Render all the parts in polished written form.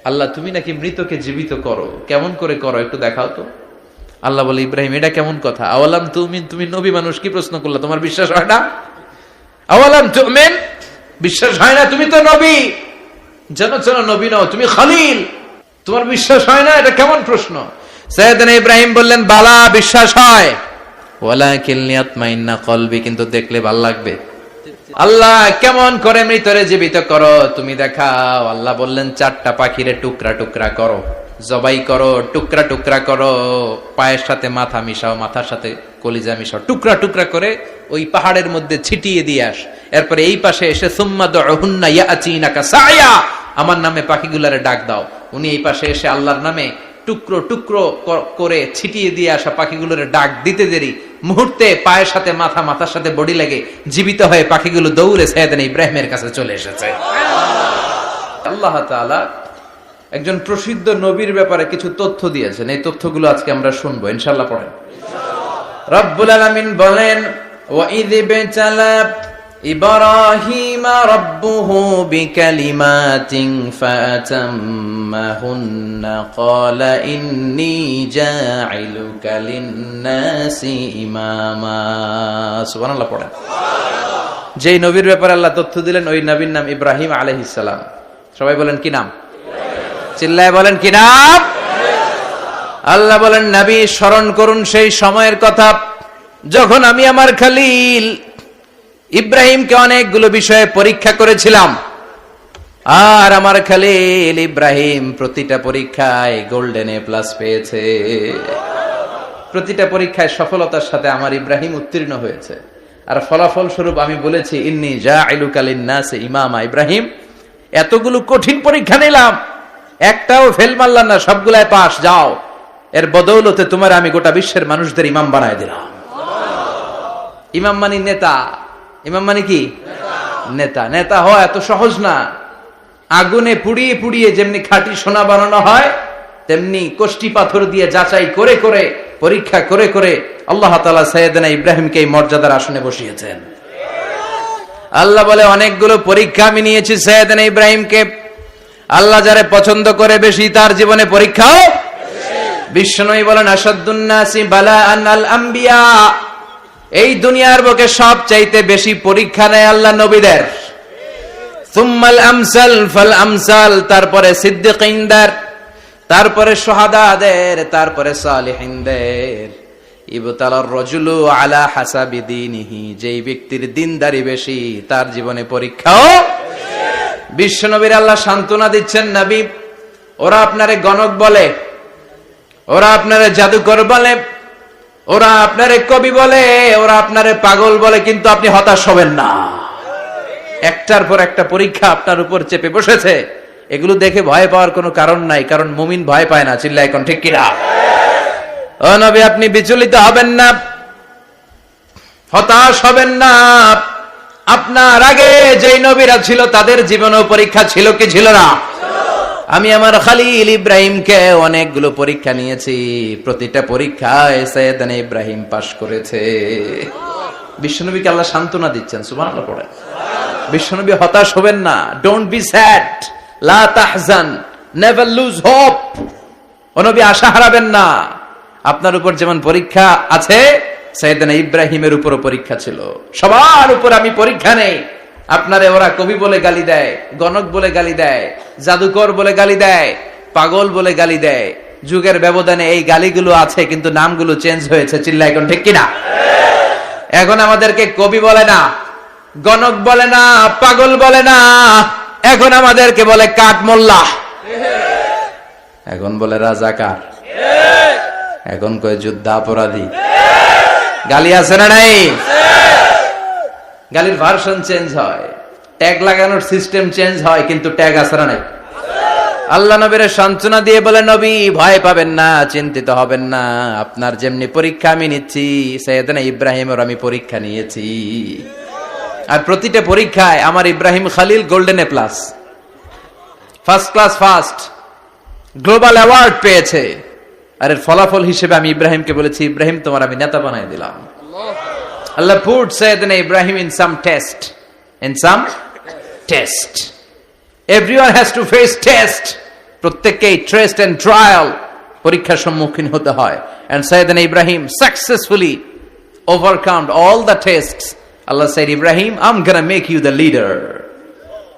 আল্লাহ তুমি নাকি মৃতকে জীবিত করো, কেমন করে করো একটু দেখাও তো। আল্লাহ বলে, ইব্রাহিম এটা কেমন কথা? আওয়ালাম তুমিন, তুমি নবী মানুষ কি প্রশ্ন করলা, তোমার বিশ্বাস হয় না? আওয়ালাম তুমিন, বিশ্বাস হয় না? তুমি তো নবী, জানো নবী নও, তুমি খলিল, তোমার বিশ্বাস হয় না? এটা কেমন প্রশ্ন? সাইয়েদনা ইব্রাহিম বললেন, বালা বিশ্বাস হয়, ওয়ালাকিন লিয়াতমাইন্না কলবি, কিন্তু দেখলে ভালো লাগবে। আল্লাহ কেমন করে মৃতরে জীবিত করো তুমি দেখাও। আল্লাহ বললেন, 4টা পাখিরে টুকরা টুকরা করো, জবাই করো, টুকরা টুকরা করো, পায়ের সাথে মাথা মিশাও, মাথার সাথে কলিজা মিশাও, টুকরা টুকরা করে ওই পাহাড়ের মধ্যে ছিটিয়ে দিয়ে আস। এরপরে এই পাশে এসে সুম্মা দুহুন্না ইয়াতিনাকা সায়া, আমার নামে পাখিগুলারে ডাক দাও। উনি এই পাশে এসে আল্লাহর নামে টুকরো টুকরো করে ছিটিয়ে দিয়ে আসা পাখিগুলোর ডাক দিতে দেরি, মুহূর্তে পায়ের সাথে মাথা, মাথার সাথে বডি লেগে জীবিত হয়ে পাখিগুলো দৌড়ে সাইয়েদনা ইব্রাহিমের কাছে চলে এসেছে। আল্লাহ তাআলা একজন প্রসিদ্ধ নবীর ব্যাপারে কিছু তথ্য দিয়েছেন, এই তথ্যগুলো আজকে আমরা শুনবো ইনশাআল্লাহ। পড়েন। রব্বুল আলামিন বলেন, ওয়া ইয বিতালা ইব্রাহিমা রাব্বুহু বিকালিমাতিন ফাতাম্মাহুন্না ক্বালা ইন্নী জাঈলুকা লিন-নাসি ইমামা। সুবহানাল্লাহ পড়েন। যেই নবীর ব্যাপারে আল্লাহ তথ্য দিলেন ওই নবীর নাম ইব্রাহিম আলাইহিস সালাম। সবাই বলেন কি নাম? চিল্লায় বলেন কি নাম? আল্লাহ বলেন, নবী স্মরণ করুন সেই সময়ের কথা যখন আমি আমার খলিল ইব্রাহিমকে অনেকগুলো বিষয়ে পরীক্ষা করেছিলাম, আর আমার খলিল ইব্রাহিম প্রতিটা পরীক্ষায় গোল্ডেন এ প্লাস পেয়েছে। প্রতিটা পরীক্ষায় সফলতার সাথে আমার ইব্রাহিম উত্তীর্ণ হয়েছে। আর ফলাফল স্বরূপ আমি বলেছি, ইন্নী জাঈলুকা লিন-নাসি ইমামা। ইব্রাহিম, এতগুলো কঠিন পরীক্ষা নিলাম, একটাও ফেল মারলাম না, সবগুলাই পাস। যাও, এর বদৌলতে তোমার আমি গোটা বিশ্বের মানুষদের ইমাম বানায় দিলাম। ইমাম মানে নেতা। ইমাম মানে কি? নেতা। নেতা হওয়া এত সহজ না। আগুনে পুড়িয়ে পুড়িয়ে যেমনি খাঁটি সোনা বানানো হয়, তেমনি কষ্টি পাথর দিয়ে যাচাই করে করে, পরীক্ষা করে করে আল্লাহ তাআলা সাইয়েদনা ইব্রাহিমকে এই মর্যাদার আসনে বসিয়েছেন। আল্লাহ বলে, অনেকগুলো পরীক্ষা আমি নিয়েছি সাইয়েদনা ইব্রাহিমকে। আল্লাহ যারে পছন্দ করে বেশি, তার জীবনে পরীক্ষাও। বিশ্বনবী বলেন, আশাদ্দুন নাসি বালাআন আল আম্বিয়া। এই দুনিয়ার বুকে সবচাইতে বেশি পরীক্ষা নেয় আল্লাহ নবীদের। সুম্মাল আমসাল ফাল আমসাল, তারপরে সিদ্দিকিনদের, তারপরে শুহাদাদের, তারপরে সালিহিনদের। ইবতালার রাজুলু আলা হাসাবি দীনিহি, যেই ব্যক্তির দিনদারি বেশি তার জীবনে পরীক্ষাও। বিশ্বনবীর আল্লাহ সান্ত্বনা দিচ্ছেন, নবী ওরা আপনারে গণক বলে, ওরা আপনারে জাদুকর বলে, ওরা আপনারে কবি বলে, ওরা আপনারে পাগল বলে, কিন্তু আপনি হতাশ হবেন না। একটার পর একটা পরীক্ষা আপনার উপর চেপে বসেছে, এগুলো দেখে ভয় পাওয়ার কোনো কারণ নাই, কারণ মুমিন ভয় পায় না। চিল্লায় এখন ঠিক কিনা? ও নবী, আপনি বিচলিত হবেন না, হতাশ হবেন না। আপনার আগে যেই নবীরা ছিল তাদের জীবনেও পরীক্ষা ছিল কি ছিল না? আমি আমার খলিল ইব্রাহিমকে অনেকগুলো পরীক্ষা নিয়েছি, প্রতিটা পরীক্ষায় সাইয়েদনা ইব্রাহিম পাশ করেছে। বিশ্বনবীকে আল্লাহ সান্ত্বনা দিচ্ছেন। সুবহানাল্লাহ পড়ে। বিশ্বনবী হতাশ হবেন না। ডোন্ট বি স্যাড, লা তাহজান, নেভার লুজ হোপ। ও নবী, আশা হারাবেন না। আপনার উপর যেমন পরীক্ষা আছে, সাইয়েদনা ইব্রাহিমের উপরও পরীক্ষা ছিল। সবার উপর আমি পরীক্ষা নেই। আপনারে ওরা কবি বলে গালি দেয়, গণক বলে গালি দেয়, জাদুকর বলে গালি দেয়, পাগল বলে গালি দেয়। যুগের ব্যবধানে এই গালিগুলো আছে, কিন্তু নামগুলো চেঞ্জ হয়েছে। চিল্লায় এখন ঠিক কিনা? এখন আমাদেরকে কবি বলে না, গণক বলে না, পাগল বলে না, এখন আমাদেরকে বলে কাঠ মোল্লা, এখন বলে রাজাকার, এখন কয় যুদ্ধাপরাধী। গালি আছে না নাই? গালির ভার্সন চেঞ্জ হয়, ট্যাগ লাগানোর সিস্টেম চেঞ্জ হয়, কিন্তু ট্যাগ আছে না নাই? আল্লাহ নবীর সান্ত্বনা দিয়ে বলে, নবী ভয় পাবেন না, চিন্তিত হবেন না। আপনার যেমনি পরীক্ষা আমি নিচ্ছি, সাইয়েদনা ইব্রাহিমের আমি পরীক্ষা নিয়েছি। আর প্রতিটা পরীক্ষায় আমার Ibrahim Khalil golden A plus, first class first, global award পেয়েছে। আর এর ফলাফল হিসেবে আমি ইব্রাহিমকে বলেছি, ইব্রাহিম তোমার আমি নেতা বানাই দিলাম। Allah put Sayyidina Ibrahim in some test. In some test. Everyone has to face test. প্রত্যেককেই টেস্ট এন্ড ট্রায়াল, পরীক্ষার সম্মুখীন হতে হয়। And Sayyidna Ibrahim successfully overcome all the tests. Allah said, Ibrahim, I'm gonna make you the leader.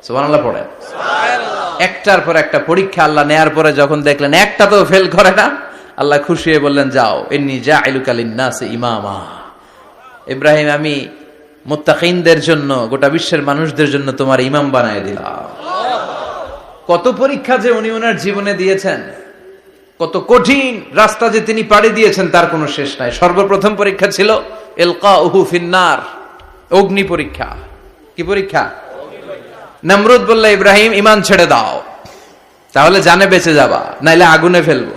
সুবহানাল্লাহ পড়ে। একটার পর একটা পরীক্ষা আল্লাহ নেয়ার পরে যখন দেখলেন একটা তো ফেল করে না, আল্লাহ খুশি হয়ে বললেন, যাও, ইন্নী জাইলুকা লিন-নাসি ইমামা। ইব্রাহিম, আমি মুত্তাকিনদের জন্য, গোটা বিশ্বের মানুষদের জন্য তোমার ইমাম বানায় দিলাম। কত পরীক্ষা যে উনি ওনার জীবনে দিয়েছেন, কত কঠিন রাস্তা যে তিনি পাড়ি দিয়েছেন তার কোনো শেষ নাই। সর্বপ্রথম পরীক্ষা ছিল ইলকাউহু ফিন্নার, অগ্নি পরীক্ষা। কি পরীক্ষা? নমরুদ বলল, ইব্রাহিম ঈমান ছেড়ে দাও, তাহলে জানে বেঁচে যাবা, নাইলে আগুনে ফেলবো।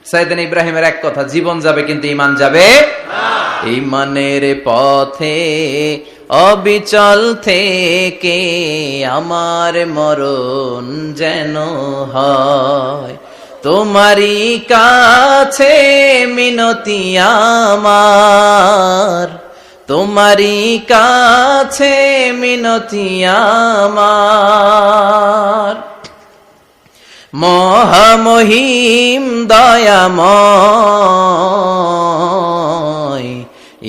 সাইয়েদনা ইব্রাহিমের এক কথা, জীবন যাবে কিন্তু ঈমান যাবে না। ঈমানের পথে অবিচল থেকে আমার মরণ যেন হয়, তোমারই কাছে মিনতি আমার, তোমারই কাছে মিনতি আমার। মহামহিম দয়াময়,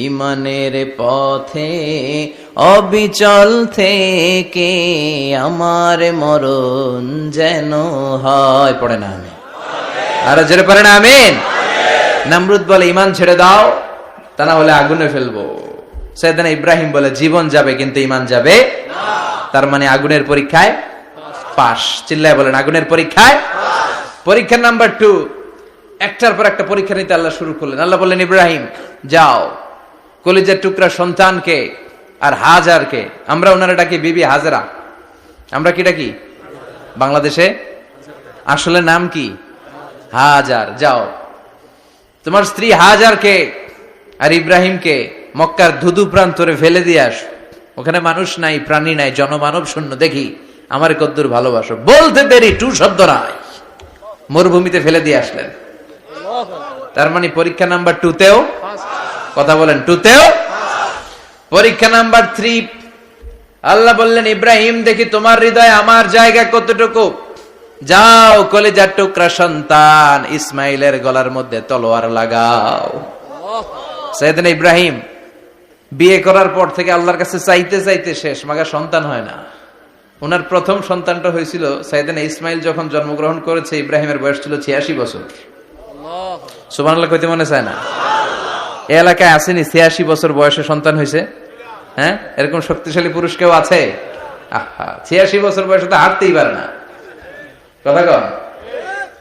ঈমানের পথে অবিচল থেকে আমার মরণ যেন হয়। পড়ে না আমি আর জোরে পড়ে না আমিন। নমরুদ বলে, ঈমান ছেড়ে দাও, তা না হলে আগুনে ফেলবো। সাইয়েদনা ইব্রাহিম বলে, জীবন যাবে কিন্তু ঈমান যাবে না। তার মানে আগুনের পরীক্ষায় পাস। চিল্লায় বলেন, আগুনের পরীক্ষায় পরীক্ষা নাম্বার 2। একটার পর একটা পরীক্ষা নিতে আল্লাহ শুরু করলেন। আল্লাহ বললেন, ইব্রাহিম যাও, কলিজার টুকরা সন্তানকে আর হাজারকে, আমরা ওনারা ডাকি বিবি হাজরা, আমরা কি ডাকি বাংলাদেশে, আসলে নাম কি হাজার, যাও তোমার স্ত্রী হাজারকে আর ইব্রাহিমকে মক্কার ধুধু প্রান্তরে ফেলে দিয়ে আস। ওখানে মানুষ নাই, প্রাণী নাই, জনমানব শূন্য, দেখি আমার কদ্দুর ভালোবাসো। বলতে দেরি, টু শব্দ নাই, মরুভূমিতে ফেলে দিয়ে আসলেন। তার মানে পরীক্ষা নাম্বার 2তেও, কথা বলেন, 2তেও। পরীক্ষা নাম্বার 3, আল্লাহ বললেন, ইব্রাহিম দেখি তোমার হৃদয়ে আমার জায়গা কতটুকু, যাও কলিজার টুকরা সন্তান ইসমাইলের গলার মধ্যে তলোয়ার লাগাও। সাইয়েদনা ইব্রাহিম বিয়ে করার পর থেকে আল্লাহর কাছে চাইতে চাইতে শেষ, মাগা সন্তান হয় না। ওনার প্রথম সন্তানটা হয়েছিল সাইয়েদনা ইসমাইল যখন জন্মগ্রহণ করেছে, ইব্রাহিমের বয়স ছিল 86 বছর। সুবহানাল্লাহ কইতে মনে চায় না? এই এলাকায় আসেনি 86 বছর বয়সে সন্তান হয়েছে? হ্যাঁ, এরকম শক্তিশালী পুরুষ কেউ আছে? আহা, 86 বছর বয়সে তো হাঁটতেই পারে না। কথা কন।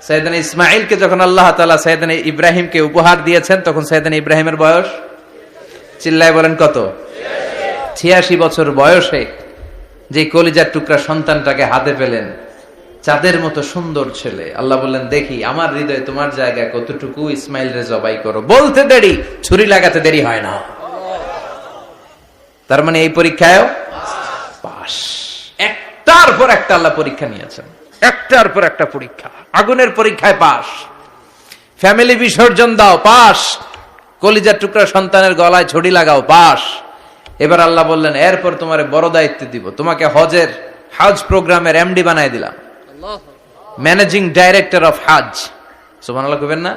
সাইয়েদনা ইসমাইলকে যখন আল্লাহ তাআলা সাইয়েদনা ইব্রাহিমকে উপহার দিয়েছেন, তখন সাইয়েদনা ইব্রাহিমের বয়স, চিল্লায় বলেন কত? 86 বছর বয়সে যে কলিজার টুকরা সন্তানটাকে হাতে পেলেন, চাঁদের মতো সুন্দর ছেলে। আল্লাহ বললেন, দেখি আমার হৃদয়ে তোমার জায়গা কতটুকু, ইসমাইল রে জবাই করো। বলতে দেরি, ছুরি লাগাতে দেরি হয় না। তার মানে এই পরীক্ষায় পাস। একটার পর একটা আল্লাহ পরীক্ষা নিয়েছেন, একটার পর একটা পরীক্ষা। আগুনের পরীক্ষায় পাস, ফ্যামিলি বিসর্জন দাও, পাস। কলিজার টুকরা সন্তানের গলায় ছড়ি লাগাও, পাস। এবার আল্লাহ বললেন, এরপর তোমার বড় দায়িত্ব দিব, তোমাকে হজ প্রোগ্রামের এমডি বানাই দিলাম, ম্যানেজিং ডাইরেক্টর অফ হজ। সুবহানাল্লাহ কইবেন না?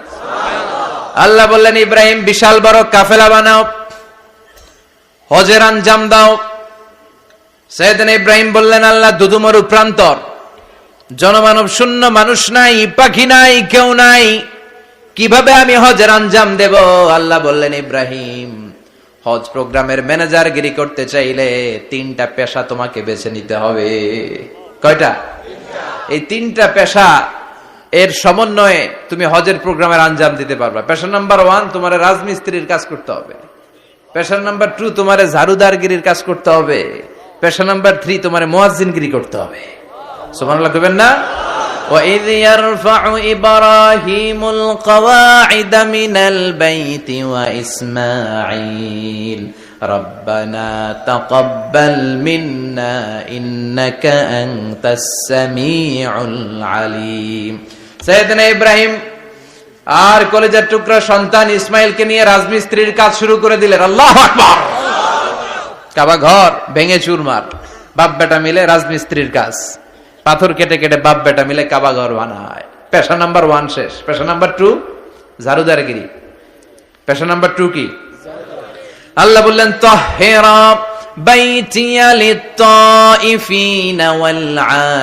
আল্লাহ বললেন, ইব্রাহিম বিশাল বড় কাফেলা বানাও, হজের আঞ্জাম দাও। সাইয়েদনা ইব্রাহিম বললেন, আল্লাহ দুদুমরু প্রান্তর, জনমানব শূন্য, মানুষ নাই, পাখি নাই, কেউ নাই, কিভাবে আমি হজের আঞ্জাম দেব? আল্লাহ বললেন, ইব্রাহিম হজ প্রোগ্রামের ম্যানেজারগিরি করতে চাইলে 3টা পেশা তোমাকে বেছে নিতে হবে। কয়টা? এই 3টা পেশা এর সমন্বয়ে তুমি হজের প্রোগ্রামের আঞ্জাম দিতে পারবা। পেশা নাম্বার 1, তোমার রাজমিস্ত্রির কাজ করতে হবে। পেশা নাম্বার 2, তোমার ঝাড়ুদারগিরির কাজ করতে হবে। পেশা নাম্বার 3, তোমার মুয়াজ্জিনগিরি করতে হবে। সুবহানাল্লাহ কইবেন না? وَإِذْ يَرْفَعُ إِبْرَاهِيمُ الْقَوَاعِدَ مِنَ الْبَيْتِ وَإِسْمَاعِيلُ رَبَّنَا تَقَبَّلْ مِنَّا إِنَّكَ أَنْتَ السَّمِيعُ الْعَلِيمُ। সাইয়েদনা ইব্রাহিম আর কলিজার টুকরা সন্তান ইসমাইলকে নিয়ে রাজমিস্ত্রির কাজ শুরু করে দিলেন। আল্লাহু আকবার। কাবা ঘর ভেঙে চুরমার, বাপ বেটা মিলে রাজমিস্ত্রির কাজ। পাথর কেটে কেটে বাপ বেটা মিলে কাবা ঘর বানায়। পেশা নাম্বার 1 শেষ। পেশা নাম্বার 2 ঝাড়ুদারগিরি। পেশা নাম্বার 2 কি? আল্লাহ বললেন তাহহিরা বাইতিয়া লিত-তাইফিনা ওয়াল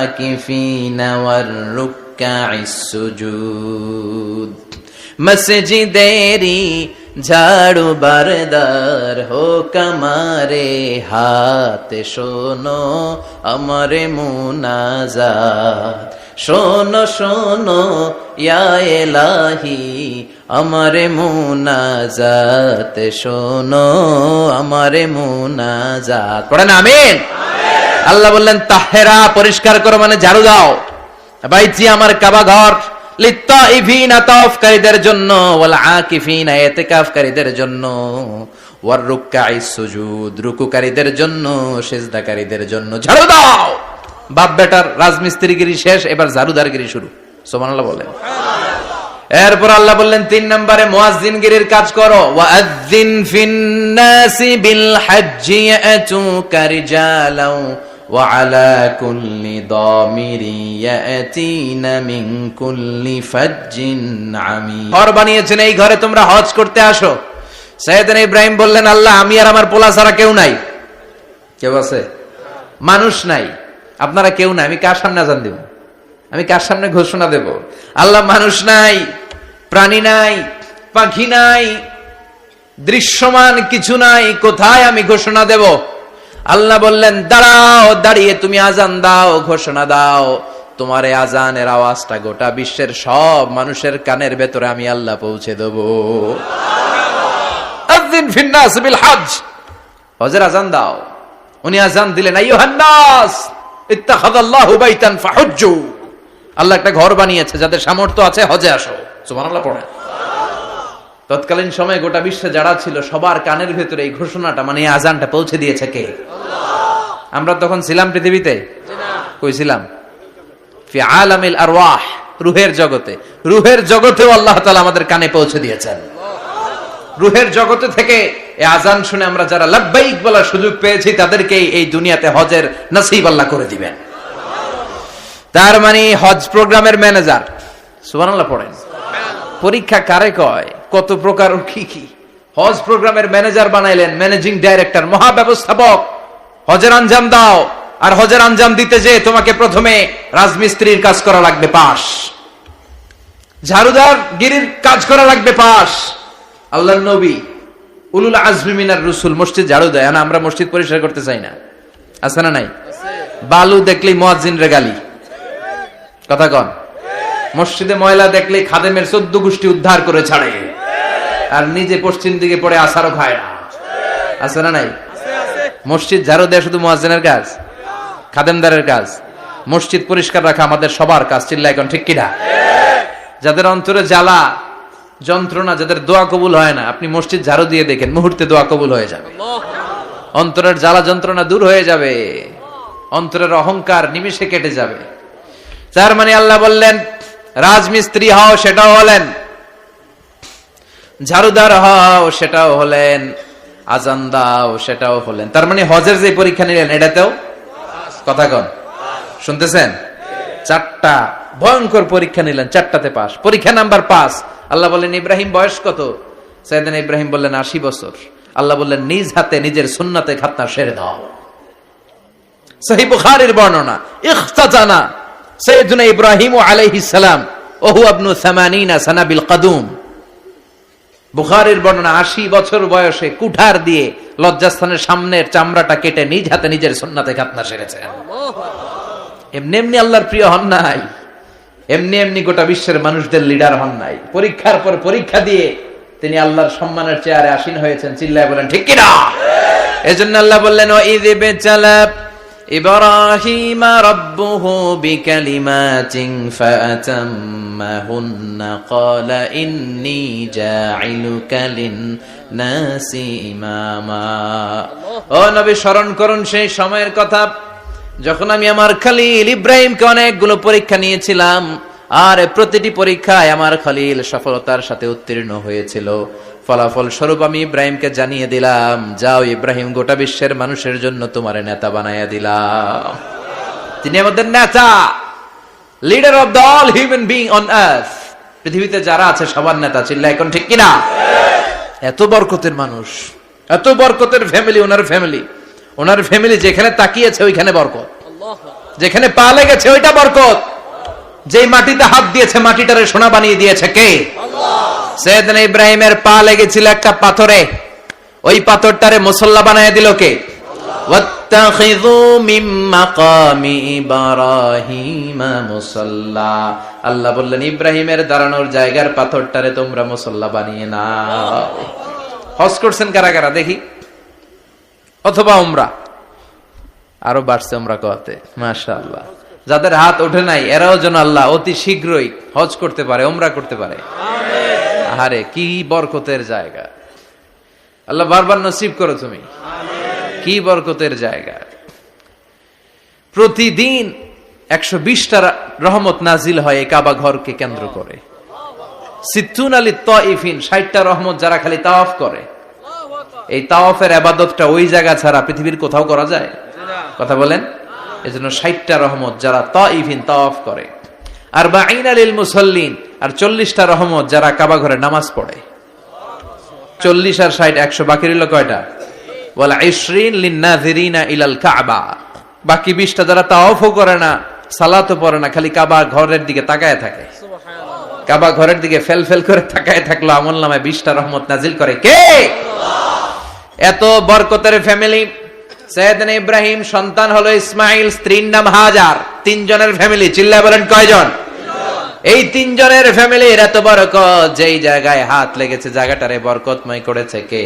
আকিফিনা ওয়ার রুকআইস সুজুদ। মসজিদেরি ঝাড়ু বারদার হোক আমারে হাত, শোনো আমারে মুনাজাত। শোনো শোনো ইয়া ইলাহি আমারে মুনাজাত, শোনো আমারে মুনাজাত। পড়েন আমিন। আল্লাহ বললেন তাহেরা পরিষ্কার করো মানে ঝাড়ু দাও, বাইজি আমার কাবা ঘর, লিত্তাইফিনা তাওয়াফকারীদের জন্য, ওয়াল আকিফিনা ইতিকাফকারীদের জন্য, ওয়ার রুকআইস সুজুদ রুকুকারীদের জন্য, সিজদাকারীদের জন্য ঝাড়ু দাও। বাপ বেটার রাজমিস্ত্রিগিরি শেষ, এবার ঝাড়ুদারগিরি শুরু। সুবহানাল্লাহ বলেন। এরপর আল্লাহ বললেন 3 নম্বরে মুয়াজ্জিনগিরির কাজ করো। ওয়াআযযিন ফিন-নাসি বিল হজ্জি ইয়াতুকা রিজালাও ওয়া আলা কুল্লি দামিরি ইয়াতিনা মিন কুল্লি ফাজ্জিন আমিক। ঘর বানিয়েছেন, এই ঘরে তোমরা হজ করতে আসো। সাইয়েদনা ইব্রাহিম বললেন আল্লাহ আমি আর আমার পোলা ছাড়া কেউ নাই। কেউ আছে? মানুষ নাই, আপনারা কেউ নাই, আমি কার সামনে আযান দেব? আমি কার সামনে ঘোষণা দেব? আল্লাহ মানুষ নাই, প্রাণী নাই, পাখি নাই, দৃশ্যমান কিছু নাই, কোথায় আমি ঘোষণা দেব? আল্লাহ বললেন দাঁড়াও, দাঁড়িয়ে তুমি আজান দাও, ঘোষণা দাও। তোমার এই আজানের আওয়াজটা গোটা বিশ্বের সব মানুষের কানের ভেতরে আমি আল্লাহ পৌঁছে দেব। আযিন ফিন-নাস বিল হজ্জ, হজের আজান দাও। উনি আজান দিলেন আইয়ুহান নাস ইত্তাখাযাল্লাহু বাইতান ফাহুজ্জু। আল্লাহ একটা ঘর বানিয়েছে, যাদের সামর্থ্য আছে হজে আসো। সুবহানাল্লাহ পড়েন। তৎকালীন সময়ে গোটা বিশ্বে যারা ছিল সবার কানের ভেতরে এই ঘোষণাটা মানে আজানটা পৌঁছে দিয়েছে কে? আল্লাহ। আমরা তখন ছিলাম পৃথিবীতে? কই ছিলাম? ফি আলামিল আরওয়াহ, রূহের জগতে। রূহের জগতেও আল্লাহ তাআলা আমাদের কানে পৌঁছে দিয়েছেন। রূহের জগতে থেকে এই আজান শুনে আমরা যারা লাব্বাইক বলার সুযোগ পেয়েছি তাদেরকে এই দুনিয়াতে হজের নসিব আল্লাহ করে দিবেন। তার মানে হজ প্রোগ্রামের ম্যানেজার। সুবহানাল্লাহ পড়েন। পরীক্ষা কারে কয়? কত প্রকার কি কি। হজ প্রোগ্রামের ম্যানেজার বানাইলেন, ম্যানেজিং ডাইরেক্টর, মহাব্যবস্থাপক। হজের আঞ্জাম দাও, আর হজের আঞ্জাম দিতে যে তোমাকে প্রথমে রাজমিস্ত্রির কাজ করা লাগবে পাস, ঝাড়ুদার গিরির কাজ করা লাগবে পাস। আল্লাহর নবী উলুল আজমি মিনার রসুল মসজিদ ঝাড়ু দেয় না, আমরা মসজিদ পরিষ্কার করতে চাই না, আছে না নাই? বালু দেখলেই মুয়াজ্জিনরে গালি, কথা কন। মসজিদে ময়লা দেখলেই খাদেমের 14 গোষ্ঠী উদ্ধার করে ছাড়ে, আর নিজে পশ্চিম দিকে পড়ে আসারও খায় না, আছে না নাই? মসজিদ ঝাড়ু দেয় শুধু মুয়াজ্জিনের কাজ, খাদেমদারের কাজ। মসজিদ পরিষ্কার রাখা আমাদের সবার কাজ। চিল্লায় এখন ঠিক কিনা? যাদের অন্তরে জ্বালা যন্ত্রণা, যাদের দোয়া কবুল হয় না, আপনি মসজিদ ঝাড়ু দিয়ে দেখেন মুহূর্তে দোয়া কবুল হয়ে যাবে। অন্তরের জ্বালা যন্ত্রণা দূর হয়ে যাবে, অন্তরের অহংকার নিমেষে কেটে যাবে। তার মানে আল্লাহ বললেন রাজমিস্ত্রি হও, সেটাও হলেন, ঝাড়ুদার হও, সেটাও হলেন, আজান দাও, সেটাও হলেন। তার মানে হজের যে পরীক্ষা নিলেন এটাতেও কথা কন, শুনতেছেন? 4টা ভয়ঙ্কর পরীক্ষা নিলেন, 4টাতে পাস। পরীক্ষা নাম্বার 5। আল্লাহ বললেন ইব্রাহিম বয়স কত? সাইয়েদনা ইব্রাহিম বললেন 80 বছর। আল্লাহ বললেন নিজ হাতে নিজের সুন্নাতে খাতনা সেরে দাও। সহিহ বুখারীর বর্ণনা, ইখতাজানা সাইয়েদনা ইব্রাহিম আলাইহিস সালাম ওহু ইবনু 80 সানা বিল কদুম। বুখারীর বর্ণনা, 80 বছর বয়সে কুঠার দিয়ে লজ্জাস্থানের সামনের চামড়াটা কেটে নিজ হাতে নিজের সুন্নাতে খাতনা সেরেছেন। এমনি এমনি আল্লাহর প্রিয় হন নাই, এমনি এমনি গোটা বিশ্বের মানুষদের লিডার হন নাই। পরীক্ষার পর পরীক্ষা দিয়ে তিনি আল্লাহর সম্মানের চেয়ারে আসীন হয়েছেন। চিল্লায় বলেন ঠিক কিনা? এজন্য আল্লাহ বললেন ওয়াইয বিতালা ইব্রাহিম রাব্বুহু বিকালিমাতিন ফাআতাম্মাহুন্না ক্বালা ইন্নী জাঈলুকা লিন-নাসি ইমামা। ও নবী, স্মরণ করুন সেই সময়ের কথা যখন আমি আমার খলিল ইব্রাহিমকে অনেকগুলো পরীক্ষা নিয়েছিলাম, আর প্রতিটি পরীক্ষায় আমার খলিল সফলতার সাথে উত্তীর্ণ হয়েছিল। ফলাফল স্বরূপ আমি ইব্রাহিমকে জানিয়ে দিলাম, যাও ইব্রাহিম, গোটা বিশ্বের মানুষের জন্য তোমার নেতা বানাইয়া দিলাম। তিনি আমাদের নেতা, leader of the all human being on earth. পৃথিবীতে যারা আছে সবার নেতা, চিল্লা এখন ঠিক কিনা? এত বরকতের মানুষ, এত বরকতের ফ্যামিলি, ওনার ফ্যামিলি যেখানে তাকিয়েছে ওইখানে বরকত, যেখানে পা লেগেছে ওইটা বরকত। যেই মাটিতে হাত দিয়েছে মাটিটারে সোনা বানিয়ে দিয়েছে কে? সৈয়দনা ইব্রাহিমের পা লেগেছিল একটা পাথরে, ওই পাথরটারে মুসল্লা বানিয়ে দিল কে? ওয়াত্তাখিযু মিন মাকামি ইব্রাহিমা মুসাল্লা। আল্লাহ বললেন ইব্রাহিমের দাঁড়ানোর জায়গার পাথরটারে তোমরা মুসল্লা বানিয়ে নাও। হজ করছেন কারা কারা দেখি, অথবা উমরা? আরো বাড়ছে উমরা করতে, মাশাআল্লাহ। যাদের হাত ওঠে নাই এরাও যেন আল্লাহ অতি শীঘ্রই হজ করতে পারে, উমরা করতে পারে। আরে কি বরকতের জায়গা, আল্লাহ বারবার নসিব করো তুমি। কি বরকতের জায়গা। প্রতিদিন 120টা রহমত নাজিল হয় এই কাবা ঘরকে কেন্দ্র করে। সিত্তুন আলী তাইফিন, 60টা রহমত যারা খালি তাওয়াফ করে। এই তাওয়াফের ইবাদতটা ওই জায়গা ছাড়া পৃথিবীর কোথাও করা যায়? কথা বলেন। এজন্য 60টা রহমত যারা তাইফিন তাওয়াফ করে। আর 40 লিল মুসাল্লিন, আর 40টা রহমত যারা কাবা ঘরে নামাজ পড়ে। 40 আর 60 100, বাকি রইল কয়টা? ওয়াল 20 লিন নাযিরিনা ইলাল কাবা। বাকি 20টা যারা তাওয়াফও করে না, সালাতও পড়ে না, খালি কাবা ঘরের দিকে তাকায় থাকে। কাবা ঘরের দিকে ফেল করে তাকায় থাকলো, আমলনামায় 20টা রহমত নাজিল করে কে? এত বরকতের ফ্যামিলি। সৈয়দনা ইব্রাহিম সন্তান হলো ইসমাইল, স্ত্রীর নাম হাজার। 3 জনের ফ্যামিলি, চিল্লায় বলেন কয়জন? এই 3 জনের ফ্যামিলির এত বরকত, যেই জায়গায় হাত লেগেছে জায়গাটারে বরকতময় করেছে কে?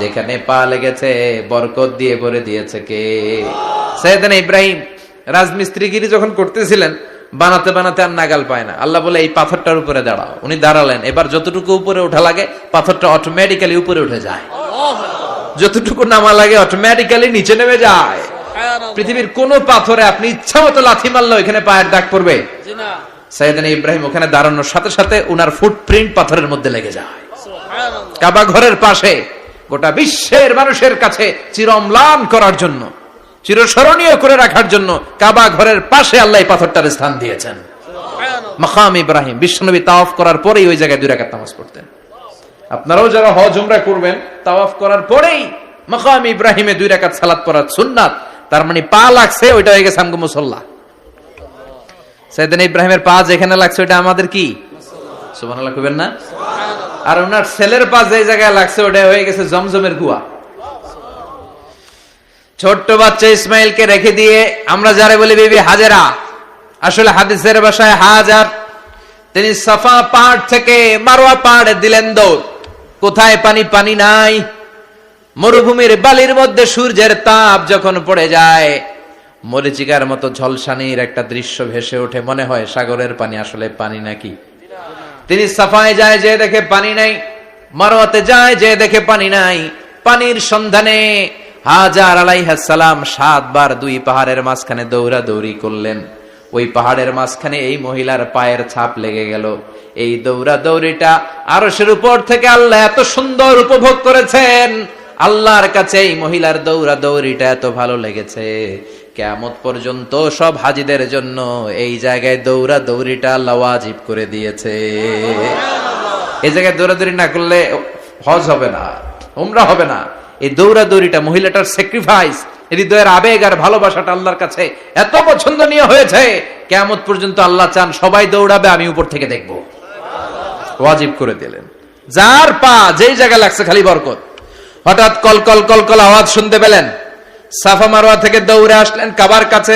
যেখানে পা লেগেছে বরকত দিয়ে ভরে দিয়েছে কে? সৈয়দনা ইব্রাহিম রাজমিস্ত্রিগিরি যখন করতেছিলেন, বানাতে বানাতে আর নাগাল পায় না। আল্লাহ বলে এই পাথরটার উপরে দাঁড়াও। উনি দাঁড়ালেন, এবার যতটুকু উপরে ওঠা লাগে পাথরটা অটোমেটিক্যালি উপরে উঠে যায়, যতটুকু নামা লাগে অটোমেটিক্যালি নিচে নেমে যায়। পৃথিবীর কোন পাথরে আপনি ইচ্ছা মতো লাথি মারলে এখানে পায়ের দাগ পড়বে? সৈয়দনা ইব্রাহিম ওখানে দাঁড়ানোর সাথে সাথে উনার ফুটপ্রিন্ট পাথরের মধ্যে লেগে যায়। কাবা ঘরের পাশে গোটা বিশ্বের মানুষের কাছে চিরম্লান করার জন্য, চিরস্মরণীয় করে রাখার জন্য কাবা ঘরের পাশে আল্লাহ এই পাথরটার স্থান দিয়েছেন। মাকাম ইব্রাহিম। বিশ্বনবী তাওয়াফ করার পরেই ওই জায়গায় 2 রাকাত নামাজ পড়তেন। আপনারাও যারা হজ উমরা করবেন, তাওয়াফ করার পরেই মাকাম ইব্রাহিমে 2 রাকাত সালাত পড়া সুন্নাত। তার মানে পা লাগছে, ওইটা হয়ে গেছে আমগো মুসল্লা। সৈয়দনা ইব্রাহিমের পা যেখানে লাগছে ওইটা আমাদের কি? সুবহানাল্লাহ কইবেন না? আর ওনার ছেলের পা যে জায়গায় লাগছে ওটা হয়ে গেছে জমজমের কুয়া। ছোট্ট বাচ্চা ইসমাইলকে রেখে দিয়ে আমরা যারা বলি বিবি হাজেরা, আসলে হাদিসের ভাষায় হাজার, তিনি সাফা পাহাড় থেকে মারওয়া পাহাড়ে দিলেন দৌড়। কোথায় পানি? পানি নাই। মরুভূমির বালির মধ্যে সূর্যের তাপ যখন পড়ে যায়, মরিচিকার মতো ঝলসানির একটা দৃশ্য ভেসে ওঠে, মনে হয় সাগরের পানি, আসলে পানি নাকি। তিনি সাফায় যায়, যে দেখে পানি নাই। মারওয়াতে যায়, যে দেখে পানি নাই। পানির সন্ধানে হাজার আলাইহিস সালাম 7 বার 2 পাহাড়ের মাঝখানে দৌড়াদৌড়ি করলেন। ওই পাহাড়ের মাঝখানে এই মহিলার পায়ের ছাপ লেগে গেল। এই দৌড়াদৌড়িটা আরশের উপর থেকে আল্লাহ এত সুন্দর উপভোগ করেছেন। আল্লাহর কাছে এই মহিলার দৌড়াদৌড়িটা এত ভালো লেগেছে, কিয়ামত পর্যন্ত সব হাজীদের জন্য এই জায়গায় দৌড়াদৌড়িটা ওয়াজিব করে দিয়েছে। এই জায়গায় দৌড়াদৌড়ি না করলে হজ হবে না, উমরা হবে না। এই দৌড়াদৌড়িটা, মহিলাটার স্যাক্রিফাইস, হৃদয়ের আবেগ আর ভালোবাসাটা আল্লাহর কাছে এত পছন্দনীয় হয়েছে, কিয়ামত পর্যন্ত আল্লাহ চান সবাই দৌড়াবে, আমি উপর থেকে দেখব। ওয়াজিব করে দিলেন। যার পা যেই জায়গায় লাগছে খালি বরকত। হঠাৎ কলকল কলকল আওয়াজ শুনতে পেলেন। সাফা মারওয়া থেকে দৌড়ে আসলেন কাবার কাছে।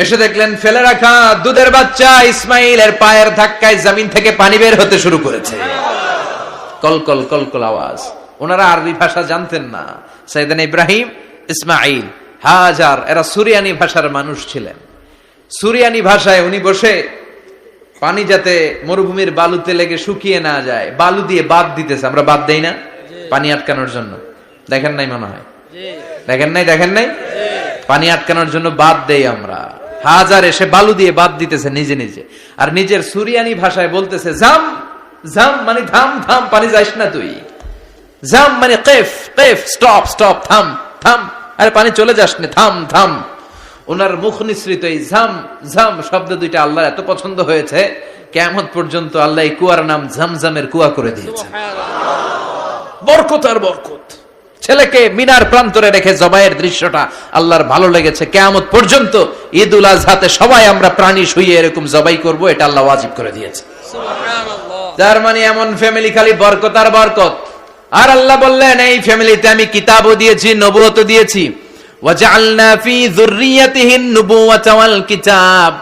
এসে দেখলেন ফেলে রাখা দুধের বাচ্চা ইসমাইলের পায়ের ধাক্কায় জমিন থেকে পানি বের হতে শুরু করেছে। কলকল কলকল আওয়াজ। ওনারা আরবি ভাষা জানতেন না। সাইয়েদনা ইব্রাহিম, ইসমাইল, হাজার এরা সুরিয়ানি ভাষার মানুষ ছিলেন। সুরিয়ানি ভাষায় উনি বসে পানি যাতে মরুভূমির বালুতে লেগে শুকিয়ে না যায়, বালু দিয়ে বাদ দিতেছে। আমরা বাদ দেই না পানি আটকানোর জন্য? দেখেন নাই মনে হয়? দেখেন নাই? পানি আটকানোর জন্য বাদ দেই আমরা। হাজার এসে বালু দিয়ে বাদ দিতেছে নিজে নিজে, আর নিজের সুরিয়ানি ভাষায় বলতেছে জাম জাম, মানে থাম থাম, পানি যাইস না তুই। জাম মানে কেফ কেফ, স্টপ স্টপ, থাম থাম, আরে পানি চলে যাস না, থাম থাম। ওনার মুখ নিঃসৃত এই ঝাম ঝাম শব্দ দুইটা আল্লাহর এত পছন্দ হয়েছে, কিয়ামত পর্যন্ত আল্লাহ এই কুয়ার নাম ঝমঝমের কুয়া করে দিয়েছে। বরকত আর বরকত। ছেলেকে মিনার প্রান্তরে রেখে জবাইয়ের দৃশ্যটা আল্লাহর ভালো লেগেছে। কিয়ামত পর্যন্ত ঈদ উল আজহাতে সবাই আমরা প্রাণী শুইয়ে এরকম জবাই করব, এটা আল্লাহ ওয়াজিব করে দিয়েছে। যার মানে এমন ফ্যামিলি খালি বরকত আর বরকত। আর আল্লাহ বললেন এই ফ্যামিলিতে আমি কিতাবও দিয়েছি, নবুয়তও দিয়েছি। ওয়াজআলনা ফি যুররিয়াতিহিন নুবুওয়াতা ওয়াল কিতাব।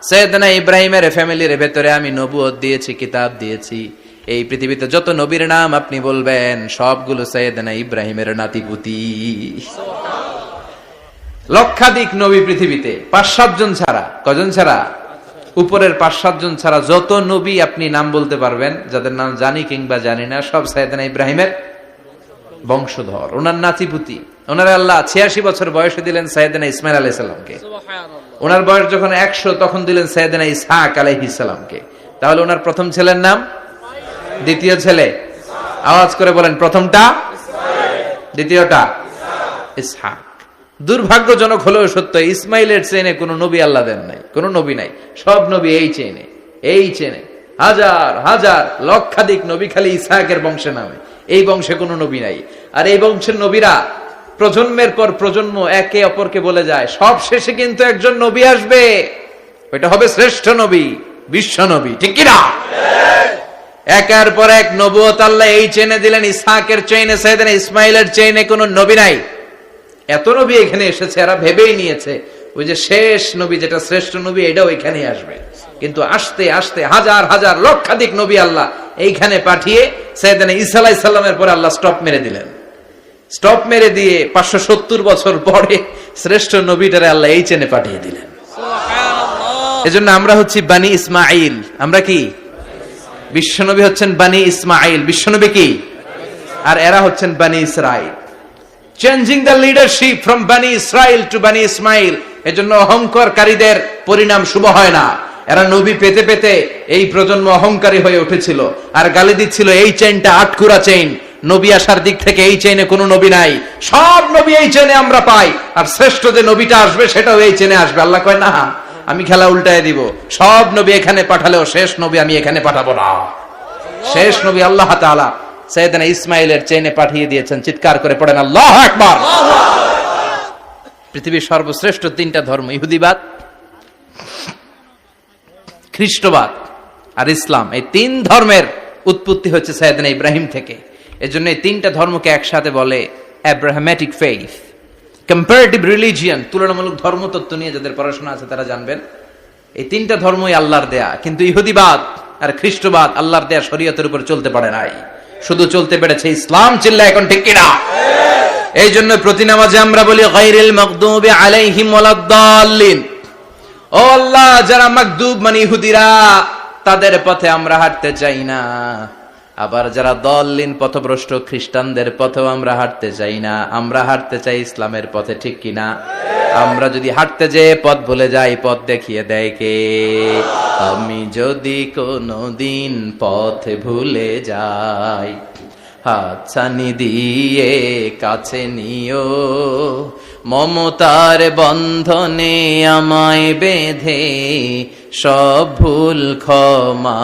সাইয়েদনা ইব্রাহিমের ফ্যামিলির ভেতরে আমি নবুয়ত দিয়েছি, কিতাব দিয়েছি। এই পৃথিবীতে যত নবীর নাম আপনি বলবেন সবগুলো সাইয়েদনা ইব্রাহিমের নাতিপুতি। লক্ষাধিক নবী পৃথিবীতে, 5-7 জন ছাড়া। কজন ছাড়া? উপরের 5-7 জন ছাড়া যত নবী আপনি নাম বলতে পারবেন, যাদের নাম জানি কিংবা জানি না, সব সাইয়েদনা ইব্রাহিমের বংশধর, ওনার নাতিপুতি। ওনার আল্লাহ 86 বছর বয়সে দিলেন সাইয়েদনা ইসমাইল আলাইহিস সালামকে। ওনার বয়স যখন 100 তখন দিলেন সাইয়েদনা ইসহাক আলাইহিস সালামকে। তাহলে ওনার প্রথম ছেলের নাম, দ্বিতীয় ছেলে, আওয়াজ করে বলেন, প্রথমটা দ্বিতীয়টা ইসহাক। দুর্ভাগ্যজনক হলেও সত্য, ইসমাইলের চেনে কোন নবী আল্লাহ দেন নাই, কোন নবী নাই। সব নবী এই চেনে, এই চেনে। হাজার হাজার লক্ষাধিক নবী খালি ইসহাকের বংশে নামে, এই বংশে কোনো নবী নাই। আর এই বংশের নবীরা প্রজন্মের পর প্রজন্ম একে অপরকে বলে যায়, সব শেষে কিন্তু একজন নবী আসবে, ওইটা হবে শ্রেষ্ঠ নবী, বিশ্ব নবী। ঠিক কিনা? একের পর এক নবুয়ত আল্লাহ এই চেনে দিলেন। ইসহাকের চেইনে, সাইয়েদনা ইসমাইলের চেইনে কোনো নবী নাই। এত নবী এখানে এসেছে, এরা ভেবেই নিয়েছে ওই যে শেষ নবী, যেটা শ্রেষ্ঠ নবী, এটাও এখানেই আসবে। কিন্তু আস্তে আস্তে হাজার হাজার লক্ষাধিক নবী আল্লাহ এইখানে পাঠিয়ে সাইয়েদনা ঈসা আলাইহিস সালামের পরে আল্লাহ স্টপ মেরে দিলেন। স্টপ মেরে দিয়ে 570 বছর পরে শ্রেষ্ঠ নবীটারে আল্লাহ এই চেনে পাঠিয়ে দিলেন। এজন্য আমরা হচ্ছি বানি ইসমাইল। আমরা কি? বিশ্বনবী হচ্ছেন বানি ইসমাইল, বিশ্বনবী কি? আর এরা হচ্ছেন বানি Israil. Changing the leadership from বানি ইসরাইল টু বানি ইসমাইল। এজন্য অহংকারীদের পরিণাম শুভ হয় না। এরা নবী পেতে পেতে এই প্রজন্ম অহংকারী হয়ে উঠেছিল, আর গালি দিচ্ছিল এই চেইনটা আটকুরা চেইন, নবী আসার দিক থেকে এই চেইনে কোনো নবী নাই, সব নবী এই চেইনে আমরা পাই, আর শ্রেষ্ঠ যে নবীটা আসবে সেটাও এই চেইনে আসবে। আল্লাহ কয় না, আমি খেলা উল্টায় দিব, সব নবী এখানে পাঠালেও শেষ নবী আমি এখানে পাঠাবো না। শেষ নবী আল্লাহ তাআলা সাইয়েদনা ইসমাইলের চেইনে পাঠিয়ে দিয়েছেন। চিৎকার করে পড়েন আল্লাহু আকবার। পৃথিবীর সর্বশ্রেষ্ঠ 3টা ধর্ম, ইহুদিবাদ, খ্রিস্টবাদ আর ইসলাম, এই 3 ধর্মের উৎপত্তি হচ্ছে সাইয়েদনা ইব্রাহিম থেকে। এজন্য এই 3টা ধর্মকে একসাথে বলে অ্যাব্রাহামেটিক ফেইথ, কম্পারেটিভ রিলিজিয়ন। তুলনামূলক ধর্মতত্ত্ব নিয়ে যাদের পড়াশোনা আছে তারা জানবেন এই 3টা ধর্মই আল্লাহর দেয়া। কিন্তু ইহুদিবাদ আর খ্রিস্টবাদ আল্লাহর দেয়া শরীয়তের উপর চলতে পারে নাই, শুধু চলতে পেরেছে ইসলাম। চিল্লা এখন ঠিক কিনা? এই জন্য প্রতি নামাজে আমরা বলি গায়রিল মাগদুবি আলাইহিম ওয়ালাদ-দাল্লিন। ও আল্লাহ, যারা মাগদুব মানে ইহুদিরা, তাদের পথে আমরা হাঁটতে চাই না। আবার যারা দল্লিন পথভ্রষ্ট খ্রিস্টানদের পথেও আমরা হাঁটতে চাই না, আমরা হাঁটতে চাই ইসলামের পথে। ঠিক কিনা? আমরা যদি হাঁটতে যেয়ে পথ ভুলে যাই, পথ দেখিয়ে দেয় কে? আমি যদি কোনদিন পথ ভুলে যাই, হাতছানি দিয়ে কাছে নিও, মমতার বন্ধনে আমায় বেঁধে সব ভুল ক্ষমা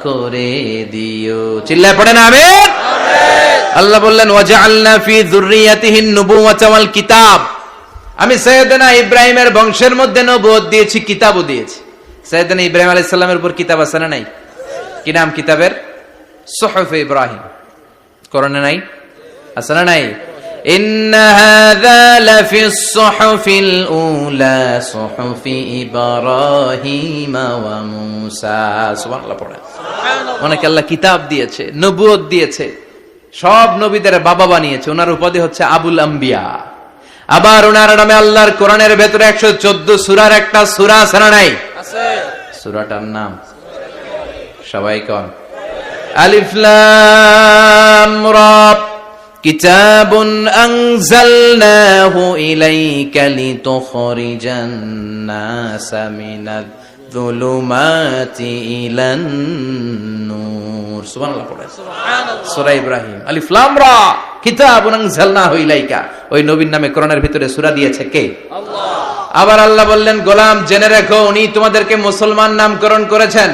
করে দিও। চিল্লায় পড়েন আমিন। আল্লাহ বললেন ওয়াজআলনা ফি যুররিয়াতিহিন নুবুওয়াতা ওয়াল কিতাব। আমি সাইয়েদনা ইব্রাহিমের বংশের মধ্যে নবুয়ত দিয়েছি, কিতাবও দিয়েছি। সাইয়েদনা ইব্রাহিম আলাইহিস সালামের উপর কিতাব আছে না নাই? কি নাম কিতাবের? সুহুফে ইব্রাহিম। কোরআনে নাই? আছে না নাই? ইন্না হাযা লাফিস সুহুফিল উলা সুহুফি ইব্রাহিম ওয়া মূসা। সুবহানাল্লাহ পড়ে। অনেকে আল্লাহ কিতাব দিয়েছে, নবুয়ত দিয়েছে, সব নবীদের বাবা বানিয়েছে। ওনার উপাধি হচ্ছে আবুল আম্বিয়া। আবার ওনার নামে আল্লাহর কোরআনের ভেতরে 114 সূরার একটা সূরা আছে না নাই? আছে। সূরাটার নাম সবাই কোন? আলিফ লাম রা। কিতাবুন আনজালনাহু ইলাইকা লিতুখরিজান নাসা মিনাদ যুলুমাতি ইলান নূর। সুবহানাল্লাহ পড়ে। সুবহানাল্লাহ। সূরা ইব্রাহিম। আলিফ লাম রা। কিতাবুন আনজালনাহু ইলাইকা। ওই নবীর নামে কোরআনের ভিতরে সূরা দিয়েছে কে? আল্লাহ। আবার আল্লাহ বললেন, গোলাম জেনে রেখো উনি তোমাদেরকে মুসলমান নামকরণ করেছেন,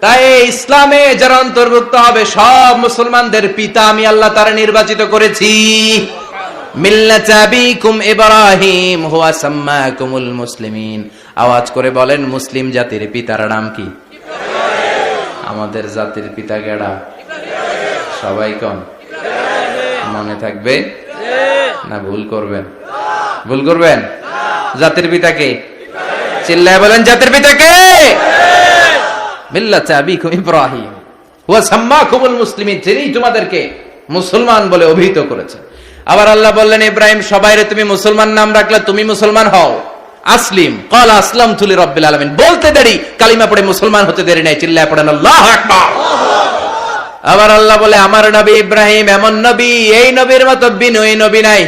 তাই ইসলামে যারা অন্তর্ভুক্ত হবে সব মুসলমানদের পিতা আমি আল্লাহ তারা নির্বাচিত করেছি। মিল্লাত আবিকুম ইব্রাহিম হুয়া সাম্মাকুমুল মুসলিমিন। আওয়াজ করে বলেন, মুসলিম জাতির পিতার নাম কি? আমাদের জাতির পিতা কেডা? সবাই কোন? মনে থাকবে না ভুল করবেন? ভুল করবেন? জাতির পিতা কে? চিল্লায় বলেন, জাতির পিতা কে? মিল্লাত আবিকুম ইব্রাহিম হুয়া সাম্মাকুমুল মুসলিমিন, যিনি তোমাদেরকে মুসলমান বলে অভিহিত করেছে। আবার আল্লাহ বললেন, ইব্রাহিম সবাইরে তুমি মুসলমান নাম রাখলে, তুমি মুসলমান হও। আসলিম ক্বাল আসলামতু লিরাব্বিল আলামিন, বলতে দেরি, কালিমা পড়ে মুসলমান হতে দেরি নাই। চিল্লায় পড়েন আল্লাহু আকবার। আবার আল্লাহ বলে, আমার নবী ইব্রাহিম এমন নবী, এই নবীর মতো বিনয়ী নবী নাই।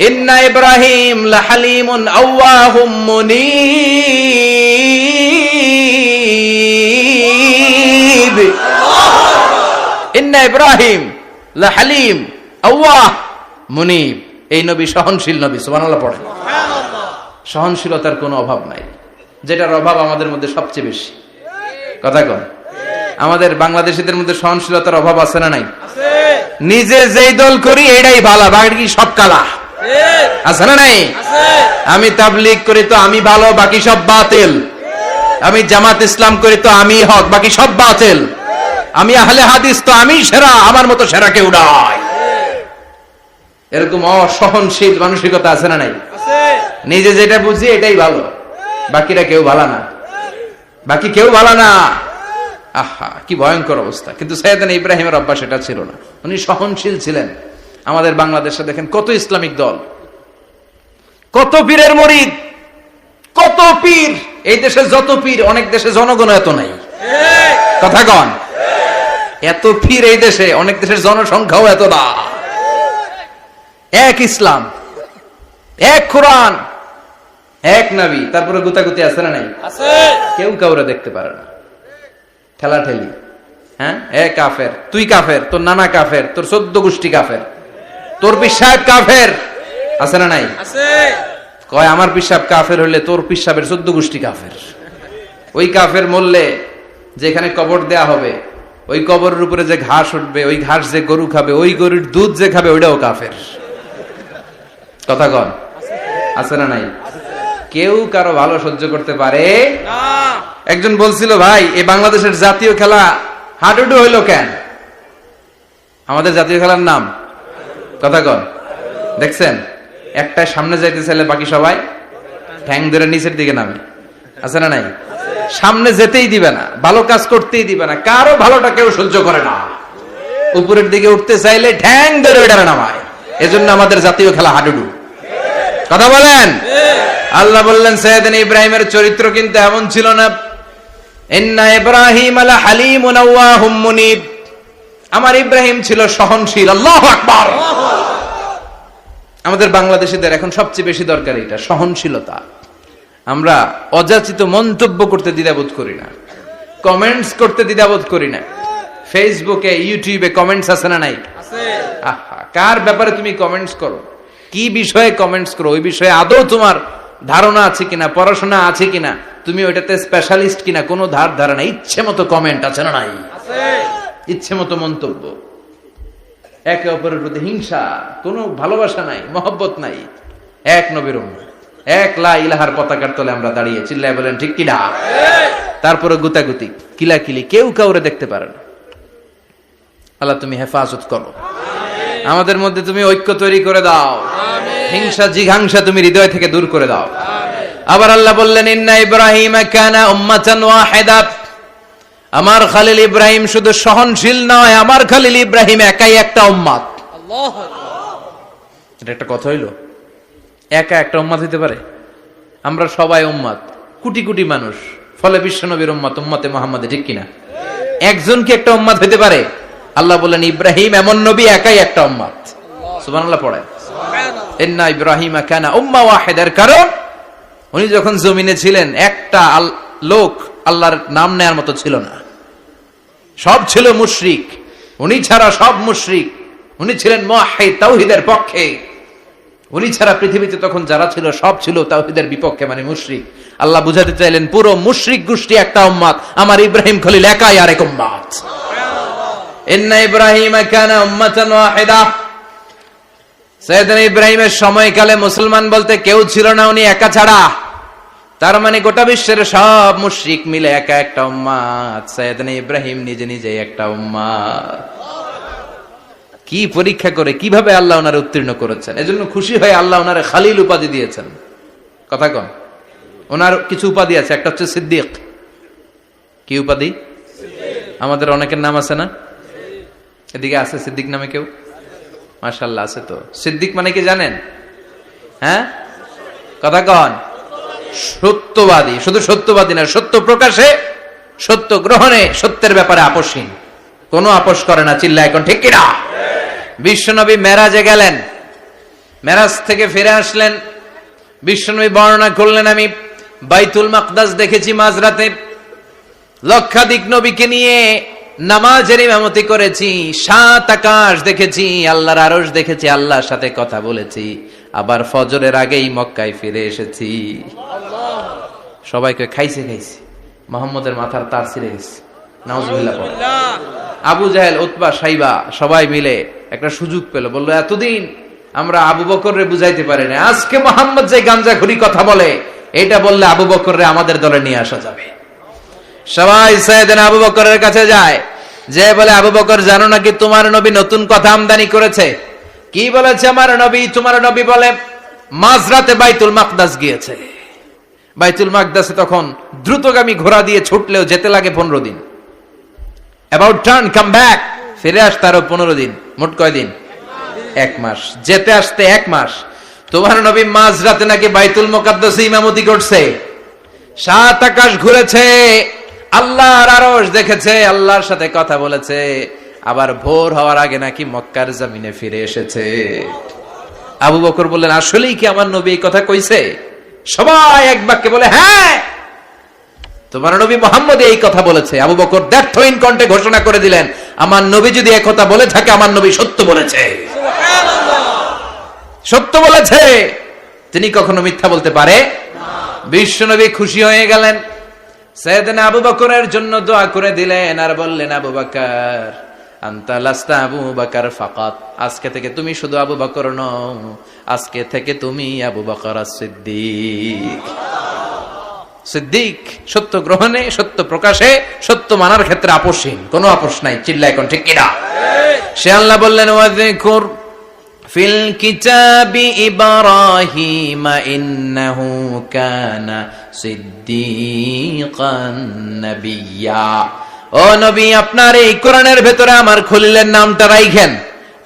ইন্না ইব্রাহিম লাহালিমুন আওয়াহুম মুনীব। ইন্না ইব্রাহিম লাহালিম আওয়াহ মুনীব, এই নবী সহনশীল নবী। সুবহানাল্লাহ পড়েন। সহনশীলতার কোনো অভাব নাই, যেটার অভাব আমাদের মধ্যে সবচেয়ে বেশি। কথা কন, আমাদের বাংলাদেশীদের মধ্যে সহনশীলতার অভাব আছে না নাই? নিজে যেই দল করি এটাই ভালো, বাকি সব কালা। আছে না নাই? আমি তাবলীগ করি তো আমি ভালো, বাকি সব বাতিল। আমি জামাত ইসলাম করি তো আমি হক, বাকি সব বাতিল। আমি আহলে হাদিস তো আমি সেরা, আমার মতো সেরা কেউ নাই। এরকম অসহনশীল মানসিকতা আছে না নাই? নিজে যেটা বুঝি এটাই ভালো, বাকিরা কেউ ভালো না, বাকি কেউ ভালো না। আহা, কি ভয়ঙ্কর অবস্থা। কিন্তু সাইয়েদনা ইব্রাহিমের অভ্যাস এটা ছিল না, উনি সহনশীল ছিলেন। আমাদের বাংলাদেশে দেখেন কত ইসলামিক দল, কত পীরের মুরিদ, কত পীর। এই দেশে যত পীর, অনেক দেশে জনগণ এত নাই। কথা কন, এত পীর এই দেশে, অনেক দেশের জনসংখ্যাও এত না। এক ইসলাম, এক কোরআন, এক নবী, তারপরে গুতাগুতি আছে না নাই? কেউ কাউরে দেখতে পারে না, ঠেলাঠেলি। হ্যাঁ, এ কাফের, তুই কাফের, তোর নানা কাফের, তোর 14 গোষ্ঠী কাফের, তোর পিসাব কাফের, আছে না নাই? কয় আমার পিসাব কাফের হইলে তোর পিসাবের 14 গোষ্ঠী কাফের। ওই কাফের মরলে যেখানে কবর দেয়া হবে, ওই কবরের উপরে যে ঘাস উঠবে, ওই ঘাস যে গরু খাবে, ওই গরুর দুধ যে খাবে, ওইটাও কাফের। কথা কন, আছে না নাই? কেউ কারো ভালো সহ্য করতে পারে না। একজন বলছিল, ভাই এই বাংলাদেশের জাতীয় খেলা হাডুডু হইলো কেন? আমাদের জাতীয় খেলার নাম, কথা কন, দেখছেন? একটা সামনে যাইতে চাইলে বাকি সবাই ঠ্যাং ধরে নিচের দিকে নামে, আছে না নাই? সামনে যেতেই দিবে না, ভালো কাজ করতেই দিবে না, কারো ভালোটা কেউ সহ্য করে না। উপরের দিকে উঠতে চাইলে ঠ্যাং ধরে ওইটা নামায়। এজন্য আমাদের জাতীয় খেলা হাডুডু। কথা বলেন। আল্লাহ বললেন, সাইয়েদনা ইব্রাহিমের চরিত্র কিন্তু এমন ছিল না। ইন্না ইব্রাহিম লাহালিমুন আওয়াহুম মুনীব, আমার ইব্রাহিম ছিল সহনশীল। আল্লাহু আকবার। আমাদের বাংলাদেশীদের এখন সবচেয়ে বেশি দরকার এটা, সহনশীলতা। আমরা অযাচিত মন্তব্য করতে দ্বিধাবোধ করি না, কমেন্টস করতে দ্বিধাবোধ করি না। ফেসবুকে, ইউটিউবে কমেন্টস আছে না নাই? আহা, কার ব্যাপারে তুমি কমেন্টস করো, কি বিষয়ে কমেন্টস করো, ওই বিষয়ে আদৌ তোমার ধারণা আছে কিনা, পড়াশোনা আছে কিনা, তুমি ওইটাতে স্পেশালিস্ট কিনা, কোনো ধারণা। ইচ্ছে মতো কমেন্ট আছে না নাই? ইচ্ছে মতো মন্তব্য, একে অপরের প্রতি হিংসা, কোনো ভালোবাসা নাই, মহব্বত নাই। এক নবীর উম্মত, এক লা ইলাহার পতাকার তলে আমরা দাঁড়িয়ে, চিল্লায় বলেন ঠিক কিনা? তারপরে গুতাগুতি, কিলাকিলি, কেউ কাউরে দেখতে পারে না। আল্লাহ তুমি হেফাজত করো, আমাদের মধ্যে তুমি ঐক্য তৈরি করে দাও, হিংসা জিঘাংসা তুমি হৃদয় থেকে দূর করে দাও। আবার আল্লাহ বললেন, ইন্না ইব্রাহিম কানা উম্মাতান ওয়াহিদা, আমার খলিল ইব্রাহিম শুধু সহনশীল নয়, আমার খলিল ইব্রাহিম একাই একটা উম্মত। আল্লাহু আকবার। এটা একটা কথা হইলো, একা একটা উম্মত হইতে পারে? আমরা সবাই উম্মত, কোটি কোটি মানুষ, ফলে বিশ্ব নবীর উম্মত, উম্মতে মুহাম্মাদে, ঠিক কিনা? একজন কি একটা উম্মত হইতে পারে? আল্লাহ বলেন, ইব্রাহিম এমন নবী, একাই একটা উম্মত। সুবহানাল্লাহ পড়ে। ইন্না ইব্রাহিম কানা উম্মাহ ওয়াহিদার, কারণ উনি যখন জমিনে ছিলেন একটা লোক আল্লাহর নাম নেয়ার মতো ছিল না, সব ছিল মুশরিক। উনি ছাড়া সব মুশরিক। উনি ছিলেন মুওয়াহহিদ, তাওহীদের পক্ষে। উনি ছাড়া পৃথিবীতে তখন যারা ছিল সব ছিল তাওহীদের বিপক্ষে, মানে মুশরিক। আল্লাহ বুঝাতে চাইলেন পুরো মুশরিক গোষ্ঠী একটা উম্মত, আমার ইব্রাহিম খলিল একাই আরেক উম্মত। ইন্না ইব্রাহিমা কানা উম্মাতান ওয়াহিদা। সাইয়েদনা ইব্রাহিমের সময়কালে মুসলমান বলতে কেউ ছিল না, উনি একা ছাড়া। তার মানে গোটা বিশ্বের সব মুশরিক মিলে একা একটা উম্মত, সাইয়েদনা ইব্রাহিম নিজে নিজে একটা উম্মত। কি পরীক্ষা করে কিভাবে আল্লাহ ওনারে উত্তীর্ণ করেছেন, এজন্য খুশি হয়ে আল্লাহ ওনারে খালিল উপাধি দিয়েছেন। কথা কন, ওনার কিছু উপাধি আছে, একটা হচ্ছে সিদ্দিক। কি উপাধি? আমাদের অনেকের নাম আছে না, এদিকে আছে সিদ্দিক নামে কেউ? মাশাআল্লাহ আছে। তো সিদ্দিক মানে কি জানেন? হ্যাঁ, কথা কন। সত্যবাদী, শুধু সত্যবাদী না, সত্য প্রকাশে, সত্য গ্রহণে, সত্যের ব্যাপারে আপোষহীন, কোনো আপোষ করে না। চিল্লা এখন ঠিক কিনা? বিশ্বনবী মেরাজে গেলেন, মেরাজ থেকে ফিরে আসলেন, বিশ্বনবী বর্ণনা করলেন আমি বাইতুল মাকদাস দেখেছি মাঝরাতে, লক্ষাধিক নবীকে নিয়ে নামাজের ইমামতি করেছি, 7 আকাশ দেখেছি, আল্লাহর আরশ দেখেছি, আল্লাহর সাথে কথা বলেছি, আবার ফজরের আগেই মক্কায় ফিরে এসেছি। সবাইকে খাইছে মোহাম্মদের মাথার তার ছিঁড়ে গেছে, নাউজুবিল্লাহ। আবু জাহেল, উতবা, সাইবা সবাই মিলে একটা সুযোগ পেল, বললো এতদিন আমরা আবু বকররে বুঝাইতে পারি না, আজকে মোহাম্মদ যে গাঞ্জাখুরি কথা বলে এটা বললে আবু বকররে আমাদের দলে নিয়ে আসা যাবে। সবাই সাইয়েদনা আবু বকরের কাছে যায়, যে বলে আবু বকর জানো নাকি তোমার নবী নতুন কথা আমদানি করেছে? কি বলেছে আমার নবী? তোমার নবী বলে মাঝরাতে বাইতুল মাকদাস গিয়েছে। বাইতুল মাকদাসে তখন দ্রুতগামী ঘোড়া দিয়ে ছুটলেও যেতে লাগে 15 দিন। অ্যাবাউট টার্ন কাম ব্যাক, ফিরে আসতে আরো 15 দিন, মোট কয় দিন? 1 মাস। যেতে আসতে 1 মাস। তোমার নবী মাঝরাতে নাকি বাইতুল মুকাদ্দাসে ইমামতি করছে, 7 আকাশ ঘুরেছে, আল্লাহর আরশ দেখেছে, আল্লাহর সাথে কথা বলেছে, আবার ভোর হওয়ার আগে নাকি মক্কার জমিনে ফিরে এসেছে। আবু বকর বললেন আসলেই কি আমার নবী এই কথা কইছে? সবাই এক বাক্যে বলে হ্যাঁ, তোমার নবী মুহাম্মদ এই কথা বলেছে। আবু বকর দ্ব্যর্থহীন কণ্ঠে ঘোষণা করে দিলেন, আমার নবী যদি এই কথা বলে থাকে, আমার নবী সত্য বলেছে, সত্য বলেছে, তিনি কখনো মিথ্যা বলতে পারে না। বিশ্বনবী খুশি হয়ে গেলেন, সাইয়েদনা আবু বকরের জন্য দোয়া করে দিলেন, আর বললেন আবু বকর আনতা লাস্তা আবু বকর ফাকাত, আজকে থেকে তুমি শুধু আবু বকর নও, আজকে থেকে তুমি আবু বকর as-সিদ্দিক। সিদ্দিক সত্য গ্রহণে, সত্য প্রকাশে, সত্য মানার ক্ষেত্রে আপোষহীন, কোনো আপোষ নাই। চিল্লা এখন ঠিক কিনা? সে আল্লাহ বললেন ওয়াযকুর ফিল কিতাবি ইব্রাহিম ইন্নাহু কানা সিদ্দিকান নাবিয়্যা। ও নবী, আপনার এই কোরআনের ভেতরে আমার খলিলের নামটা রাখেন,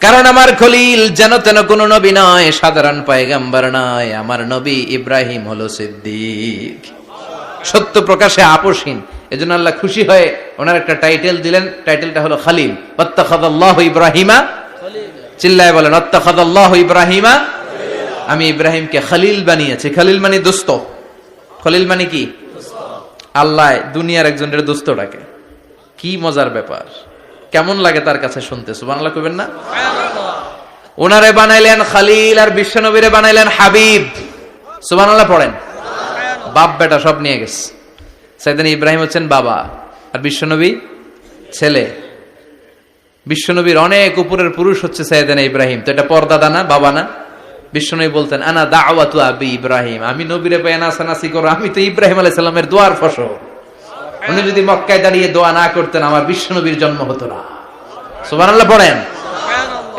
কারণ আমার খলিল যেন তেন কোনো নবী নয়, সাধারণ পয়গম্বর নয়, আমার নবী ইব্রাহিম হলো সিদ্দিক, সত্য প্রকাশে আপোষহীন। এজন্য আল্লাহ খুশি হয়ে ওনার একটা টাইটেল দিলেন, টাইটেলটা হলো খালিল। ওয়াত্তাখাযাল্লাহু ইব্রাহিমা, চিল্লায় বলেন ওয়াত্তাখাযাল্লাহু ইব্রাহিমা, আমি ইব্রাহিমকে খালিল বানিয়েছি। খালিল মানে দোস্ত। খলিল মানে কি? আল্লাহ দুনিয়ার একজনের দোস্ত ডাকে, কি মজার ব্যাপার, কেমন লাগে তার কাছে শুনতে? সুবহানাল্লাহ কইবেন না? ওনারে বানাইলেন খালিল, আর বিশ্বনবীরে বানাইলেন হাবিব। সুবহানাল্লাহ পড়েন। বাপ বেটা সব নিয়ে গেছে। সাইয়েদনা ইব্রাহিম হচ্ছেন বাবা, আর বিশ্বনবী ছেলে। বিশ্বনবীর অনেক উপরের পুরুষ হচ্ছে সাইয়েদনা ইব্রাহিম, তো এটা পরদাদা না, বাবা না? বিশ্বনবী বলতেন আনা দাওয়াতু আবি ইব্রাহিম, আমি নবীরে পেয়ে নাচানাচি করো, আমি তো ইব্রাহিম আলাইহিস সালামের দোয়ার ফসল। উনি যদি মক্কায় দাঁড়িয়ে দোয়া না করতেন, আমার বিশ্বনবীর জন্ম হতো না। সুবহানাল্লাহ পড়েন।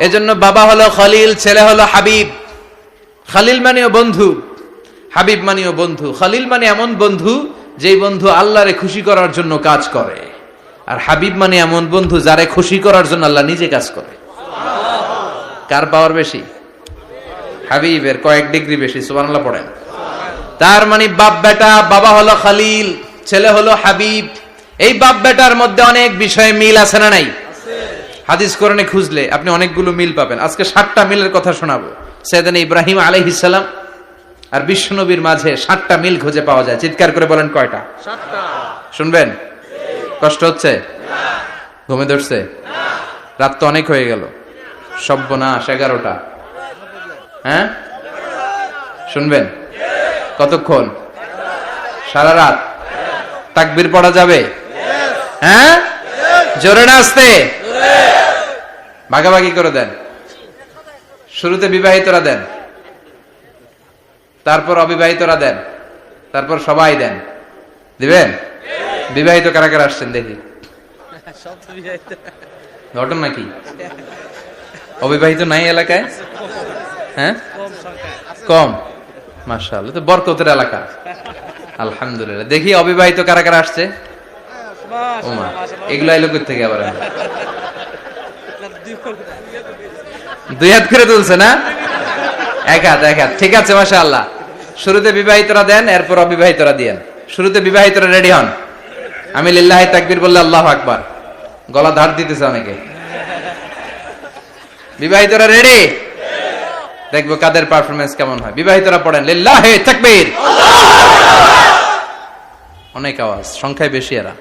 এজন্য বাবা হলো খলিল, ছেলে হলো হাবিব। খালিল মানেও বন্ধু, হাবিব মানেও বন্ধু। খালিল মানে এমন বন্ধু যেই বন্ধু আল্লাহরে খুশি করার জন্য কাজ করে, আর হাবিব মানে এমন বন্ধু যারে খুশি করার জন্য আল্লাহ নিজে কাজ করে। কার পাওয়ার বেশি? হাবিবের কয়েক ডিগ্রি বেশি। সুবহানাল্লাহ পড়েন। তার মানে বাপ বেটা, বাবা হলো খালিল, ছেলে হলো হাবিব। এই বাপ বেটার মধ্যে অনেক বিষয়ে মিল আছে না নাই? হাদিস কোরআনে খুঁজলে আপনি অনেকগুলো মিল পাবেন। আজকে 7টা মিলের কথা শোনাবো। সাইয়েদনা ইব্রাহিম আলাইহিস সালাম আর বিশ্বনবীর মাঝে 7টা মিল খুঁজে পাওয়া যায়। চিৎকার করে বলেন কয়টা? 7টা। শুনবেন? কষ্ট হচ্ছে? ঘুমে ধরছে? রাত তো অনেক হয়ে গেল। সর্বনাশ, 11টা। হ্যাঁ, শুনবেন? কতক্ষণ? সারা রাত? তাকবীর পড়া যাবে? হ্যাঁ, জোরে না আস্তে? ভাগাভাগি করে দেন। শুরুতে বিবাহিতরা দেন, তারপর অবিবাহিতরা দেন, তারপর সবাই দেন। দিবেন? বিবাহিত কারা কারা আসছেন দেখি? ঘটন নাকি? অবিবাহিত নাই এলাকায়? হ্যাঁ, কম। মাশাআল্লাহ, তো বরকতের এলাকা। আলহামদুলিল্লাহ। দেখি অবিবাহিত কারা কারা আসছে? ওমা, এগুলো এলো কোথা থেকে আবার? দুই হাত করে তুলছে না? এক হাত, এক হাত। ঠিক আছে, মাশাআল্লাহ। শুরুতে বিবাহিতরা দেন, এরপর অবিবাহিতরা দিয়েন। শুরুতে বিবাহিতরা রেডি হন। আমি লিল্লাহি তাকবীর বললে আল্লাহু আকবার। গলা ধার দিতেছে অনেকে। বিবাহিতরা রেডি? দেখবো কাদের পারফরমেন্স কেমন হয়। বিবাহিতরা পড়েন লিল্লাহি তাকবীর। অনেক আওয়াজ, সংখ্যায় বেশি এরা।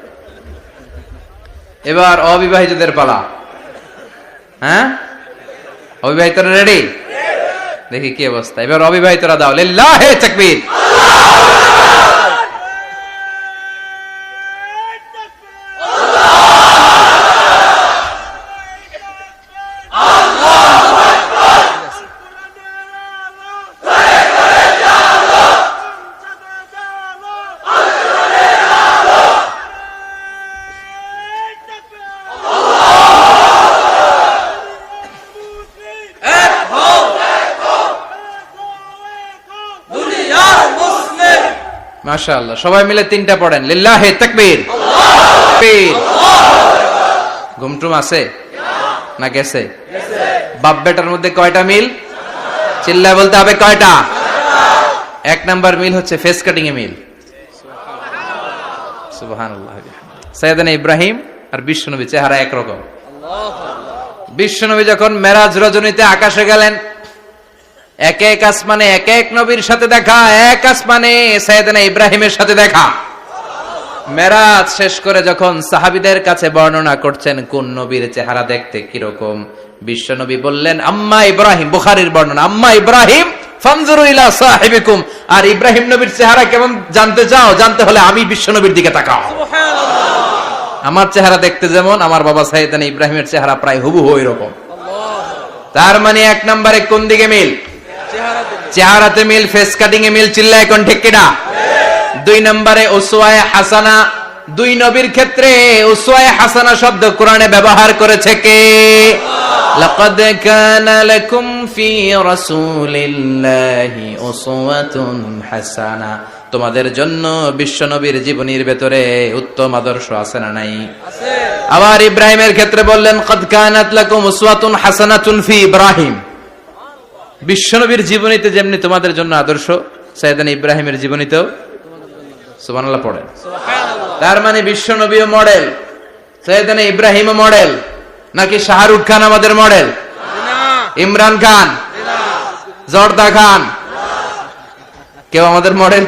এবার অবিবাহিতদের পালা। হ্যাঁ, অবিবাহিতরা রেডি? দেখি কি অবস্থা। এবার অবিবাহিতরা দাও লিল্লাহি তাকবীর। মাশাআল্লাহ, সবাই মিলে তিনটা পড়েন লিল্লাহি তাকবীর। ঘুমটুম আছে না গেছে? বাপ বেটার মধ্যে কয়টা মিল? চিল্লায় বলতে হবে কয়টা? এক নাম্বার মিল হচ্ছে ফেস কাটিং এ মিল। সুবহানাল্লাহ। সাইয়েদনা ইব্রাহিম আর বিশ্বনবী চেহারা একরকম। বিশ্বনবী যখন মেরাজ রজনীতে আকাশে গেলেন, এক এক আসমানে এক এক নবীর সাথে দেখা, এক আসমানে সাইয়েদনা ইব্রাহিমের সাথে দেখা। মেরাজ শেষ করে যখন সাহাবীদের কাছে বর্ণনা করছেন কোন নবীর চেহারা দেখতে কিরকম, বিশ্বনবী বললেন আম্মা ইব্রাহিম। বুখারীর বর্ণনা, আম্মা ইব্রাহিম ফানজুরু ইলা সাহিবিকুম। আর ইব্রাহিম নবীর চেহারা কেমন জানতে চাও? জানতে হলে আমি বিশ্বনবীর দিকে তাকাও। সুবহানাল্লাহ। আমার চেহারা দেখতে যেমন, আমার বাবা সাইয়েদনা ইব্রাহিমের চেহারা প্রায় হুবহু এরকম। তার মানে এক নম্বরে কোন দিকে মিল? চেহারাতে মিল, ফেস কাটিং এ মিল। চিল্লায় কোন ঠিক কিনা? দুই নম্বরে উসওয়ায়ে হাসানা। দুই নবীর ক্ষেত্রে উসওয়ায়ে হাসানা শব্দ কোরআনে ব্যবহার করেছে কে? লাকাদ কানা লাকুম ফি রাসূলিল্লাহি উসওয়াতুন হাসানা। তোমাদের জন্য বিশ্বনবীর জীবনীর ভেতরে উত্তম আদর্শ আছে না নাই? আছে। আবার ইব্রাহিমের ক্ষেত্রে বললেন কাদ কানাত লাকুম উসওয়াতুন হাসানাতুন ফি ইব্রাহিম। বিশ্বনবীর জীবনীতে যেমনি তোমাদের জন্য আদর্শ, সাইয়েদনা ইব্রাহিমের জীবনীতেও। সুবহানাল্লাহ পড়েন। সুবহানাল্লাহ। তার মানে বিশ্বনবীও মডেল, সাইয়েদনা ইব্রাহিমও মডেল। নাকি শাহরুখ খান আমাদের মডেল? না। ইমরান খান? না। জর্দা খান? না। কেউ আমাদের মডেল?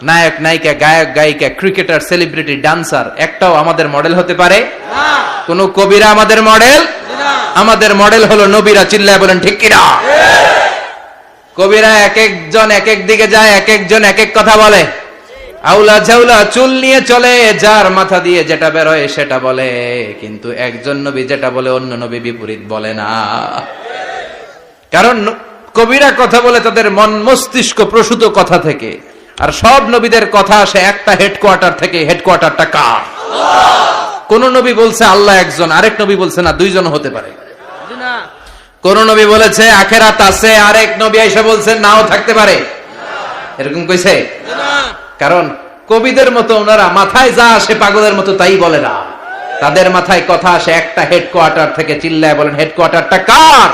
নায়ক নায়িকা, গায়ক গায়িকা, ক্রিকেটার, সেলিব্রিটি, ডান্সার একটাও আমাদের মডেল হতে পারে না। কোন কবিরা আমাদের মডেল? আমাদের মডেল হলো নবীরা। চিল্লায় বলেন ঠিক কিনা? কবিরা এক একজন এক এক দিকে যায়, এক একজন এক এক কথা বলে। আউলা ঝাউলা চুল নিয়ে চলে, যার মাথা দিয়ে যেটা বের হয় সেটা বলে। কিন্তু একজন নবী যেটা বলে অন্য নবী বিপরীত বলে না। কারণ কবিরা কথা বলে তাদের মন মস্তিষ্ক প্রসূত কথা থেকে, আর সব নবীদের কথা আসে একটা হেডকোয়ার্টার থেকে। হেডকোয়ার্টারটা কার? কোন নবী বলছে আল্লাহ একজন, আরেক নবী বলছে না দুইজন হতে পারে। কোন নবী বলেছে আখিরাত আছে, আরেক নবী এসে বলছে নাও থাকতে পারে। এরকম কইছে? কারণ কবিদের মতো ওনারা মাথায় যা আসে পাগলের মতো তাই বলে না। তাদের মাথায় কথা আসে একটা হেডকোয়ার্টার থেকে। চিল্লায় বলেন হেডকোয়ার্টারটা কার?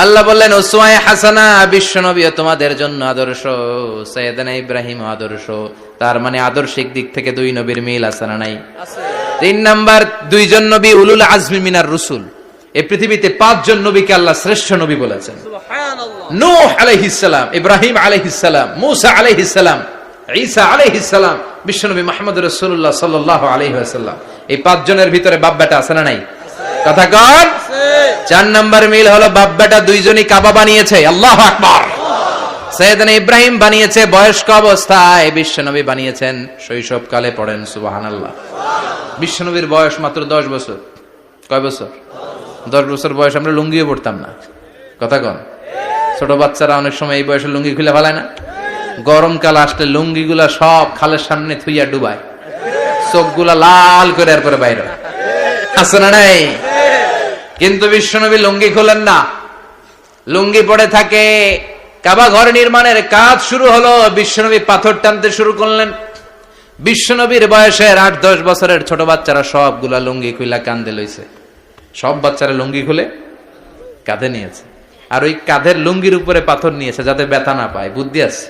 আল্লাহ বললেন উসওয়ায়ে হাসানা। বিশ্বনবী তোমাদের জন্য আদর্শ, সাইয়েদনা ইব্রাহিম আদর্শ। তার মানে আদর্শিক দিক থেকে দুই নবীর মিল আছে না নাই? আছে। তিন নাম্বার, দুইজন নবী উলুল আজমি মিনার রুসুল। এই পৃথিবীতে পাঁচজন নবীকে আল্লাহ শ্রেষ্ঠ নবী বলেছেন। সুবহানাল্লাহ। নূহ আলাইহিস সালাম, ইব্রাহিম আলাইহিস সালাম, মূসা আলাইহিস সালাম, ঈসা আলাইহিস সালাম, বিশ্বনবী মুহাম্মদ রাসূলুল্লাহ সাল্লাল্লাহু আলাইহি ওয়াসাল্লাম। এই পাঁচজনের ভিতরে বাপ বেটা আছে না নাই? কথা কন। চার নাম্বার মিল হলো বাপ বেটা দুইজনই কাবা বানিয়েছে। আল্লাহু আকবার। সাইয়েদনা ইব্রাহিম বানিয়েছে বয়স্ক অবস্থায়, বিশ্বনবী বানিয়েছেন শৈশবকালে। পড়েন সুবহানাল্লাহ। বিশ্বনবীর বয়স মাত্র 10 বছর। কয় বছর? 10 বছর বয়স আমরা লুঙ্গিও পড়তাম না। কথা কন। ছোট বাচ্চারা অনেক সময় এই বয়সে লুঙ্গি খুলে ফেলায় না? গরমকাল আসলে লুঙ্গিগুলা সব খালের সামনে থুইয়া ডুবায়, চোখগুলা লাল করে এরপরে বাইরে আছে না নাই? কিন্তু বিশ্বনবী লুঙ্গি খোলেন না, লুঙ্গি পড়ে থাকে। কাবা ঘর নির্মাণের কাজ শুরু হলো, বিশ্বনবী পাথর টানতে শুরু করলেন। বিশ্বনবীর বয়সের 8-10 বছরের ছোট বাচ্চারা সবগুলা লুঙ্গি খুলে কাঁধে লইছে। সব বাচ্চারা লুঙ্গি খুলে কাঁধে নিয়েছে, আর ওই কাঁধের লুঙ্গির উপরে পাথর নিয়েছে যাতে ব্যথা না পায়। বুদ্ধি আছে।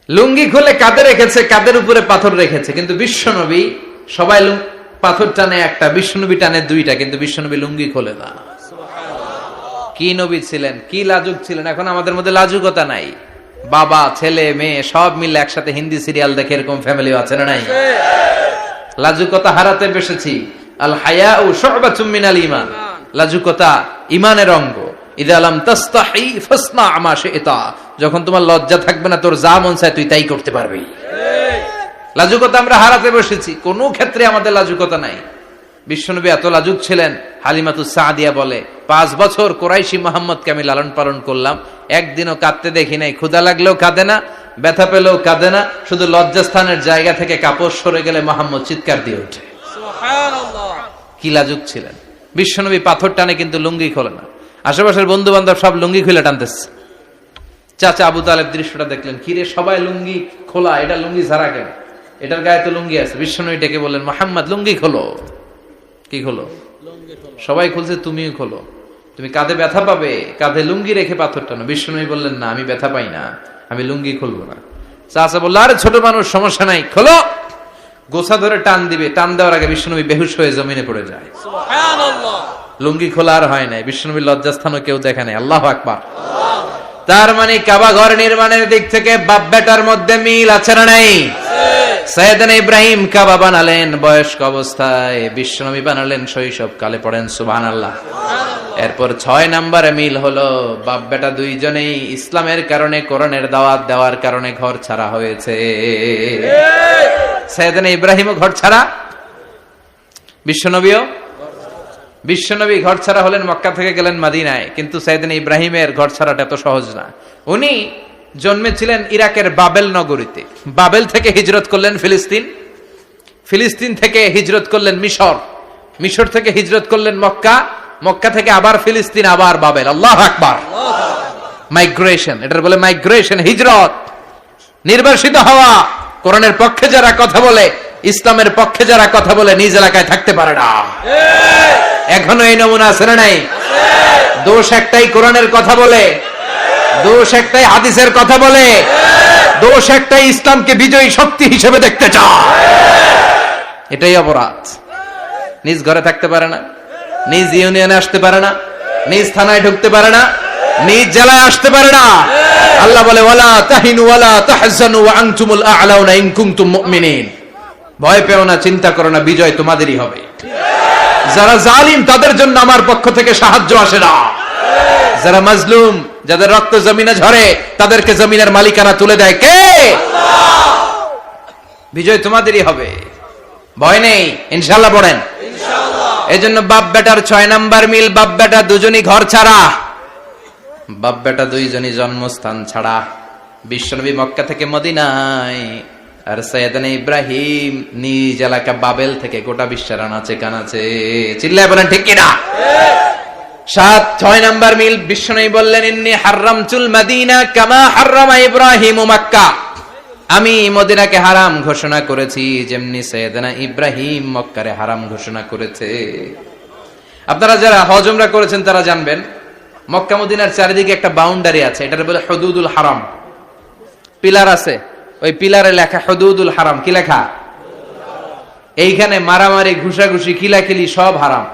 লুঙ্গি খুলে কাঁধে রেখেছে, কাঁধের উপরে পাথর রেখেছে। কিন্তু বিশ্বনবী, সবাই পাথর টানে একটা, বিশ্বনবী টানে 2টা, কিন্তু বিশ্বনবী লুঙ্গি খোলে না। কি নবী ছিলেন, কি লাজুক ছিলেন। এখন আমাদের মধ্যে লাজুকতা নাই। বাবা ছেলে মেয়ে সব মিলে একসাথে হিন্দি সিরিয়াল দেখে, এরকম ফ্যামিলি আছে না নাই? লাজুকতা হারাতে বসেছি। আল হায়াউ শু'বাতুম মিনাল ঈমান। লাজুকতা ঈমানের অঙ্গ। ইযা লাম তাস্তাহি ফাসনা মা শি'তা। যখন তোমার লজ্জা থাকবে না, তোর যা মন চায় তুই তাই করতে পারবি। লাজুকতা আমরা হারাতে বসেছি, কোনো ক্ষেত্রে আমাদের লাজুকতা নাই। বিশ্বনবী এত লাজুক ছিলেন, হালিমাতুস সাদিয়া বলে 5 বছর কুরাইশি মুহাম্মদকে আমি লালন পালন করলাম, একদিনও কাঁদতে দেখি নাই। ক্ষুধা লাগলেও কাঁদে না, ব্যথা পেলেও কাঁদে না, শুধু লজ্জাস্থানের জায়গা থেকে কাপড় সরে গেলে মুহাম্মদ চিৎকার দিয়ে ওঠে। সুবহানাল্লাহ। কি লাজুক ছিলেন বিশ্বনবী। পাথর টানে কিন্তু লুঙ্গি খোলে না। আশেপাশের বন্ধু বান্ধব সব লুঙ্গি খুলে টানতেছে। চাচা আবু তালেব দৃশ্যটা দেখলেন, কিরে সবাই লুঙ্গি খোলা, এটা লুঙ্গি ছাড়া কেন? এটার গায়ে তো লুঙ্গি আছে। বিশ্বনবী ডেকে বললেন, মুহাম্মদ লুঙ্গি খোলো। কি খোলো? সবাই খুলছে, তুমিও খোলো। তুমি কাঁধে ব্যথা পাবে, কাঁধে লুঙ্গি রেখে পাথর টানো। বিশ্বনবী বললেন, না আমি ব্যথা পাই না, আমি লুঙ্গি খুলবো না। চাচা বলল, আরে ছোট মানুষ, সমস্যা নাই, খোলো। গোছা ধরে টান দিবে, টান দেওয়ার আগে বিশ্বনবী বেহুশ হয়ে জমিনে পড়ে যায়। সুবহানাল্লাহ। লুঙ্গি খোলা আর হয় নাই। বিশ্বনবীর লজ্জাস্থানও কেউ দেখে নাই। আল্লাহু আকবার। তার মানে কাবা ঘর নির্মাণের দিক থেকে বাপ বেটার মধ্যে মিল আছে না নাই? সাইয়েদনা ইব্রাহিম কাবা বানালেন বয়স্ক অবস্থায়, বিশ্বনবী বানালেন শৈশবকালে। পড়েন সুবহানাল্লাহ। এরপর 6 নম্বরে মিল হলো, বাপ বেটা দুইজনেই ইসলামের কারণে, কোরআনের দাওয়াত দেওয়ার কারণে ঘর ছাড়া হয়েছে। সাইয়েদনা ইব্রাহিমও ঘর ছাড়া, বিশ্বনবী ঘর ছাড়া হলেন, মক্কা থেকে গেলেন মদিনায়। কিন্তু সাইয়েদনা ইব্রাহিমের ঘর ছাড়াটা এত সহজ না। উনি জন্মেছিলেন ইরাকের বাবেল নগরীতে। বাবেল থেকে হিজরত করলেন ফিলিস্তিন, ফিলিস্তিন থেকে হিজরত করলেন মিশর, মিশর থেকে হিজরত করলেন মক্কা, মক্কা থেকে আবার ফিলিস্তিন, আবার বাবেল। আল্লাহু আকবার। মাইগ্রেশন, এটার বলে মাইগ্রেশন, হিজরত, নির্বাসিত হওয়া। কোরআনের পক্ষে যারা কথা বলে, ইসলামের পক্ষে যারা কথা বলে, নিজ এলাকায় থাকতে পারে না। এখনো এই নমুনা আছে না নাই? দোষ একটাই, কোরআনের কথা বলে। দোষ একটাই, হাদিসের কথা বলে। দোষ একটাই, ইসলামকে বিজয়ী শক্তি হিসেবে দেখতে চায়। এটাই অপরাধ। নিজ ঘরে থাকতে পারে না, নিজ ইউনিয়নে আসতে পারে না, নিজ থানায় ঢুকতে পারে না, নিজ জেলায় আসতে পারে না। আল্লাহ বলে, ওয়ালা তাহিনু ওয়ালা তাহজানু ওয়া আনতুমুল আ'লাউনা ইন কুনতুম মুমিনিন। ভয় পেও না, চিন্তা করো না, বিজয় তোমাদেরই হবে। যারা জালিম তাদের জন্য আমার পক্ষ থেকে সাহায্য আসে না। যারা মাজলুম, যাদের রক্ত জমিনে ঝরে, তাদেরকে জমিনের মালিকানা তুলে দেয় কে? আল্লাহ। বিজয় তোমাদেরই হবে, ভয় নেই, ইনশাআল্লাহ। পড়েন ইনশাআল্লাহ। এজন্য বাপ বেটার 6 নাম্বার মিল, বাপ বেটা দুজনই ঘর ছাড়া, বাপ বেটা দুইজনই জন্মস্থান ছাড়া। বিশ্বনবী মক্কা থেকে মদিনায়, আর সাইয়েদনা ইব্রাহিম নিজ এলাকা বাবেল থেকে গোটা বিশ্বের আনাচে কানাচে। চিল্লায় বলেন ঠিক কিনা? 6 নাম্বার মিল, বিশ্বনবী বললেন, ইন্নী হারামতুল মদিনা কামা হারামা ইব্রাহিম মক্কা। আমি মদিনাকে হারাম ঘোষণা করেছি যেমনি সাইয়েদনা ইব্রাহিম মক্কারে হারাম ঘোষণা করেছে। আপনারা যারা হজ উমরা করেছেন তারা জানবেন, মক্কা মদিনার চারিদিকে একটা বাউন্ডারি আছে, এটার বলে হুদুদুল হারাম। পিলার আছে, ওই পিলারে লেখা হুদুদুল হারাম। কি লেখা? এইখানে মারামারি, ঘুষাঘুষি, খিলাখিলি সব হারাম।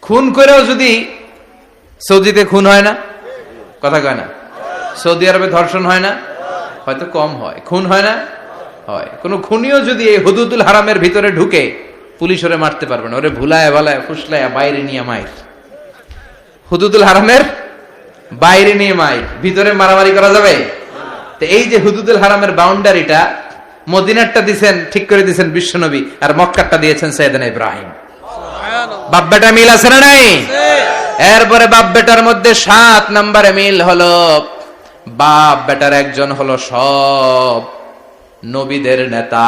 খুন করেও যদি, সৌদিতে খুন হয় না, কথা কয় না? সৌদি আরবে ধর্ষণ হয় না? হয়তো কম হয়, খুন হয় না? হয়। কোন খুনিও যদি এই হুদুদুল হারামের ভিতরে ঢুকে, পুলিশ ওরে মারতে পারবে না, ওরে ভুলায় ভালায় ফুসলায় বাইরে নিয়ে মায়ের। হুদুদুল হারামের বাইরে নিয়ে মাইক, ভিতরে মারামারি করা যাবে? তো এই যে হুদুদুল হারামের বাউন্ডারিটা, মদিনারটা দিয়েছেন, ঠিক করে দিয়েছেন বিশ্বনবী, আর মক্কারটা দিয়েছেন সাইয়েদনা ইব্রাহিম। বাপ বেটা মিল আছে না নাই? এরপরে বাপ বেটার মধ্যে 7 নম্বরে মিল হলো, বাপ বেটার একজন হলো সব নবীদের নেতা,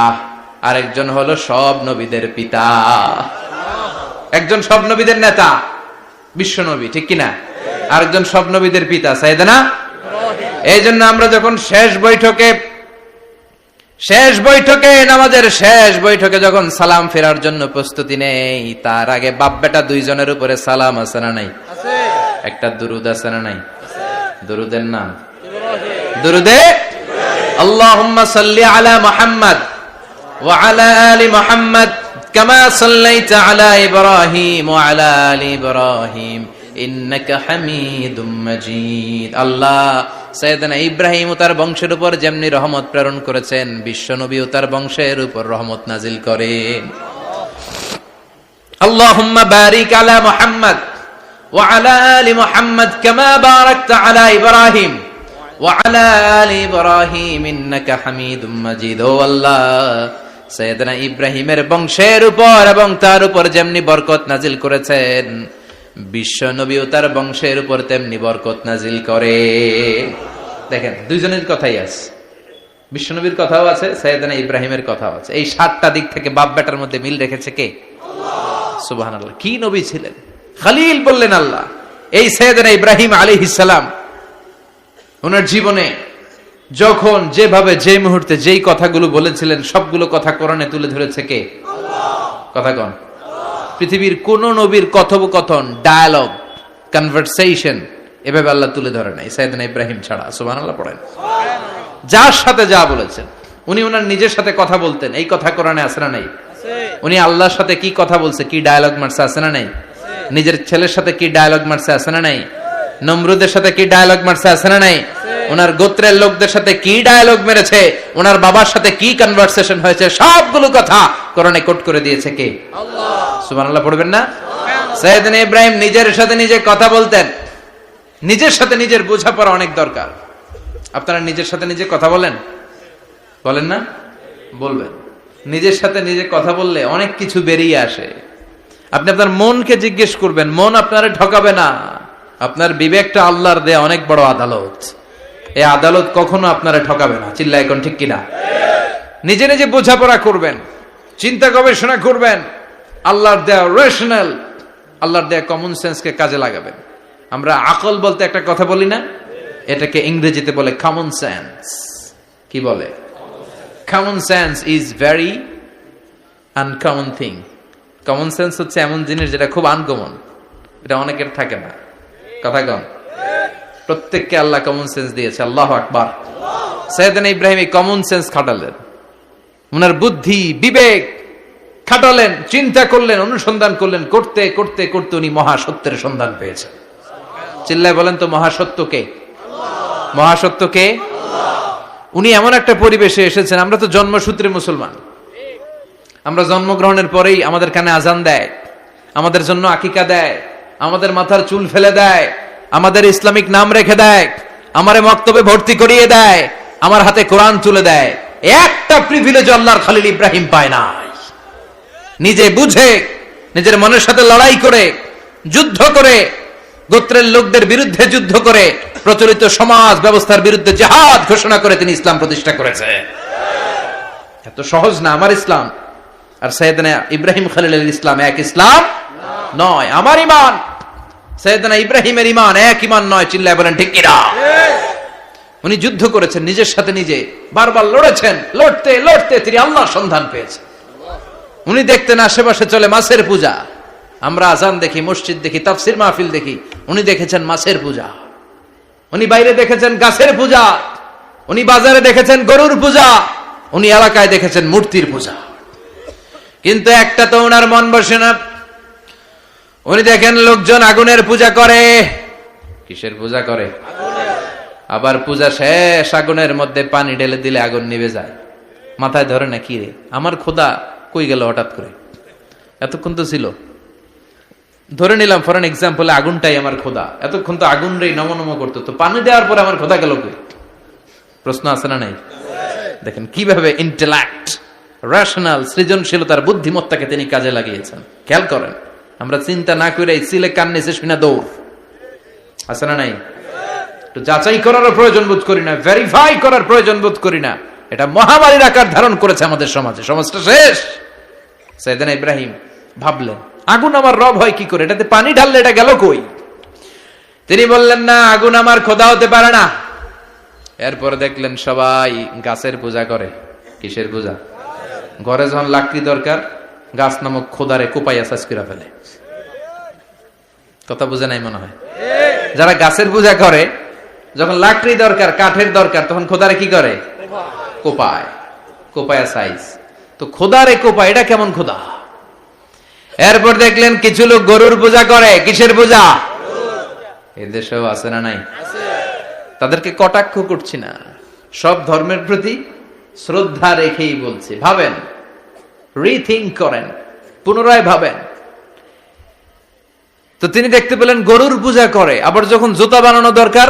আর একজন হলো সব নবীদের পিতা। একজন সব নবীদের নেতা বিশ্বনবী, ঠিক কিনা? আরেকজন সব নবীদের পিতা সাইয়েদনা ইব্রাহিম। এই জন্য আমরা যখন শেষ বৈঠকে নামাজের শেষ বৈঠকে যখন সালাম ফেরার জন্য প্রস্তুতি নেই, তার আগে বাপ বেটা দুইজনের উপরে সালাম আছে না নাই? একটা দুরুদ আছে না নাই? দুরুদের নাম দুরুদে আল্লাহুম্মা সাল্লি আলা মুহাম্মদ ওয়া আলা আলি মুহাম্মদ কামা সাল্লাইতা আলা ইব্রাহিম ওয়া আলা আলি ইব্রাহিম ইন্নাকা হামিদুম মাজিদ। আল্লাহ সাইয়েদনা ইব্রাহিম ও তার বংশের উপর যেমনি রহমত প্রেরণ করেছেন, বিশ্ব নবী ও তার বংশের উপর রহমত নাজিল করেন। আল্লাহুম্মা বারিক আলা মুহাম্মদ ওয়া আলা আলি মুহাম্মদ কামা বারাকতা আলা ইব্রাহিম ওয়া আলা আলি ইব্রাহিম ইন্নাকা হামিদুম মাজিদ। ও আল্লাহ, সাইয়েদনা ইব্রাহিমের বংশের উপর এবং তার উপর যেমনি বরকত নাজিল করেছেন, বিশ্ব নবী ও তার বংশের উপর তেমনি বরকত নাজিল করে। দেখেন, দুইজনের কথাই আছে, বিশ্ব নবীর কথাও আছে, সাইয়েদনা ইব্রাহিমের কথাও আছে। এই 7টা দিক থেকে বাপ বেটার মধ্যে মিল রেখেছে কে? সুবহানাল্লাহ। কি নবী ছিলেন! খলিল বললেন আল্লাহ। এই সাইয়েদনা ইব্রাহিম আলাইহিস সালাম ওনার জীবনে যখন যেভাবে যে মুহূর্তে যেই কথাগুলো বলেছিলেন, সবগুলো কথা কোরআনে তুলে ধরেছে কে? কথা কন। পৃথিবীর কোন নবীর কথোপকথন, ডায়ালগ, কনভারসেশন এভাবে আল্লাহ তুলে ধরে নাই সাইয়েদনা ইব্রাহিম ছাড়া। সুবহানাল্লাহ পড়েন। যার সাথে যা বলেছেন, উনি ওনার নিজের সাথে কথা বলতেন, এই কথা কোরআনে আছে না নাই? উনি আল্লাহর সাথে কি কথা বলছে, কি ডায়ালগ মারছে, আছে না নাই? নিজের ছেলের সাথে কি ডায়ালগ মারছে, আছে না নাই? নমরুদের সাথে কি ডায়ালগ মারছে, আছে না নাই? ওনার গোত্রের লোকদের সাথে কি ডায়ালগ মেরেছে, ওনার বাবার সাথে কি কনভারসেশন হয়েছে, সবগুলো কথা কোরআনে কোট করে দিয়েছে কে? আল্লাহ। সুবহানাল্লাহ পড়বেন না? সাইয়েদনা ইব্রাহিম নিজের সাথে নিজে কথা বলতেন। নিজের সাথে নিজের বোঝাপড়া অনেক দরকার। আপনারা নিজের সাথে নিজে কথা বলেন? বলেন না? বলবেন। নিজের সাথে নিজে কথা বললে অনেক কিছু বেরিয়ে আসে। আপনি আপনার মনকে জিজ্ঞেস করবেন, মন আপনারে ঠকাবে না। আপনার বিবেকটা আল্লাহর দেয়া অনেক বড় আদালত, এই আদালত কখনো আপনারে ঠকাবে না। চিল্লায় কোন ঠিক কিনা? নিজে নিজে বোঝাপড়া করবেন, চিন্তা গবেষণা করবেন, আল্লাহর দেয়া রেশনাল, আল্লাহর দেয়া কমন সেন্সকে কাজে লাগাবেন। আমরা আকল বলতে একটা কথা বলি না, এটাকে ইংরেজিতে বলে কমন সেন্স। কি বলে? Common sense is very uncommon thing. Common sense হচ্ছে এমন জিনিস যেটা খুব আনকমন, এটা অনেকের থাকে না। কথা কম। প্রত্যেককে আল্লাহ কমন সেন্স দিয়েছে। আল্লাহু আকবার। সাইয়েদনা ইব্রাহিম এই কমন সেন্স খাটালেন, ওনার বুদ্ধি বিবেক খাটালেন, চিন্তা করলেন, অনুসন্ধান করলেন, করতে করতে করতে উনি মহাসত্যের সন্ধান পেয়েছেন। চিল্লায় বলেন তো, মহাসত্যকে? মহাসত্যকে? উনি এমন একটা পরিবেশে এসেছেন, আমরা তো জন্মসূত্রে মুসলমান, আমরা জন্মগ্রহণের পরেই আমাদের কানে আজান দেয়, আমাদের জন্য আকিকা দেয়, আমাদের মাথার চুল ফেলে দেয়, আমাদের ইসলামিক নাম রেখে দেয়, আমারে মক্তবে ভর্তি করিয়ে দেয়, আমার হাতে কোরআন তুলে দেয়। একটা প্রিভিলেজ আল্লাহর খলিল ইব্রাহিম পায় না। নিজে বুঝে, নিজের মনের সাথে লড়াই করে, যুদ্ধ করে, গোত্রের লোকদের বিরুদ্ধে যুদ্ধ করে, প্রচলিত সমাজ ব্যবস্থার বিরুদ্ধে জিহাদ ঘোষণা করে তিনি ইসলাম প্রতিষ্ঠা করেছে। এত সহজ না আমার ইসলাম আর সাইয়েদনা ইব্রাহিম খলিলের ইসলাম এক ইসলাম নয়। আমার ঈমান, সাইয়েদনা ইব্রাহিমের ঈমান এক ঈমান নয়। চিল্লায় বলেন ঠিক কিনা? উনি যুদ্ধ করেছেন, নিজের সাথে নিজে বারবার লড়েছেন, লড়তে লড়তে তিনি আল্লাহর সন্ধান পেয়েছেন। উনি দেখতেন আশেপাশে চলে মাছের পূজা, আমরা আজান দেখি, মসজিদ দেখি, তাফসির মাহফিল দেখি, উনি দেখেছেন মাছের পূজা। উনি বাইরে দেখেছেন গাছের পূজা, উনি বাজারে দেখেছেন গরুর পূজা, উনি এলাকায় দেখেছেন মূর্তির পূজা। কিন্তু একটা তো ওনার মন বসে না। উনি দেখেন লোকজন আগুনের পূজা করে। কিসের পূজা করে? আবার পূজা শেষ, আগুনের মধ্যে পানি ঢেলে দিলে আগুন নিভে যায়। মাথায় ধরে না, কি রে আমার খোদা কই গেল হঠাৎ করে, এতক্ষণ তো ছিল। ধরে নিলাম ফর এন এক্সাম্পল আগুনটাই আমার খোদা, এতক্ষণ তো আগুন রে নমনম করতো, তো পানি দেওয়ার পরে আমার খোদা গেল কই? প্রশ্ন আছে না নাই? দেখেন কিভাবে ইন্টেলেক্ট, রেশনাল, সৃজনশীলতার বুদ্ধিমত্তাকে তিনি কাজে লাগিয়েছেন। খেয়াল করেন, আমরা চিন্তা না করে সিলে কান নিচে শুনে দৌড়, আছে না নাই? একটু যাচাই করার প্রয়োজন বোধ করি না, ভেরিফাই করার প্রয়োজন বোধ করি না। এটা মহামারীর আকার ধারণ করেছে আমাদের সমাজে, সমাজটা শেষ। সাইয়েদনা ইব্রাহিম ভাবলেন আগুন আমার রব হয় কি করে, এটাতে পানি ঢাললে এটা গেল কই? তিনি বললেন না, আগুন আমার খোদা হতে পারে না। এরপর দেখলেন সবাই গাছের পূজা করে। কিসের পূজা? ঘরে যখন লাকড়ি দরকার, গাছ নামক খোদারে কোপাইয়া সাজ করে ফেলে। কথা বুঝে নাই মনে হয়? যারা গাছের পূজা করে, যখন লাকড়ি দরকার, কাঠের দরকার, তখন খোদারে কি করে? কোপায়, কোপায়া সাইজ। তো খোদারে কোপায়, এটা কেমন খোদা? এরপর দেখলেন কিছু লোক গরুর পূজা করে। কিসের পূজা? এদেশেও আছে না নাই? তাদেরকে কটাক্ষ করছি না, সব ধর্মের প্রতি শ্রদ্ধা রেখেই বলছি। ভাবেন, রিথিঙ্ক করেন, পুনরায় ভাবেন। তো তিনি দেখতে পেলেন গরুর পূজা করে, আবার যখন জুতা বানানো দরকার,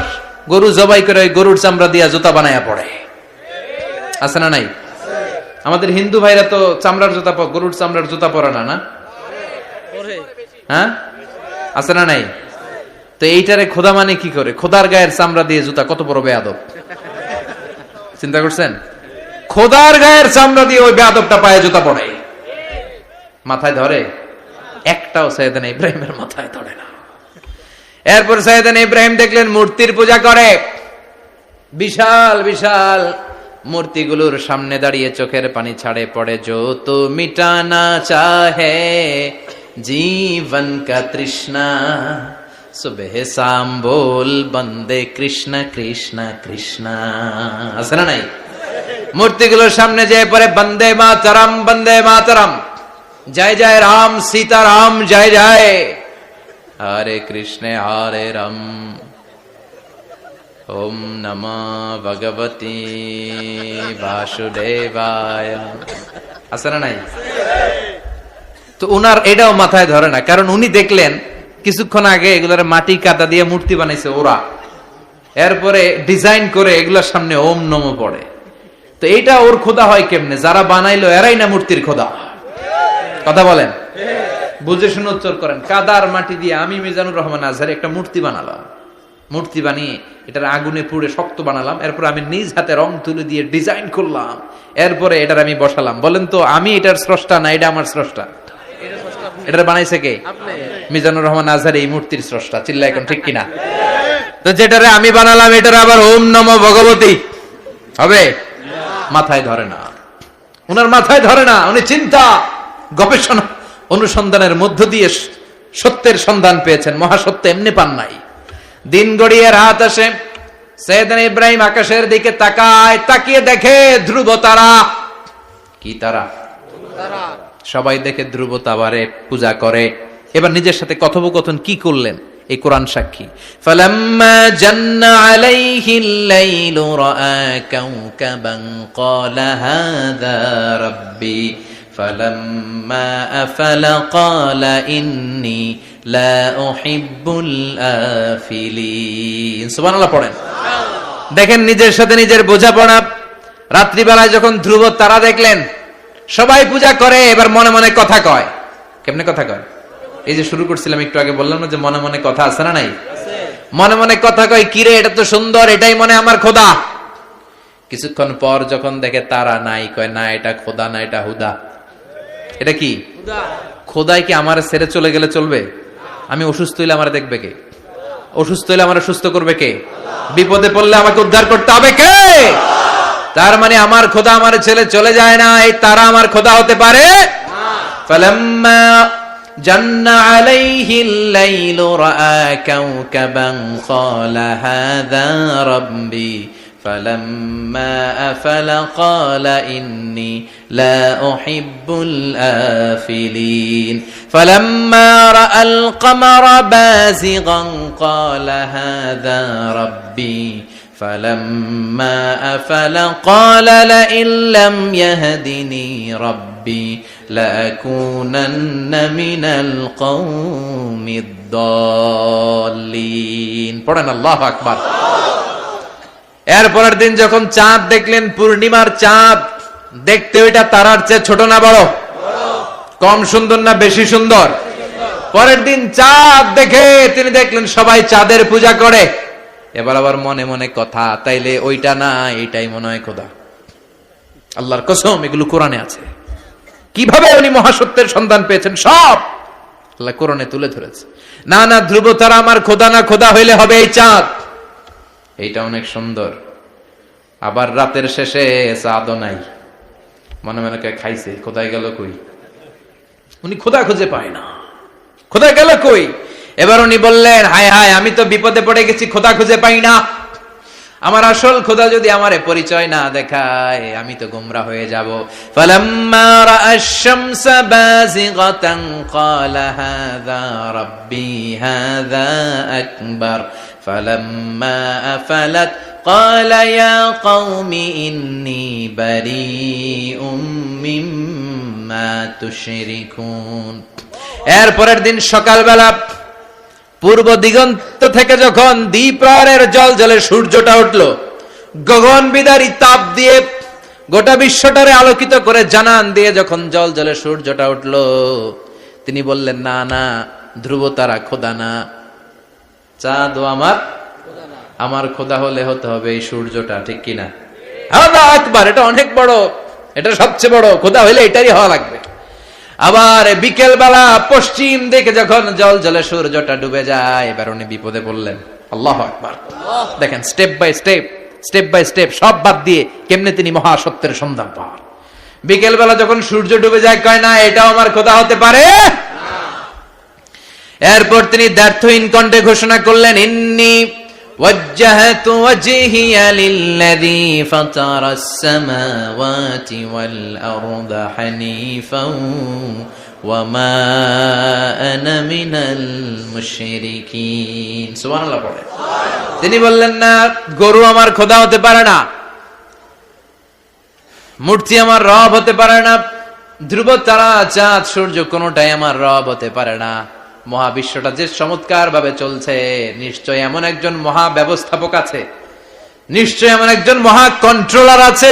গরু জবাই করে গরুর চামড়া দিয়া জুতা বানায়া পড়ে। আছে না নাই? আমাদের হিন্দু ভাইরা তো চামড়ার জুতা, গরুর চামড়ার জুতা পরে না, না? হ্যাঁ, আছে না নাই? তো এইটারে খোদা মানে কি করে? খোদার গায়ের চামড়া দিয়ে জুতা, কত বড় বেয়াদব! চিন্তা করছেন? খোদার গায়ের চামড়া দিয়ে ওই বেয়াদবটা পায়ে জুতা পড়ে। মাথায় ধরে? একটাও সাইয়েদনা ইব্রাহিমের মাথায় ধরে না। এরপর সাইয়েদনা ইব্রাহিম দেখলেন মূর্তির পূজা করে। বিশাল বিশাল মূর্তিগুলোর সামনে দাঁড়িয়ে চোখের পানি ছাড়ে পড়ে। जो तो मिटाना चाहे जीवन का तृष्णा सुबह शाम बोल बंदे कृष्ण कृष्ण कृष्ण। আছে না নাই? মূর্তিগুলোর সামনে যেয়ে পড়ে বন্দে মাতরম, বন্দে মাতরম, জয় জয় রাম সীতা রাম, জয় জয় হরে কৃষ্ণ হরে রাম, ওম নমঃ ভগবতে বাসুদেবায়। আছে না নাই? তো উনার এটাও মাথায় ধরে না, কারণ উনি দেখলেন কিছুক্ষণ আগে এগুলোর মাটি কাদা দিয়ে মূর্তি বানাইছে ওরা, এরপরে ডিজাইন করে এগুলোর সামনে ওম নমঃ পড়ে। তো এইটা ওর খোদা হয় কেমনে? যারা বানাইলো এরাই না মূর্তির খোদা। কথা বলেন, বুঝে শুনে উত্তর করেন। কাদার মাটি দিয়ে আমি মিজানুর রহমান আজহারি একটা মূর্তি বানালাম, মূর্তি বানিয়ে এটার আগুনে পুড়ে শক্ত বানালাম, এরপর আমি নিজ হাতে রং তুলে দিয়ে ডিজাইন করলাম, এরপরে এটার আমি বসালাম। বলেন তো আমি এটার স্রষ্টা না এটা আমার স্রষ্টা? এটা বানাইছে কে? মিজানুর রহমান আজহারি এই মূর্তির স্রষ্টা। চিল্লা এখন ঠিক কিনা? তো যেটারে আমি বানালাম এটার আবার ওম নমঃ ভগবতী হবে? মাথায় ধরে না, উনার মাথায় ধরে না। উনি চিন্তা, গবেষণা, অনুসন্ধানের মধ্য দিয়ে সত্যের সন্ধান পেয়েছেন। মহাসত্য এমনি পান নাই। দিন গড়িয়ে রাত আসে, সাইয়েদনা ইব্রাহিম আকাশের দিকে তাকায়, তাকিয়ে দেখে ধ্রুব তারা। কি তারা? সবাই দেখে ধ্রুব তারারে পূজা করে। এবার নিজের সাথে কথোপকথন কি করলেন এই কোরআন সাক্ষী। ফালাম্মা জান্না আলাইহিল লাইলু রাআ কাওকাবান ক্বালা হাযা রাব্বি ফালাম্মা আফালা ক্বালা ইন্নী লা উহিব্বুল আফিলিন। সুবহানাল্লাহ পড়েন। দেখেন নিজের সাথে নিজের বোঝাপড়া। রাত্রিবেলায় যখন ধ্রুব তারা দেখলেন সবাই পূজা করে, এবার মনে মনে কথা কয়। কেমনে কথা কয়? এই যে শুরু করছিলাম একটু আগে, বললাম না যে মনে মনে কথা আছে না নাই? মনে মনে কথা কয়, কিরে এটা তো সুন্দর, এটাই মনে আমার খোদা। কিছুক্ষণ পর যখন দেখে তারা নাই, কয় না এটা খোদা না, এটা হুদা। এটা কি? খোদাই কি আমার ছেড়ে চলে গেলে চলবে? আমি অসুস্থ হইলে আমার দেখবে কে? অসুস্থ হইলে আমার সুস্থ করবে কে? বিপদে পড়লে আমাকে উদ্ধার করতে হবে কে? তার মানে আমার খোদা আমার ছেলে চলে যায় না, এই তারা আমার খোদা হতে পারে? ফালাম্মা জান্না আলাইহিল লাইলু রাআ কাওকাবান ক্বালা হাযা রাব্বি ফালাম্মা আফালা ক্বালা ইন্নী লা উহিব্বুল আফিলিন ফালাম্মা রাআল কমারা বাযিগান ক্বালা হাযা রাব্বি فلما أفل قال لئن لم يهدني ربي রাব্বি লাকুনান্না মিনাল কওমিদ দাল্লিন। পড়েন আল্লাহু আকবার। এরপরের দিন যখন চাঁদ দেখলেন, পূর্ণিমার চাঁদ, দেখতে ওইটা তারার চেয়ে ছোট না বড়? কম সুন্দর না বেশি সুন্দর? পরের দিন চাঁদ দেখে তিনি দেখলেন সবাই চাঁদের পূজা করে। এবার আবার মনে মনে কথা, তাইলে ওইটা না এইটাই মনে হয় খোদা। আল্লাহর কসম, এগুলো কোরআনে আছে। কিভাবে উনি মহাসত্যের সন্ধান পেয়েছেন সব আল্লাহ কোরআনে তুলে ধরেছে। না না, ধ্রুব তারা আমার খোদা না, খোদা হইলে হবে এই চাঁদ। এইটা অনেক সুন্দর। আবার রাতের শেষে চাঁদও নাই, মনে মনে খাইছে, খোদায় গেল কই? উনি খোদা খুঁজে পায় না, খোদা গেল কই? এবার উনি বললেন, হায় হায়, আমি তো বিপদে পড়ে গেছি, খোদা খুঁজে পাই না। আমার আসল খোদা যদি আমারে পরিচয় না দেখায়, আমি তো গোমরা হয়ে যাব। ফালাম্মা রাআশ শামসা বাযিগাতান ক্বালা হাযা রাব্বি হাযা আকবার ফালাম্মা আফালাত ক্বালা ইয়া কওমি ইন্নী বারীউম মিম্মা তুশরিকুন। এর পরের দিন সকালবেলা পূর্ব দিগন্ত থেকে যখন দ্বিপ্রহরের জলজলে সূর্যটা উঠল, গগন বিদারী তাপ দিয়ে গোটা বিশ্বটারে আলোকিত করে জানান দিয়ে যখন জলজলে সূর্যটা উঠল, তিনি বললেন, না না, ধ্রুব তারা খোদা না, চাঁদও আমার খোদা হলে হতে হবে এই সূর্যটা, ঠিক কিনা? আল্লাহু আকবার, এটা অনেক বড়, এটা সবচেয়ে বড় খোদা হইলে এটারই হওয়া লাগবে। আবার বিকেল বেলা পশ্চিম দিকে যখন জলজলে সূর্যটা ডুবে যায়, এবার উনি বিপদে পড়লেন। আল্লাহু আকবার। দেখেন, স্টেপ বাই স্টেপ সব বাদ দিয়ে কেমনে তিনি মহাসত্যের সন্ধান পান। বিকেল বেলা যখন সূর্য ডুবে যায়, কয় না এটাও আমার খোদা হতে পারে। এরপর তিনি দ্ব্যর্থহীন কণ্ঠে ঘোষণা করলেন, ইন্নী ওয়াজ্জাহতু ওয়াজহিয়া লিল্লাযী ফাতারাস সামাওয়াতি ওয়াল আরদা হানিফাও ওয়া মা আনা মিনাল মুশরিকিন। সুবহানাল্লাহ পড়ে। তিনি বললেন, না, গরু আমার খোদা হতে পারে না, মূর্তি আমার রব হতে পারে না, ধ্রুব তারা, চাঁদ, সূর্য কোনটাই আমার রব হতে পারে না। মহাবিশ্বটা যে চমৎকার ভাবে চলছে, নিশ্চয় এমন একজন মহা ব্যবস্থাপক আছে, নিশ্চয় এমন একজন মহা কন্ট্রোলার আছে,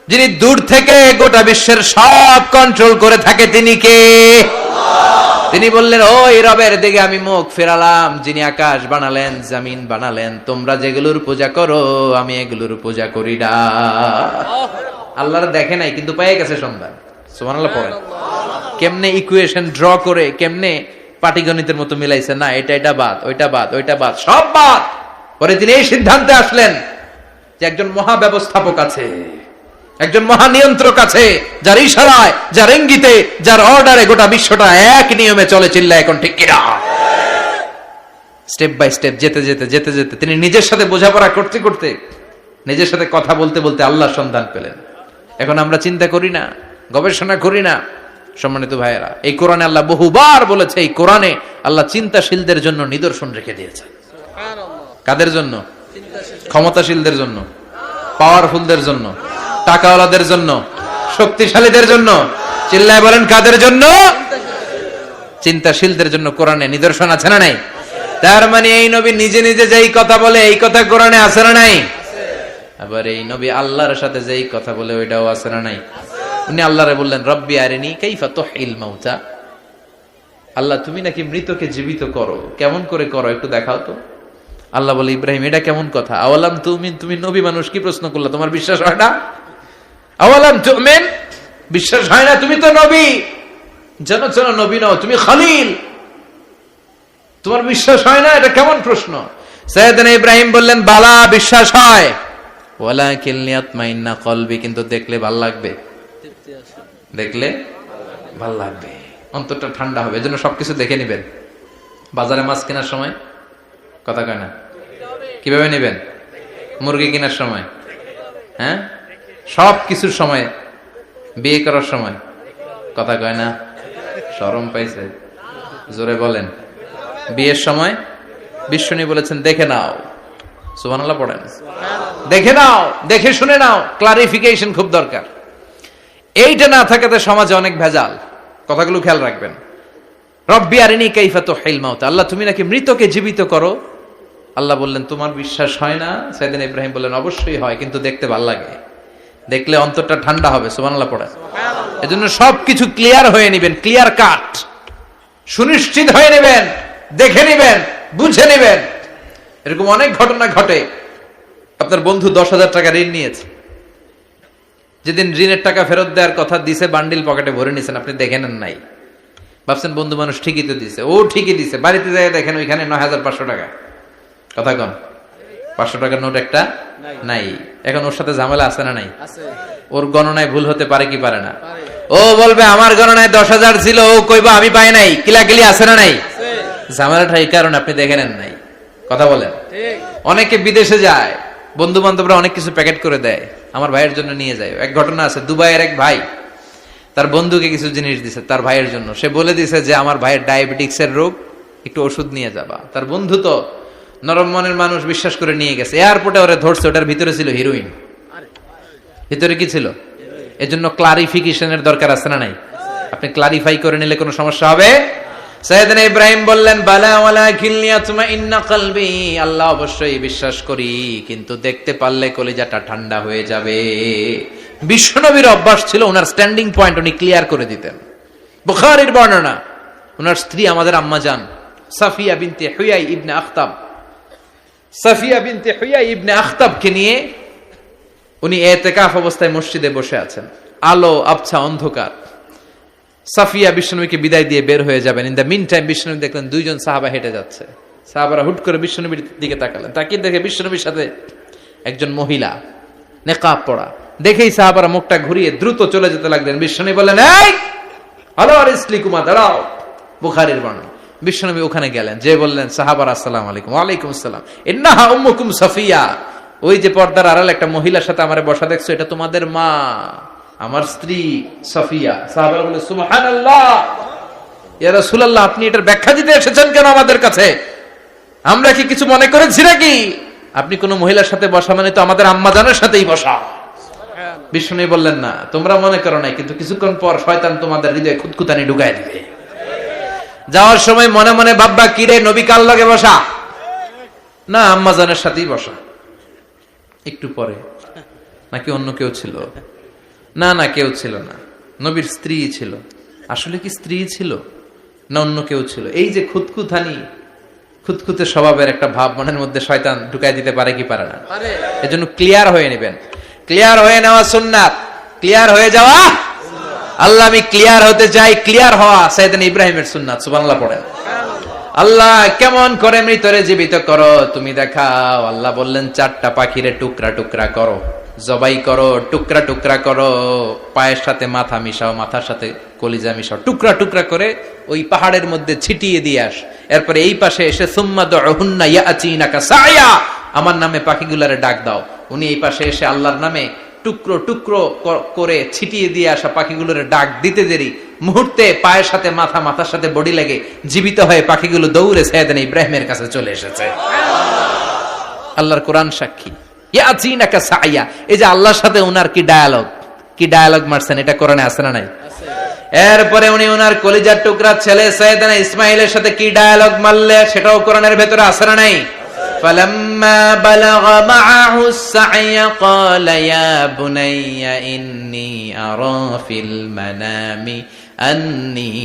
যিনি দূর থেকে গোটা বিশ্বের সব কন্ট্রোল করে থাকে। তিনি কে? তিনি বললেন, ওই রবের দিকে আমি মুখ ফেরালাম, যিনি আকাশ বানালেন, জমিন বানালেন। তোমরা যেগুলোর পূজা করো, আমি এগুলোর পূজা করি না। আল্লাহর দেখে নাই, কিন্তু পেয়ে গেছে সন্ধান। সুবহানাল্লাহ পড়েন। কেমনে ইকুয়েশন ড্র করে, কেমনে পাটিগণিতের মতো মিলাইছে, না এটা বাদ, ওইটা বাদ, ওইটা বাদ, সব বাদ। পরে তিনি এই সিদ্ধান্তে আসলেন যে একজন মহা ব্যবস্থাপক আছে, একজন মহা নিয়ন্ত্রক আছে, যার ইশারায়, যার ইঙ্গিতে, যার অর্ডারে গোটা বিশ্বটা এক নিয়মে চলে। চিল্লা এখন ঠিক কিনা? স্টেপ বাই স্টেপ যেতে যেতে তিনি নিজের সাথে বোঝাপড়া করতে করতে, নিজের সাথে কথা বলতে বলতে আল্লাহর সন্ধান পেলেন। এখন আমরা চিন্তা করি না, গবেষণা করি না। সম্মানিত ভাইয়েরা, এই কোরআনে আল্লাহ বহুবার বলেছে, এই কোরআনে আল্লাহ চিন্তাশীলদের জন্য নিদর্শন রেখে দিয়েছে। কাদের জন্য? ক্ষমতাশীলদের জন্য, পাওয়ারফুলদের জন্য, টাকাওয়ালাদের জন্য, শক্তিশালীদের জন্য। চিল্লায় বলেন, কাদের জন্য? চিন্তাশীলদের জন্য কোরআনে নিদর্শন আছে না নাই? তার মানে এই নবী নিজে নিজে যেই কথা বলে, এই কথা কোরআনে আছে না নাই? আবার এই নবী আল্লাহর সাথে যেই কথা বলে, ওইটাও আছে না নাই? উনি আল্লাহরে বললেন, রব্বি আরিনি কাইফা তুহিল মাউতা। আল্লাহ, তুমি নাকি মৃতকে জীবিত করো, কেমন করে করো একটু দেখাও তো। আল্লাহ বলে, ইব্রাহিম, এটা কেমন কথা? আওয়ালাম তুমিন, তুমি নবী মানুষ, কি প্রশ্ন করলা? তোমার বিশ্বাস হয় না? আওয়ালাম তুমিন, বিশ্বাস হয় না? তুমি তো নবী, জানো নবী নও, তুমি খলিল, তোমার বিশ্বাস হয় না? এটা কেমন প্রশ্ন? সাইয়েদনা ইব্রাহিম বললেন, বালা, বিশ্বাস হয়, ওয়ালাকিন লিয়াতমাইন্না কলবি, কিন্তু দেখলে ভাল লাগবে, দেখলে ভাল লাগবে, অন্তরটা ঠান্ডা হবে। এজন্য সবকিছু দেখে নিবেন। বাজারে মাছ কেনার সময় কথা কয় না, কিভাবে নেবেন? মুরগি কেনার সময়, হ্যাঁ, সব কিছুর সময়, বিয়ে করার সময় কথা কয় না, শরম পাইছে, জোরে বলেন। বিয়ের সময় বিশ্বনী বলেছেন, দেখে নাও। সুবহানাল্লাহ পড়েন। দেখে নাও, দেখে শুনে নাও, ক্লারিফিকেশন খুব দরকার। এইটা না থাকাতে সমাজে অনেক ভেজাল। কথাগুলো খেয়াল রাখবেন। রব্বি আরিনি কাইফা তুহিল মাউত, আল্লাহ তুমি নাকি মৃতকে জীবিত করো। আল্লাহ বললেন তোমার বিশ্বাস হয় না? সাইয়েদনা ইব্রাহিম বললেন অবশ্যই হয়, কিন্তু দেখতে ভালো লাগে, দেখলে অন্তরটা ঠান্ডা হবে। সুবহানাল্লাহ পড়ে। এজন্য সবকিছু ক্লিয়ার হয়ে নেবেন, ক্লিয়ার কাট, সুনিশ্চিত হয়ে নেবেন, দেখে নেবেন, বুঝে নেবেন। এরকম অনেক ঘটনা ঘটে। আপনার বন্ধু 10,000 টাকা ঋণ নিয়েছে, যেদিন ঋণের টাকা ফেরত দেওয়ার কথা দিছে বান্ডিল পকেটে ভরে নিছেন, আপনি দেখে নেন নাই, ভাবছেন বন্ধু মানুষ ঠিকই তো দিছে। ও ঠিকই দিছে, বাড়িতে যায় দেখেন ওইখানে 9,500 টাকা। কথা কন, 500 টাকার নোট একটা নাই। এখন ওর সাথে ঝামেলা আছে না নাই? ওর গণনায় ভুল হতে পারে কি পারে না? ও বলবে আমার গণনায় 10,000 ছিল, ও কইবা আমি পাই নাই, কিলাকিলি আছে না নাই? ঝামেলাটা এই কারণে আপনি দেখে নেন নাই। কথা বলেন। অনেকে বিদেশে যায়, বন্ধু বান্ধবরা অনেক কিছু প্যাকেট করে দেয়, আমার ভাইয়ের জন্য নিয়ে যায়। এক ঘটনা আছে, দুবাইয়ের এক ভাই তার বন্ধুকে কিছু জিনিস দিছে তার ভাইয়ের জন্য। সে বলে দিছে যে আমার ভাইয়ের ডায়াবেটিক্সের রোগ, একটু ওষুধ নিয়ে যাবা। তার বন্ধু তো নরম মনের মানুষ, বিশ্বাস করে নিয়ে গেছে। এয়ারপোর্টে ওরা ধরছে, ওটার ভিতরে ছিল হিরোইন। ভিতরে কি ছিল? এজন্য ক্লারিফিকেশনের দরকার আছে না নাই? আপনি ক্লারিফাই করে নিলে কোনো সমস্যা হবে? সাইয়েদনা ইব্রাহিম বললেন বালা ওয়ালাকিন লিয়াতমাইন্না কলবি, আল্লাহ অবশ্যই বিশ্বাস করি, কিন্তু দেখতে পারলে কলিজাটা ঠান্ডা হয়ে যাবে। বিশ্বনবীর অভ্যাস ছিল, ওনার স্ট্যান্ডিং পয়েন্ট উনি ক্লিয়ার করে দিতেন। বুখারীর বর্ণনা, ওনার স্ত্রী আমাদের আম্মা জান সাফিয়া বিনতে হুয়াই ইবনে আখতাব, সাফিয়া বিনতে হুয়াই ইবনে আখতাবকে নিয়ে উনি ইতিকাফ অবস্থায় মসজিদে বসে আছেন। আলো আবছা অন্ধকার। সাফিয়া বিশ্বনবীকে বিদায় দিয়ে বের হয়ে যাবেন। ইন দ্য মিন টাইম বিশ্বনবী দেখলেন 2 জন সাহাবা হেঁটে যাচ্ছে। সাহাবারা হুট করে বিশ্বনবীর দিকে তাকালেন, তাকিয়ে দেখে বিশ্বনবীর সাথে একজন মহিলা, নেকাব পরা। দেখেই সাহাবারা মুখটা ঘুরিয়ে দ্রুত চলে যেতে লাগলেন। বিশ্বনবী বললেন এই হ্যালো ইসলিকুমা, দাঁড়াও। বুখারীর বর্ণনা। বিশ্বনবী ওখানে গেলেন, যে বললেন সাহাবারা আসসালামু আলাইকুম। ওয়ালাইকুম আসসালাম। ইন্নাহা উম্মুকুম সাফিয়া, ওই যে পর্দার আড়াল একটা মহিলার সাথে আমারে বসা দেখছো, এটা তোমাদের মা, আমার স্ত্রী সাফিয়া। সাহাবারা বলে সুবহানাল্লাহ, ইয়া রাসূলুল্লাহ আপনি এটার ব্যাখ্যা দিতে এসেছেন কেন আমাদের কাছে? আমরা কি কিছু মনে করেছি নাকি? আপনি কোন মহিলার সাথে বসা মানে তো আমাদের আম্মা জানের সাথেই বসা। বিষ্ণু বললেন না, তোমরা মনে করো নাই, কিন্তু কিছুক্ষণ পর শয়তান তোমাদের হৃদয়ে খুঁতখুঁতানি ঢুকায় দিবে। যাওয়ার সময় মনে মনে ভাববা, কি রে নবী কার লগে বসা? না, আম্মা জানের সাথেই বসা। একটু পরে নাকি অন্য কেউ ছিল? না না, কেউ ছিল না, নবীর স্ত্রী ছিল। আসলে কি স্ত্রী ছিল না অন্য কেউ ছিল? এই যে খুঁতখুঁতানি, খুঁতখুঁতে স্বভাবের একটা ভাব মনের মধ্যে শয়তান ঢুকাই দিতে পারে কি পারে না? এজন্য ক্লিয়ার হয়ে নেবেন। ক্লিয়ার হয়ে নেওয়া সুন্নাত, ক্লিয়ার হয়ে যাওয়া। আল্লাহ আমি ক্লিয়ার হতে চাই, ক্লিয়ার হওয়া সাইয়েদনা ইব্রাহিমের সুন্নাত। সুবহানাল্লাহ পড়েন। আল্লাহ কেমন করে মৃতরে জীবিত করো তুমি দেখাও। আল্লাহ বললেন 4টা পাখিরে টুকরা টুকরা করো, জবাই করো, টুকরা টুকরা করো, পায়ের সাথে মাথা মিশাও, মাথার সাথে কলিজা মিশাও, টুকরা টুকরা করে ওই পাহাড়ের মধ্যে ছিটিয়ে দিয়ে আস। এরপরে এই পাশে এসে সুম্মা দুহুন্না ইয়াতিনাকা সায়া, আমার নামে পাখিগুলারে ডাক দাও। উনি এই পাশে এসে আল্লাহর নামে টুকরো টুকরো করে ছিটিয়ে দিয়ে আসা পাখিগুলোর ডাক দিতে দেরি মুহূর্তে পায়ের সাথে মাথা, মাথার সাথে বডি লাগে জীবিত হয়ে পাখিগুলো দৌড়ে সাইয়েদনা ইব্রাহিমের কাছে চলে এসেছে। আল্লাহর কোরআন সাক্ষী। ইয়াতিনাকা সায়া, এই যে আল্লাহর সাথে উনার কি ডায়ালগ মারছেন, এটা কোরআনে আছে না নাই? এরপরে উনি ওনার কলিজার টুকরা ছেলে সাইয়েদনা ইসমাইলের সাথে কি ডায়ালগ মারলে, সেটাও কোরআনের ভেতরে আছে না নাই? فلما بلغ معه السعي قال يا بني إني أرى في المنام أني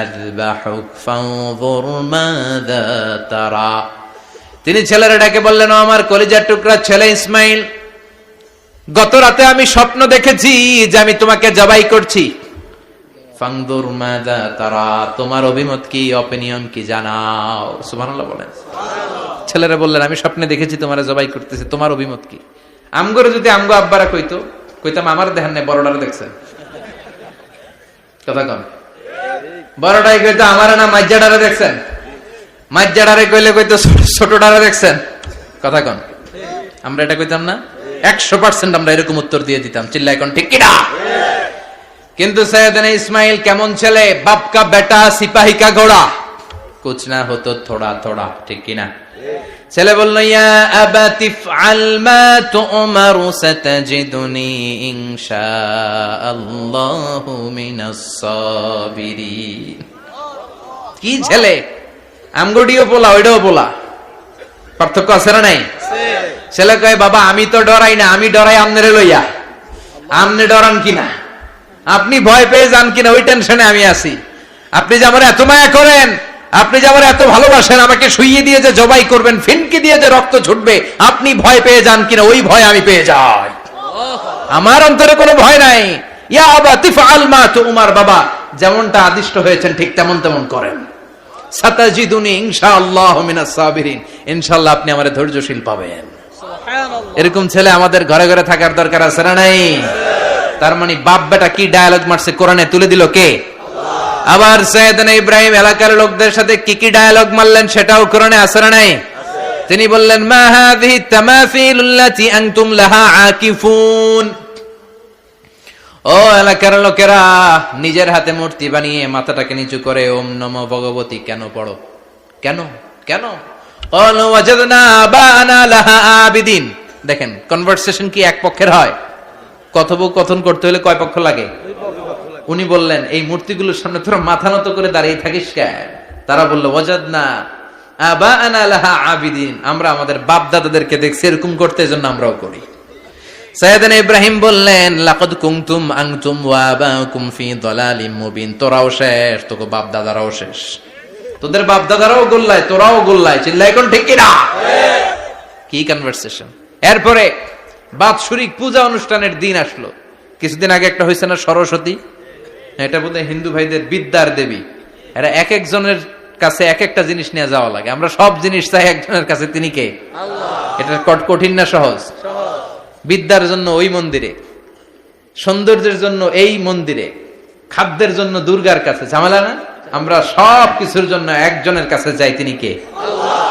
أذبحك فانظر ماذا ترى। তিনি ছেলেরা ডেকে বললেন, ও আমার কলিজার টুকরা ছেলে ইসমাইল, গত রাতে আমি স্বপ্ন দেখেছি যে আমি তোমাকে জবাই করছি। ফানজুর মাযা তারা, তোমার অভিমত কি, অপিনিয়ন কি জানাও। সুবহানাল্লাহ বলেন। ছেলেরা বললেন আমি স্বপ্নে দেখেছি তোমার জবাই করতেছি, তোমার অভিমত কি? আমগরে যদি আমগো আব্বারা কইতাম আমার দেখেন না, বড়টারে দেখছেন। কথা কম, বড়টাই কইতো আমার না মাজ্জাডারে দেখছেন, মাজ্জাডারে কইলে কইতো ছোটটারে দেখছেন। কথা কন, আমরা এটা কইতাম না? 100% আমরা এরকম উত্তর দিয়ে দিতাম। চিল্লায় কোন ঠিক কিনা? কিন্তু সাইয়েদনা ইসমাইল কেমন ছেলে, বাপ কা বেটা সিপাহি কা ঘোড়া, কুছ না হতো থোড়া থোড়া, ঠিক কিনা? ছেলে বলল, ইয়া আবাতি ফআল মা তু'মারু সাতাজিদুনি ইনশাআল্লাহু মিনাস সাবিরিন। কি ছেলে, আমগুডিও পোলা ওইটাও পোলা, পার্থক্য আছে না নাই? ছেলে কয়, বাবা আমি তো ডরাই না, আমি ডরাই আমনেরে লইয়া। আমনে ডরান কিনা, আপনি ভয় পেয়ে যান কিনা ওই টেনশনে আমি আছি। আপনি যে আমার এত মায়া করেন, আপনি যে আমার এত ভালোবাসেন, আমাকে শুইয়ে দিয়ে যে জবাই করবেন, ফিনকি দিয়ে যে রক্ত ছুটবে, আপনি ভয় পেয়ে যান কিনা ওই ভয় আমি পেয়ে যাই। আমার অন্তরে কোনো ভয় নাই। ইয়া আবাতি ফাআল মা তু'মার, বাবা যেমনটা আদিষ্ট হয়েছেন ঠিক তেমন তেমন করেন। সাতাজিদুনি ইনশাআল্লাহু মিনাস সাবিরিন, ইনশাআল্লাহ আপনি আমারে ধৈর্যশীল পাবেন। সুবহানাল্লাহ। এরকম ছেলে আমাদের ঘরে ঘরে থাকার দরকার আছে না নাই? তার মানে বাপ বেটা কি ডায়ালগ মারছে কোরআনে তুলে দিল কে? আল্লাহ। আবার সাইয়েদনা ইব্রাহিম এলাকার লোকদের সাথে কি কি ডায়ালগ মারলেন সেটাও কোরআনে আছে না নাই? তিনি বললেন, মা হাযিহি তামাসিলুল্লাতী আনতুম লাহা আকিফুন। ও এলাকার লোকেরা, নিজের হাতে মূর্তি বানিয়ে মাথাটাকে নিচু করে ওম নমো ভগবতী কেন পড়ো? কেন কেন? ক্বালু ওয়াজাদনা আবানা লাহা আবিদিন। দেখেন কনভারসেশন কি এক পক্ষের হয়? কথোপকথন করতে হলে কয় পক্ষ লাগে? উনি বললেন, এই মূর্তিগুলোর সামনে তোরা মাথা নত করে দাঁড়িয়ে থাকিস কেন? তারা বলল, ওয়াজাদনা আবানা লাহা আবিদিন, আমরা আমাদের বাপ দাদাদেরকে দেখছি এরকম করতে, এজন্য আমরাও করি। সাইয়েদনা ইব্রাহিম বললেন, লাকাদ কুনতুম আনতুম ওয়া আবাকুম ফি দালালিম মুবিন। তোরাও শেষ, তোকে বাপ দাদারাও শেষ, তোদের বাপ দাদারাও গোল্লায়, তোরাও গোল্লায়। চিল্লাই কোন ঠিক কিনা? কি কনভারসেশন। এরপরে বাৎসরিক পূজা অনুষ্ঠানের দিন আসলো। কিছুদিন আগে একটা হয়েছে না সরস্বতী, এটা বোধহয় হিন্দু ভাইদের বিদ্যার দেবী। এরা এক একজনের কাছে এক একটা জিনিস নিয়ে যাওয়া লাগে। আমরা সব জিনিস চাই একজনের কাছে, তিনি কে? আল্লাহ। এটা কঠিন না সহজ? বিদ্যার জন্য ওই মন্দিরে, সৌন্দর্যের জন্য এই মন্দিরে, খাদ্যের জন্য দুর্গার কাছে, ঝামেলা না? আমরা সব কিছুর জন্য একজনের কাছে যাই, তিনি কে? আল্লাহ।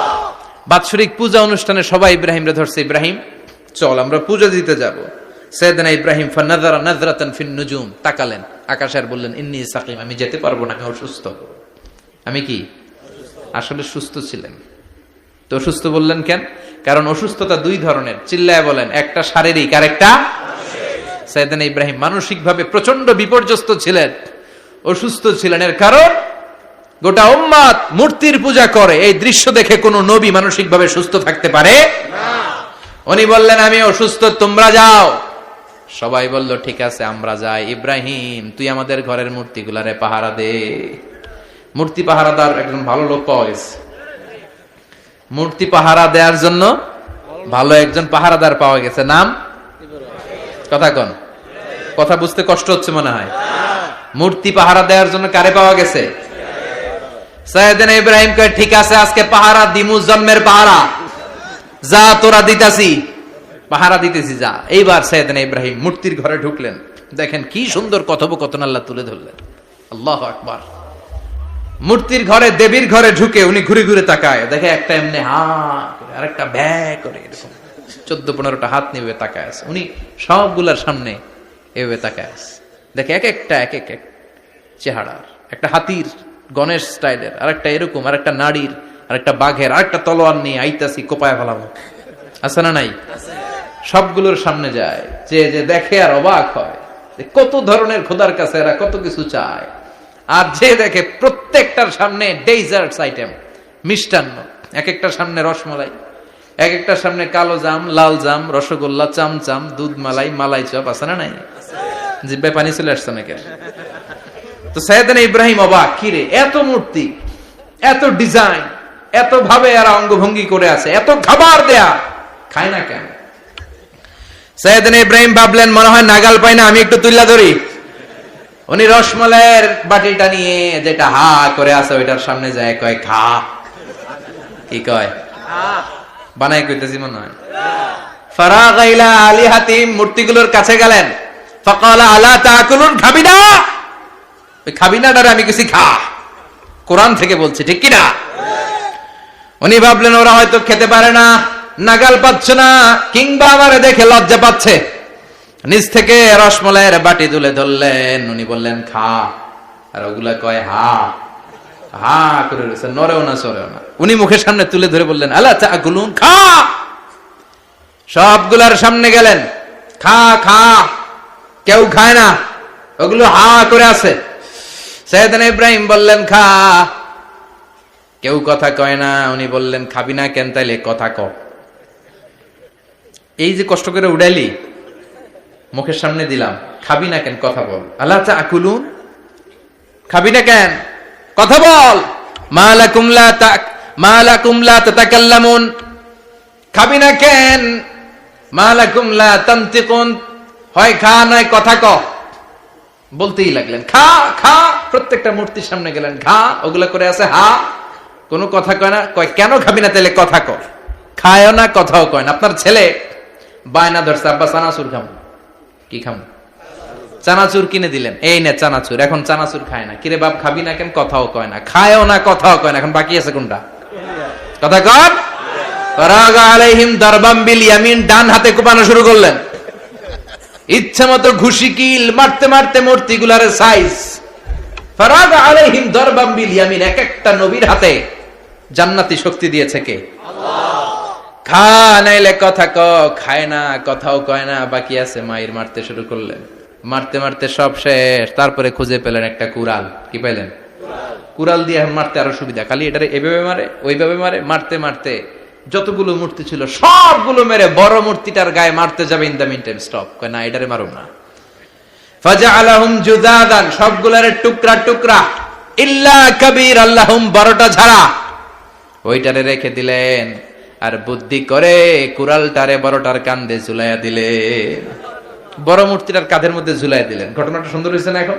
বাৎসরিক পূজা অনুষ্ঠানে সবাই ইব্রাহিমরে ধরছে, ইব্রাহিম চল আমরা পূজা দিতে যাব। সাইয়েদনা ইব্রাহিম ফানাযারা নাযরাতান ফিন নুজুম, তাকালেন আকাশে আর বললেন, ইন্নী সাকিম, আমি যেতে পারবো না, আমি অসুস্থ। আমি কি আসলে সুস্থ ছিলেন? তো অসুস্থ বললেন কেন? কারণ অসুস্থতা দুই ধরনের, চিল্লায় বলেন, একটা শারীরিক আর একটা মানসিক। সাইয়েদনা ইব্রাহিম মানসিকভাবে প্রচন্ড বিপর্যস্ত ছিলেন, অসুস্থ ছিলেন। এর কারণ গোটা উম্মাত মূর্তির পূজা করে, এই দৃশ্য দেখে কোন নবী মানসিকভাবে সুস্থ থাকতে পারে না। উনি বললেন, আমি অসুস্থ, তোমরা যাও। সবাই বলল, ঠিক আছে আমরা যাই। ইব্রাহিম তুই আমাদের ঘরের মূর্তিগুলারে পাহারা দে। মূর্তি পাহারাদার একজন ভালো লোক পাওয়া গেছে। মূর্তি পাহারা দেওয়ার জন্য ভালো একজন পাহারাদার পাওয়া গেছে, নাম? কথা কন, কথা বুঝতে কষ্ট হচ্ছে মনে হয়। মূর্তি পাহারা দেওয়ার জন্য কারে পাওয়া গেছে? সাইয়েদনা ইব্রাহিম কয়, ঠিক আছে আজকে পাহারা দিমু, জন্মের পাহারা, যা তোরা দিতাছি, পাহারা দিতেছি যা। এইবার সাইয়েদনা ইব্রাহিম মূর্তির ঘরে ঢুকলেন। দেখেন কি সুন্দর কথোপকথন আল্লাহ তুলে ধরলেন। আল্লাহু আকবার। মূর্তির ঘরে, দেবীর ঘরে ঢুকে উনি ঘুরে ঘুরে তাকায়, দেখে একটা এমনি হা করে, আরেকটা ব্যা করে, এরকম 14-15টা হাত নিয়ে তাকায় আছে। উনি সবগুলার সামনে এভাবে তাকায় আছে, দেখে এক একটা এক এক চেহারার, একটা হাতির গণেশ স্টাইলের, আরেকটা এরকম, আরেকটা নারীর, আরেকটা বাঘের, আরেকটা তলোয়ার নিয়ে আইতাছি কোপায় ফেলাবো, আছে না নাই? সবগুলোর সামনে যায়, যে যে দেখে আর অবাক হয়, কত ধরনের খোদার কাছে এরা কত কিছু চায়। আর যে দেখে প্রত্যেকটার সামনে ডেজার্টস আইটেম, মিষ্টান্ন, এক একটার সামনে রসমালাই, এক একটার সামনে কালো জাম, লাল জাম, রসগোল্লা, চামচাম, দুধ মালাই, মালাই চপ, আছে না নাই? জিব্বায় পানি চলে আসছে নাকি? তো সাইয়েদনা ইব্রাহিম অবাক, কিরে এত মূর্তি, এত ডিজাইন, এত ভাবে এরা অঙ্গভঙ্গি করে আছে, এত খাবার দেয়া, খায় না কেন? সাইয়েদনা ইব্রাহিম ভাবলেন, মনে হয় নাগাল পাই না, আমি একটু তুল্লা ধরি। উনি রসমালাইয়ের বাটিটা নিয়ে, যেটা হা করে আছে ওইটার সামনে যায়, কয় খা। কি কয়? বানাই কইতেছি মনে হয়। ফারাগা ইলা আলিহাতিম, মূর্তিগুলোর কাছে গেলেন। ফাকালা আলা তাকুলুন, খাবি না? ওই খাবি না ডারে আমি কিছু খা, কোরআন থেকে বলছি, ঠিক কি না? উনি ভাবলেন ওরা হয়তো খেতে পারে না, নাগাল পাচ্ছে না, কিংবা আমারে দেখে লজ্জা পাচ্ছে। নিজ থেকে রসমালাইয়ের বাটি তুলে ধরলেন, উনি বললেন খা, আর ওগুলা কয় হা। হা করে রয়েছে, নড়েও না সরেও না। উনি মুখের সামনে তুলে ধরে বললেন, আলা তাকুলুন, খা। সবগুলার সামনে গেলেন, খা খা। কেউ খায় না, ওগুলো হা করে আছে। সাইয়েদনা ইব্রাহিম বললেন, খা। কেউ কথা কয় না। উনি বললেন, খাবি না কেন? তাইলে কথা ক। এই যে কষ্ট করে উড়াইলি, মুখের সামনে দিলাম, খাবি না কেন? কথা বল। আলা তাকুলুন, খাবি না কেন? কথা বল। মা লাকুম লা তাতাকাল্লামুন, খাবি না কেন? মা লাকুম লা তানতিকুন, হয় খা নয় কথা ক। বলতেই লাগলেন, খা খা। প্রত্যেকটা মূর্তির সামনে গেলেন, খা। ওগুলা করে আছে হা, কোনো কথা কয় না। কয় কেন খাবি না? তাইলে কথা ক। খায়ও না, কথাও কয় না। আপনার ছেলে বায়না ধরছে, আব্বা চানাচুর খাম। কি খাম? চানাচুর কিনে দিলেন, এই নে চানাচুর। এখন চানাচুর খায় না। কিরে বাপ, খাবি না কেন? কথাও কয় না। খায়ও না, কথাও কয় না। এখন বাকি আছে কোনটা? কথা কর। ফারাগা আলাইহিম দারবাম বিল ইয়ামিন, ডান হাতে কোপানো শুরু করলেন। ইচ্ছা মতো ঘুষি কিল মারতে মারতে মূর্তিগুলার সাইজ। ফারাগা আলাইহিম দারবাম বিল ইয়ামিন, এক একটা নবীর হাতে জান্নাতি শক্তি দিয়েছে কে? আল্লাহ। খা নাইলে কথা ক। খায় না, কথাও কয় না, বাকি আছে। মায়ের মারতে শুরু করলেন। মারতে মারতে সব শেষ। তারপরে খুঁজে পেলেন একটা কুড়াল। কি পেলেন? কুড়াল দিয়ে মারতে আরো সুবিধা। খালি এটারে এভাবে মারে, ওইভাবে মারে। মারতে মারতে যতগুলো মূর্তি ছিল সবগুলো মেরে বড় মূর্তিটার গায়ে মারতে যাবে, in the meantime stop. কয় না, এটারে মারুম না। ফাজআলাহুম জুদাদান, সবগুলারে টুকরা টুকরা। ইল্লা কাবীর আল্লাহুম, বড়টা ছাড়া। ওইটারে রেখে দিলেন। আর বুদ্ধি করে কুড়ালটারে বড়টার কাঁধে ঝুলাইয়া দিলেন। বড় মূর্তিটার কাঁধের মধ্যে ঝুলাইয়া দিলেন। ঘটনাটা সুন্দর হয়েছে না? এখন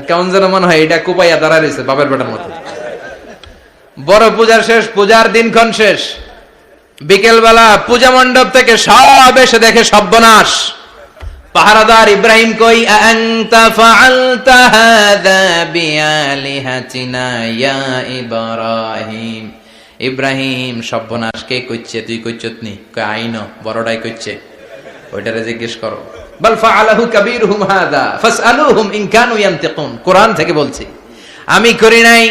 কেমন যেন মনে হয় এটা কুপাইয়া দাঁড়া রয়েছে বাপের বেটার মতো। বড় পূজার শেষ, পূজার দিনক্ষণ শেষ। বিকেল বেলা পূজা মণ্ডপ থেকে সব এসে দেখে সর্বনাশ। পাহারাদার ইব্রাহিম কই? আনতা ফাআলতা হাদা বিআলিহাতিনা ইয়া ইব্রাহিম। ইব্রাহিম, সর্বনাশ কে কইছে? তুই কইছত নি? কয় আইনো, বড়টাই কইছে। ওইটারে জিজ্ঞেস করো। বাল ফাআলাহু কাবীরুহুম হাদা ফাসআলুহুম ইন কানু ইয়ানতিকুন। কোরআন থেকে বলছি, আমি করি নাই।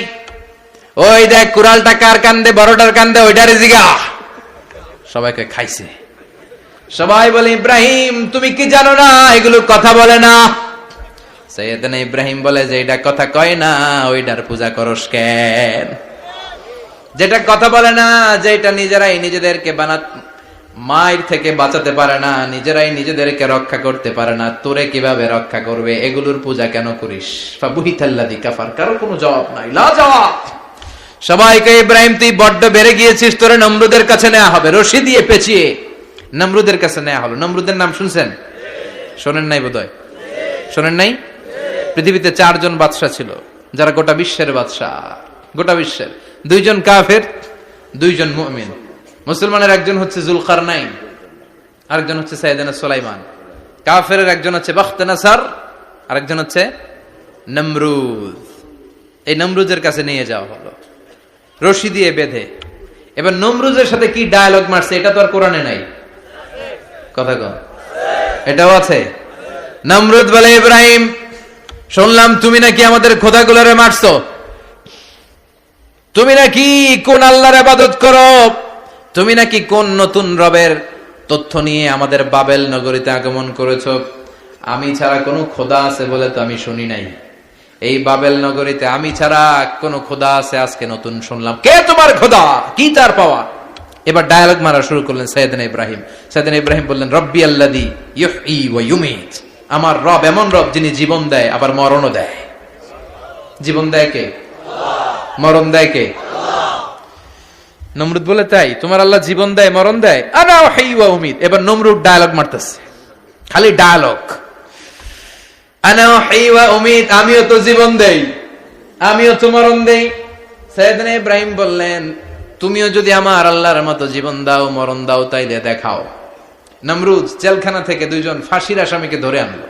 ওই দেখ কুড়ালটা কার কান্দে? বড়টার কান্দে, ওইটারে জিগা। সবাইকে খাইছে। সবাই বলে, ইব্রাহিম তুমি কি জানো না এগুলো কথা বলে না? সাইয়েদনা ইব্রাহিম বলে যে এটা কথা কয় না, ওইটার পূজা করস কেন? যেটা কথা বলে না, যেটা নিজেরাই নিজেদেরকে মায়ের থেকে বাঁচাতে পারে না, নিজেরাই নিজেদেরকে রক্ষা করতে পারে না, তোরে কিভাবে রক্ষা করবে? এগুলোর পূজা কেন করিস? ফাবুহিতাল্লাযী কাফার। কারো কোনো জবাব নাই, লা জবাব। সবাইকে, ইব্রাহিম তুই বড্ড বেড়ে গিয়েছিস, তোরে নমরুদের কাছে নেওয়া হবে। রশি দিয়ে পেঁচিয়ে নমরুদের কাছে নেওয়া হলো। নমরুদের নাম শুনছেন? শোনেন নাই বোধহয়। শোনেন নাই? পৃথিবীতে 4 জন বাদশা ছিল, যারা গোটা বিশ্বের বাদশা। গোটা বিশ্বের 2 জন কাফের, 2 জন মুমিন। মুসলমানের একজন হচ্ছে যুলকারনাইন, আরেকজন হচ্ছে সাইয়েদনা সুলাইমান। কাফেরের একজন হচ্ছে বাখতানাসার, আরেকজন হচ্ছে নমরুদ। এই নমরুদের কাছে নিয়ে যাওয়া হলো রশি দিয়ে বেঁধে। এবার নমরুদের সাথে কি ডায়ালগ মারছে এটা তো আর কোরআনে নাই। কথা কন, এটাও আছে। নমরুদ বলে, ইব্রাহিম শুনলাম তুমি নাকি আমাদের খোদাগুলোরে মারছো। তুমি নাকি কোন আল্লাহর ইবাদত করো। তুমি নাকি কোন নতুন রবের তথ্য নিয়ে আমাদের বাবেল নগরীতে আগমন করেছো। আমি ছাড়া কোনো খোদা আছে বলে তো আমি শুনি নাই। এই বাবেল নগরীতে আমি ছাড়া কোন খোদা আছে আজকে নতুন শুনলাম। কে তোমার খোদা? কি তার পাওয়া? এবার ডায়ালগ মারা শুরু করলেন সাইয়েদনা ইব্রাহিম। সাইয়েদনা ইব্রাহিম বললেন, রব্বি আল্লাযী ইউহয়ী ওয়া ইউমীত। আমার রব এমন রব যিনি জীবন দেয় আবার মরণও দেয়। জীবন দেয় কে? আল্লাহ। মরণ দেয় কে? আল্লাহ। নমরুদ বলে, তাই তোমার আল্লাহ জীবন দেয় মরণ দেয়? আনা উহয়ী ওয়া উমীত। এবার নমরুদ ডায়ালগ মারতেছে, খালি ডায়ালগ। আনা উহয়ী ওয়া উমীত, আমিও তো জীবন দেই, আমিও তো মরণ দেই। সাইয়েদনা ইব্রাহিম বললেন, তুমিও যদি আমার আল্লাহর মতো জীবন দাও মরণ দাও তাইলে দেখাও। নমরুদ জেলখানা থেকে 2 জন ফাঁসির আসামিকে ধরে আনলো।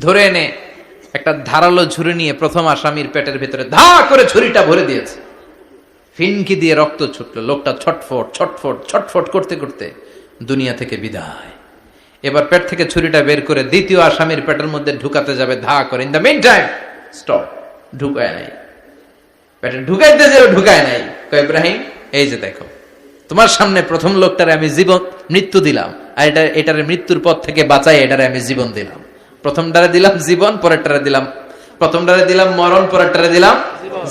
ধরে এনে একটা ধারালো ছুরি নিয়ে প্রথম আসামির পেটের ভিতরে ধা করে ছুরিটা ভরে দিয়েছে। ফিনকি দিয়ে রক্ত ছুটলো। লোকটা ছটফট ছটফট ছটফট করতে করতে দুনিয়া থেকে বিদায়। এবার পেট থেকে ছুরিটা বের করে দ্বিতীয় আসামির পেটের মধ্যে ঢুকাতে যাবে ধা করে। In the meantime stop, ঢুকায় নাই। পেটে ঢুকাইতে যে ঢুকায় নাই। কয় ইব্রাহিম এই যে দেখো তোমার সামনে প্রথম লোকটারে আমি মৃত্যু দিলাম, আর এটারে মৃত্যুর পথ থেকে বাঁচাই এটারে আমি জীবন দিলাম। প্রথমটারে দিলাম জীবন, পরেরটারে দিলাম, প্রথমটারে দিলাম মরণ, পরেরটারে দিলাম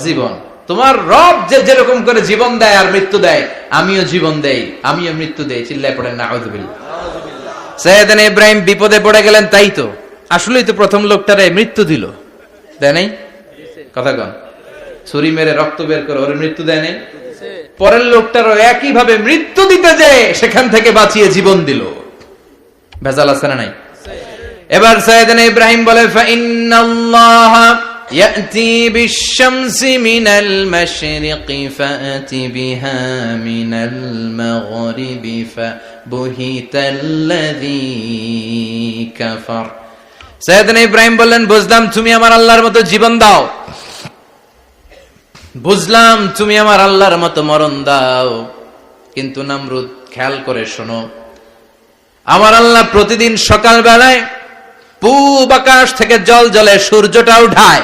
জীবন। তোমার রব যে যেরকম করে জীবন দেয় আর মৃত্যু দেয়, আমিও জীবন দেই, আমিও মৃত্যু দেই। চিল্লায় পড়েন নাউযুবিল্লাহ। সাইয়েদনা ইব্রাহিম বিপদে পড়ে গেলেন, তাই তো আসলেই তো প্রথম লোকটারে মৃত্যু দিল, দেয় নাই? কথা কন, ছুরি মেরে রক্ত বের করে ওর মৃত্যু দেয় নাই? পরের লোকটারও একই ভাবে মৃত্যু দিতে যে সেখান থেকে বাঁচিয়ে জীবন দিল। ভেজাল আছে না নাই? এবার সাইয়েদনা ইব্রাহিম বলে ফাইন্নাল্লাহ ইয়াতি বিশ-শামসি মিনাল মাশরিকি ফাআতি বিহা মিনাল মাগরিবি ফাবুহিতাল্লাযী কাফার। সাইয়েদনা ইব্রাহিম বললেন বুঝলাম তুমি আমার আল্লাহর মতো জীবন দাও, বুঝলাম তুমি আমার আল্লাহর মতো মরণ দাও, কিন্তু নমরুদ খেয়াল করে শোনো, আমার আল্লাহ প্রতিদিন সকাল বেলায় পূব আকাশ থেকে জল জলে সূর্যটা উঠায়।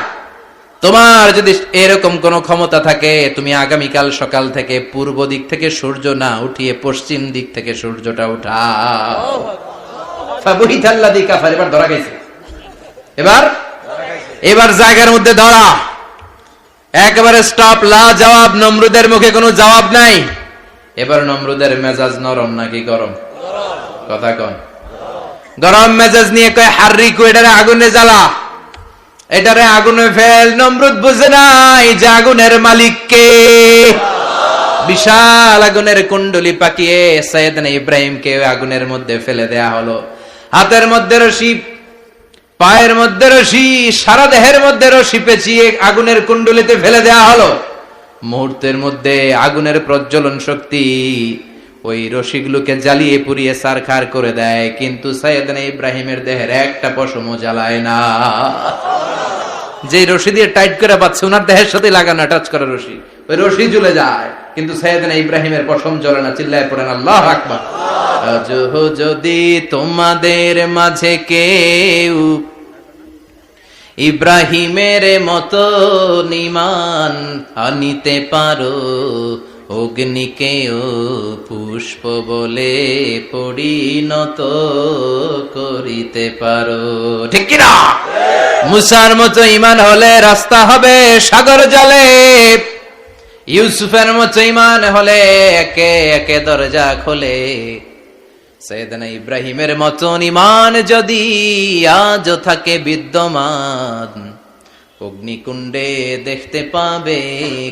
তোমার যদি এরকম কোন ক্ষমতা থাকে, তুমি আগামীকাল সকাল থেকে পূর্ব দিক থেকে সূর্য না উঠিয়ে পশ্চিম দিক থেকে সূর্যটা উঠাও। ফাবুহিতাল্লাযী কাফার। এবার ধরা গেছে, এবার জায়গার মধ্যে ধরা, একেবারে স্টপ, লা জবাব। নমরুদের মুখে কোনো জবাব নাই। এবার নমরুদের মেজাজ নরম নাকি গরম? কথা কন। গরম মেজাজ নিয়ে কয় হাররিকু, এটারে আগুনে জ্বালা, এটারে আগুনে ফেল। নমরুদ বুঝে নাই যে আগুনের মালিক কে। বিশাল আগুনের কুণ্ডলি পাকিয়ে সাইয়েদনা ইব্রাহিমকে আগুনের মধ্যে ফেলে দেয়া হলো। হাতের মধ্যে রশি, পায়ের মধ্যে রশি, সারা দেহের মধ্যে রশি পেঁচিয়ে আগুনের কুণ্ডলিতে ফেলে দেয়া হলো। মুহূর্তের মধ্যে আগুনের প্রজ্বলন শক্তি ওই রশিগুলোকে জ্বালিয়ে পুড়িয়ে ছারখার করে দেয়, কিন্তু সাইয়েদনা ইব্রাহিমের দেহের একটা পশমও জ্বালায় না। যে রশি দিয়ে টাইট করে বাঁধছে, ওনার দেহের সাথে লাগানো টাচ করা রশি, ওই রশি জ্বলে যায়, কিন্তু সাইয়েদনা ইব্রাহিমের পশম জ্বলে না। চিল্লায় পড়েন আল্লাহু আকবার। আজ যদি তোমাদের মাঝে কেউ ইব্রাহিমের মতো ঈমান আনিতে পারো, অগ্নিকেও পুষ্প বলে পরিণত করিতে পারো, ঠিক কিনা? মুসার মতো ঈমান হলে রাস্তা হবে সাগর জলে, ইউসুফের মতো ঈমান হলে একে একে দরজা খোলে। সাইয়েদনা ইব্রাহিমের মতন ঈমান যদি আজ থাকে বিদ্যমান, অগ্নিকুণ্ডে দেখতে পাবে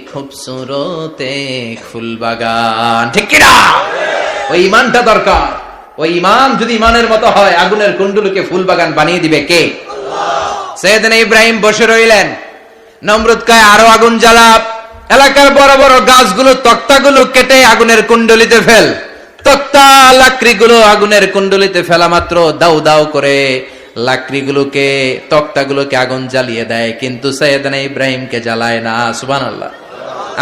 খুবসুরতে ফুলবাগান, ঠিক কিনা? ওই ঈমানটা দরকার। ওই ঈমান যদি ঈমানের মতো হয়, আগুনের কুণ্ডলকে ফুলবাগান বানিয়ে দিবে কে? আল্লাহ। সাইয়েদনা ইব্রাহিম বসে রইলেন। নমরুদ কয় আরো আগুন জ্বালা, এলাকার বড় বড় গাছগুলো, তক্তাগুলো কেটে আগুনের কুণ্ডলিতে ফেল। তক্তা লাকড়িগুলো আগুনের কুণ্ডলিতে ফেলা মাত্র দাউ দাউ করে লাকড়িগুলোকে, তক্তাগুলোকে আগুন জ্বালিয়ে দেয়, কিন্তু সাইয়েদনা ইব্রাহিমকে জ্বালায় না। সুবহানাল্লাহ।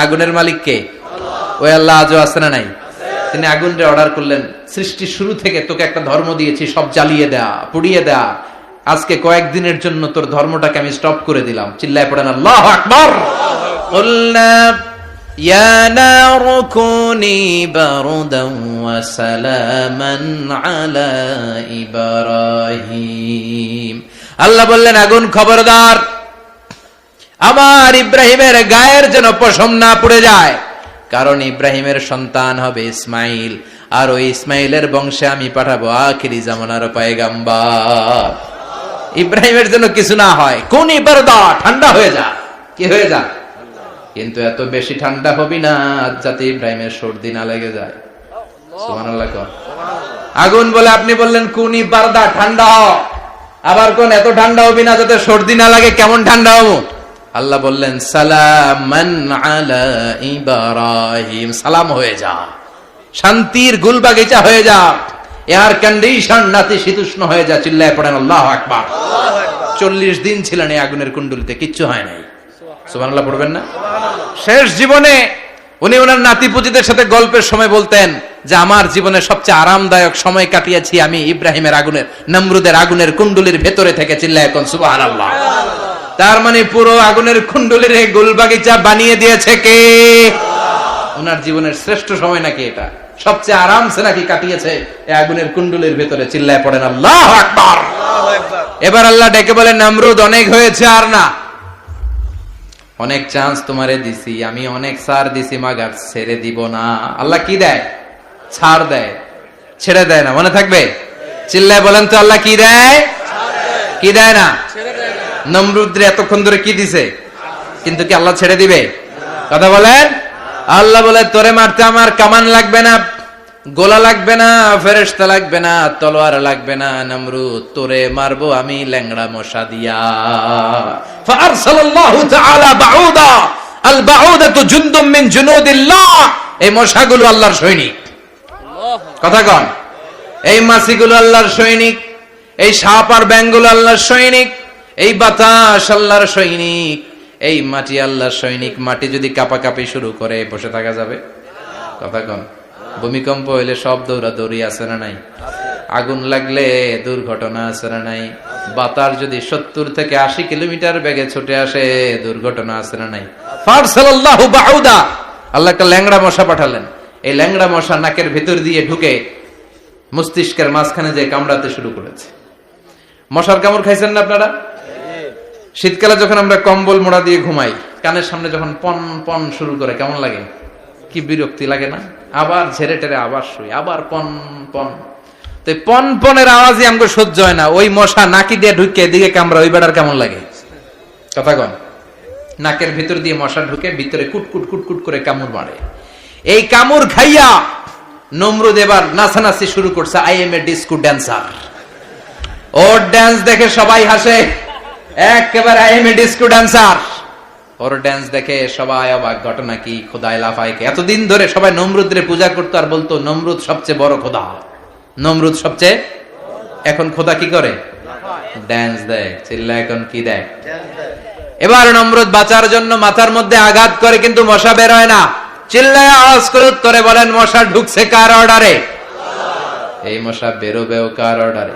আগুনের মালিক কে? ওই আল্লাহ আজও আছে না নাই? তিনি আগুনরে অর্ডার করলেন, সৃষ্টির শুরু থেকে তোকে একটা ধর্ম দিয়েছি, সব জ্বালিয়ে দেয়া, পুড়িয়ে দেয়া, আজকে কয়েকদিনের জন্য তোর ধর্মটাকে আমি স্টপ করে দিলাম। চিল্লায় পড়েন আল্লাহু আকবার। কুলনা ইয়া নারু কুনি বারদান ওয়া সালামান আলা ইব্রাহিম। আল্লাহ বললেন আগুন খবরদার, আমার ইব্রাহিমের গায়ের যেন পশম না পুড়ে যায়, কারণ ইব্রাহিমের সন্তান হবে ইসমাইল, আর ওই ইসমাইলের বংশে আমি পাঠাবো আখিরি জামানার পয়গাম্বার। ইব্রাহিমের জন্য কিছু না হয়, কোন ইবারদা, ঠান্ডা হয়ে যা। কি হয়ে যা? কিন্তু এত বেশি ঠান্ডা হবি না যাতে ইব্রাহিমের সর্দি না লেগে যায়। সুবহানাল্লাহ। আগুন বলে আপনি বললেন কোন ইবারদা, ঠান্ডা হ, আবার কোন এত ঠান্ডা হবি না যাতে সর্দি না লাগে। কেমন ঠান্ডা হবো? আল্লাহ বললেন সালামান আলা ইব্রাহিম, সালাম হয়ে যা, শান্তির গুলবাগিচা হয়ে যা, এয়ার কন্ডিশন নাতিশীতোষ্ণ হয়ে যা। চিল্লায় পড়েন আল্লাহু আকবার। 40 দিন ছিলেন এই আগুনের কুণ্ডলিতে, কিচ্ছু হয় নাই। সুবহানাল্লাহ পড়বেন না? শেষ জীবনে উনি ওনার নাতিপুতিদের সাথে গল্পের সময় বলতেন যে আমার জীবনে সবচেয়ে আরামদায়ক সময় কাটিয়েছি আমি ইব্রাহিমের আগুনের, নমরুদের আগুনের কুণ্ডলির ভেতরে থেকে। চিল্লায় এখন সুবহানাল্লাহ। তার মানে পুরো আগুনের কুণ্ডলীর গোলবাগিচা বানিয়ে দিয়েছে কে? ওনার জীবনের শ্রেষ্ঠ সময় নাকি এটা, সবচেয়ে আরামসে নাকি কাটিয়েছে এই আগুনের কুণ্ডলীর ভেতরে। চিল্লায় পড়েন আল্লাহু আকবার। এবার আল্লাহ ডেকে বলেন, নমরুদ অনেক হয়েছে, আর না, অনেক চান্স তোমারে দিছি আমি, অনেক ছাড় দিছি, মাগার ছেড়ে দিব না। আল্লাহ কি দেয়? ছাড় দেয়, ছেড়ে দেয় না। মনে থাকবে? চিল্লায় বলেন তো, আল্লাহ কি দেয়? কি দেয় না? নমরুদরে এতক্ষণ ধরে কি দিছে, কিন্তু কি আল্লাহ ছেড়ে দিবে? কথা বলেন। আল্লাহ বলে, তোরে মারতে আমার কামান লাগবে না, গোলা লাগবে না, ফেরেশতা লাগবে না, তলোয়ার লাগবে না, নমরুদ তোরে মারবো আমি ল্যাংড়া মশা দিয়া। ফাআরসালাল্লাহু তাআলা বাউদা, আল বাউদাতু জুনদুম মিন জুনুদিল্লাহ। এই মশাগুলো আল্লাহর সৈনিক। কথা কন। এই মাছিগুলো আল্লাহর সৈনিক, এই সাপ আর ব্যাঙগুলো আল্লাহর সৈনিক, এই বাতাস আল্লাহর সৈনিক, এই মাটি আল্লাহর সৈনিক। মাটি যদি কাঁপাকাঁপি শুরু করে, বসে থাকা যাবে? কথা কন। ভূমিকম্প হইলে সব দৌড়াদৌড়ি আছে না নাই? আগুন লাগলে দুর্ঘটনা আছে না নাই? বাতাস যদি 70 থেকে 80 কিলোমিটার বেগে ছুটে আসে, দুর্ঘটনা আছে না নাই? ফারসালাল্লাহু বাউদা, আল্লাহ একটা ল্যাংড়া মশা পাঠালেন। এই ল্যাংড়া মশা নাকের ভিতর দিয়ে ঢুকে মস্তিষ্কের মাঝখানে যে কামড়াতে শুরু করেছে। মশার কামড় খাইছেন না আপনারা? শীতকালে যখন আমরা কম্বল মোড়া দিয়ে ঘুমাই, কানের সামনে যখন পন পন শুরু করে, কেমন লাগে? কি বিরক্তি লাগে না? আবার ঝেড়ে টেরে আবার শুই, আবার পন পন। তো পন পনের আওয়াজই আমাকে সহ্য হয় না। ওই মশা নাকি দিয়ে ঢুকে এদিকে কামড়া, ওই বেড়ার কেমন লাগে? কথা কন। নাকের ভিতর দিয়ে মশা ঢুকে ভিতরে কুটকুট কুটকুট করে কামড় মারে। এই কামড় খাইয়া নমরুদ এবার নাচানাচি শুরু করছে। I M A disco dancer. Or dance দেখে সবাই হাসে, একেবারে I M A disco dancer. Or dance দেখে সবাই অবাক। ঘটনা কি? খোদাই লাফাইকে। এতদিন ধরে সবাই নমরুদরে পূজা করতো আর বলতো নমরুদ সবচেয়ে বড় খোদা, নমরুদ সবচেয়ে। এখন খোদা কি করে? ড্যান্স দেয়। চিল্লা এখন কি দেয়? এবার নমরুদ বাঁচার জন্য মাথার মধ্যে আঘাত করে, কিন্তু মশা বের হয় না। চিল্লায় আওয়াজ করে উত্তরে বলেন, মশা ঢুকছে কার অর্ডারে? এই মশা বেরোবেও কার অর্ডারে?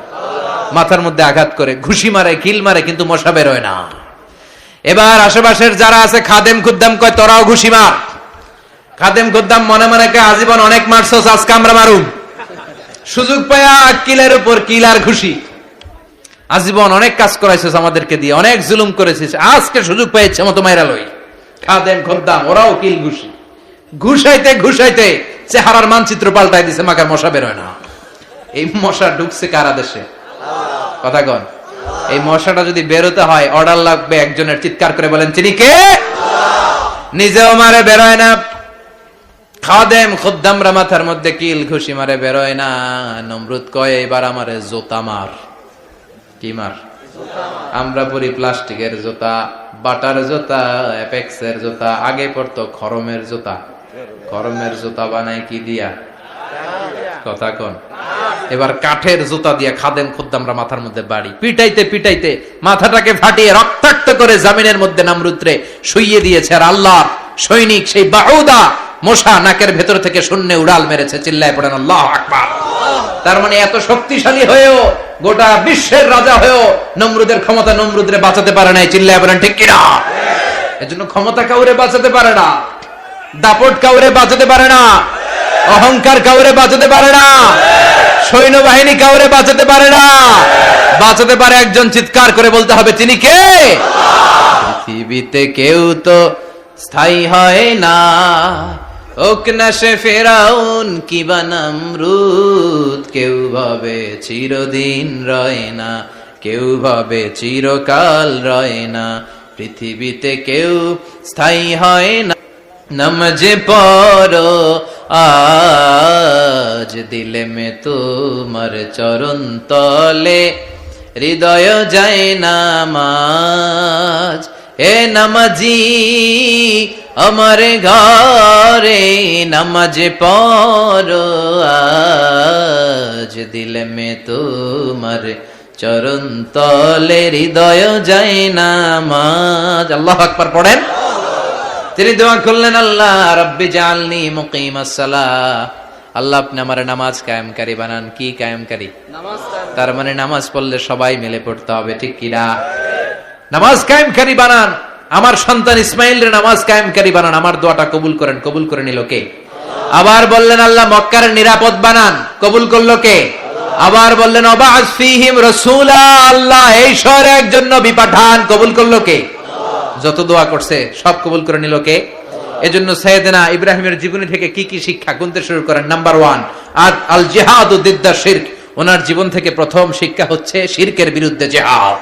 মাথার মধ্যে আঘাত করে ঘুষি মারে, কিল মারে, কিন্তু মশা বের হয় না। এবার আশেপাশের যারা আছে খাদেম খুদ্দাম কয়, তোরাও ঘুষি মার। খাদেম খুদ্দাম মনে মনে কয়, আজীবন অনেক মারছস, আজকে আমরা মারুম। সুযোগ পায়া কিলের উপর কিল আর ঘুষি। আজীবন অনেক কাজ করাইছিস আমাদেরকে দিয়ে, অনেক জুলুম করেছিস, আজকে সুযোগ পেয়েছে মতো মাইরা লই। খাদেম খুদ্দাম ওরাও কিল ঘুষি। ঘুষাইতে ঘুষাইতে চেহারার মানচিত্র পাল্টাই দিছে, মাকার মশা বের হয় না। এই মশা ঢুকছে কারা দেশে? কথা কন। এই মশাটা যদি বেরোতে হয়, অর্ডার লাগবে একজনের। চিৎকার করে বলেন, তিনি কে? নিজেও মারে, বেরোয় না। খাদেম খুদ্দামরা মাথার মধ্যে কিল ঘুষি মারে, বেরোয় না। নমরুদ কয়, এবার আমারে জোতা মার। কি মার? আমরা পরি প্লাস্টিকের জুতা, বাটার জুতা, অ্যাপেক্সের জুতা। আগে পড়তো খরমের জুতা। খরমের জুতা বানায় কি দিয়া? কথা কন। এবার কাঠের জুতা দিয়া খাদেম খুদ্দামরা মাথার মধ্যে বাড়ি। পিটাইতে পিটাইতে মাথাটাকে ফাটিয়ে রক্তাক্ত করে জামিনের মধ্যে নমরুদরে শুইয়ে দিয়েছে। আর আল্লাহর সৈনিক সেই বাউদা মশা নাকের ভেতর থেকে শূন্যে উড়াল মেরেছে। চিল্লায় পড়েন আল্লাহু আকবার। তার মানে এত শক্তিশালী হয়েও, গোটা বিশ্বের রাজা হয়েও নমরুদের ক্ষমতা নমরুদরে বাঁচাতে পারে নাই। চিল্লায় পড়েন ঠিক কিনা? এজন্য ক্ষমতা কাউরে বাঁচাতে পারে না, দাপট কাউরে বাঁচাতে পারে না, অহংকার কাউরে বাঁচাতে পারে না, সৈন্যবাহিনী কাউরে বাঁচাতে পারে না। বাঁচাতে পারে একজন। চিৎকার করে বলতে হবে, তিনি কে? পৃথিবীতে কেউ তো স্থায়ী হয় না, হোক না সে ফেরাউন কিবা নমরুদ। কেউ ভাবে চিরদিন রয় না, কেউ ভাবে চিরকাল রয় না। পৃথিবীতে কেউ স্থায়ী হয় না। নমজে পড়ো আজ দিলে মে তোমার চরণ তলে, হৃদয় যায় নামাজ। হে নামাজি আমার ঘরে, নামাজে পড়ো আজ দিলে মে তোমার চরণ তলে, হৃদয় যায় নামাজ। আল্লাহু আকবার পড়েন। তিনি দোয়া করলেন, আল্লাহ রব্বি জাআলনি মুকিমাস সালাহ। আল্লাহ আপনি আমার নামাজ কায়েমকারী বানান। কি কায়েমকারী? নামাজ। তার মানে নামাজ পড়লে সবাই মিলে পড়তে হবে, ঠিক কি না? নামাজ কায়েমকারী বানান, আমার সন্তান ইসমাইলের নামাজ কায়েমকারী বানান, আমার দোয়াটা কবুল করেন। কবুল করে নিল কে? আবার বললেন আল্লাহ মক্কার নিরাপদ বানান, কবুল করলো কে? আবার বললেন ওয়াবা'আস ফীহিম রাসূলা, আল্লাহ এই শহরে একজন নবী পাঠান, কবুল করলো কে? যত দোয়া করছে সব কবুল করে নিল কে? এজন্য সাইয়েদনা ইব্রাহিমের জীবনী থেকে কি কি শিক্ষা গুনতে শুরু করেন। নাম্বার 1, আল জিহাদু দিদ্দা শিরক। ওনার জীবন থেকে প্রথম শিক্ষা হচ্ছে শিরকের বিরুদ্ধে জিহাদ।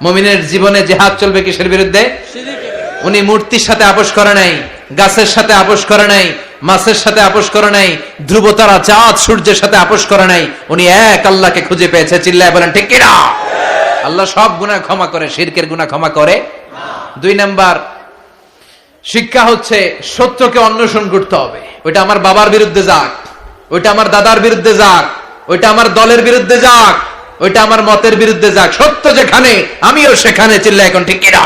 মুমিনের জীবনে জিহাদ চলবে কিসের বিরুদ্ধে? উনি মূর্তির সাথে আপোষ করে নাই, গাছের সাথে আপোষ করে নাই, মাছের সাথে আপোষ করে নাই, ধ্রুবতারা চাঁদ সূর্যের সাথে আপোষ করে নাই। উনি এক আল্লাহকে খুঁজে পেয়েছে। চিল্লায় বলেন ঠিক কিনা? আল্লাহ সব গুনাহ ক্ষমা করে, শিরকের গুনাহ ক্ষমা করে। 2 নাম্বার শিক্ষা হচ্ছে সত্যকে অন্বেষণ করতে হবে। ওইটা আমার বাবার বিরুদ্ধে যাক, ওইটা আমার দাদার বিরুদ্ধে যাক, ওইটা আমার দলের বিরুদ্ধে যাক, ওইটা আমার মতের বিরুদ্ধে যাক, সত্য যেখানে আমিও সেখানে। চিল্লায় এখন ঠিক কিনা?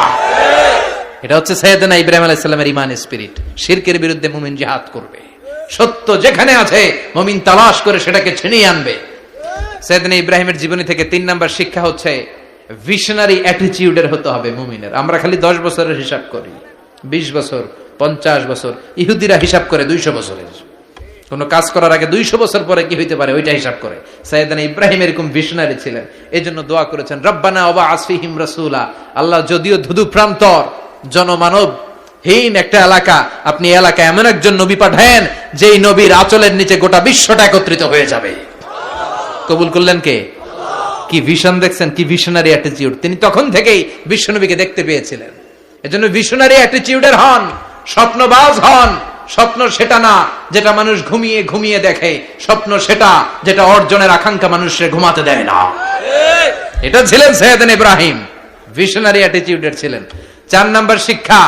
এটা হচ্ছে সাইয়েদনা ইব্রাহিম আলাইহিস সালামের ঈমান স্পিরিট। শিরকের বিরুদ্ধে মুমিন জিহাদ করবে। সত্য যেখানে আছে মুমিন তালাশ করে সেটাকে ছিনিয়ে আনবে। সাইয়েদনা ইব্রাহিমের জীবনী থেকে 3 নাম্বার শিক্ষা হচ্ছে ভিশনারি অ্যাটিটিউডের হতে হবে মুমিনের। আমরা খালি 10 বছরের হিসাব করি, 20 বছর, 50 বছর। ইহুদিরা হিসাব করে 200 বছরের। কোন কাজ করার আগে 200 বছর পরে কি হইতে পারে ওইটা হিসাব করে। সাইয়েদনা ইব্রাহিম এরকম ভিশনারি ছিলেন। এজন্য দোয়া করেছেন রব্বানা ওয়াবা'আস ফীহিম রাসূলা। আল্লাহ যদিও ধুধু প্রান্তর জনমানব হীন একটা এলাকা, আপনি এলাকায় এমন একজন নবী পাঠায়েন যেই নবীর আঁচলের নিচে গোটা বিশ্বটা একত্রিত হয়ে যাবে। কবুল করলেন কে? কি ভিশন দেখছেন, কি ভিশনারি অ্যাটিটিউড। তিনি তখন থেকেই বিশ্বনবীকে দেখতে পেয়েছিলেন। এজন্য ভিশনারি অ্যাটিটিউডের হন, স্বপ্নবাজ হন। স্বপ্ন সেটা না যেটা মানুষ ঘুমিয়ে ঘুমিয়ে দেখে, স্বপ্ন সেটা যেটা অর্জনের আকাঙ্ক্ষা মানুষকে ঘুমাতে দেয় না। এটা ছিলেন সাইয়েদনা ইব্রাহিম, ভিশনারি অ্যাটিটিউডের ছিলেন। 4 নাম্বার শিক্ষা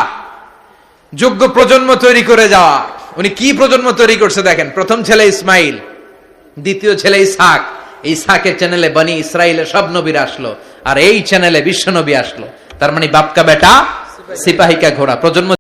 যোগ্য প্রজন্ম তৈরি করে যাওয়া। উনি কি প্রজন্ম তৈরি করছে দেখেন। প্রথম ছেলে ইসমাইল, দ্বিতীয় ছেলে ইসহাক। ইসহাকের চ্যানেলে বনি ইসরাইলের সব নবীরা আসলো, আর এই চ্যানেলে বিশ্ব নবী আসলো। তার মানে বাপ কা বেটা সিপাহী কা ঘোড়া। প্রজন্ম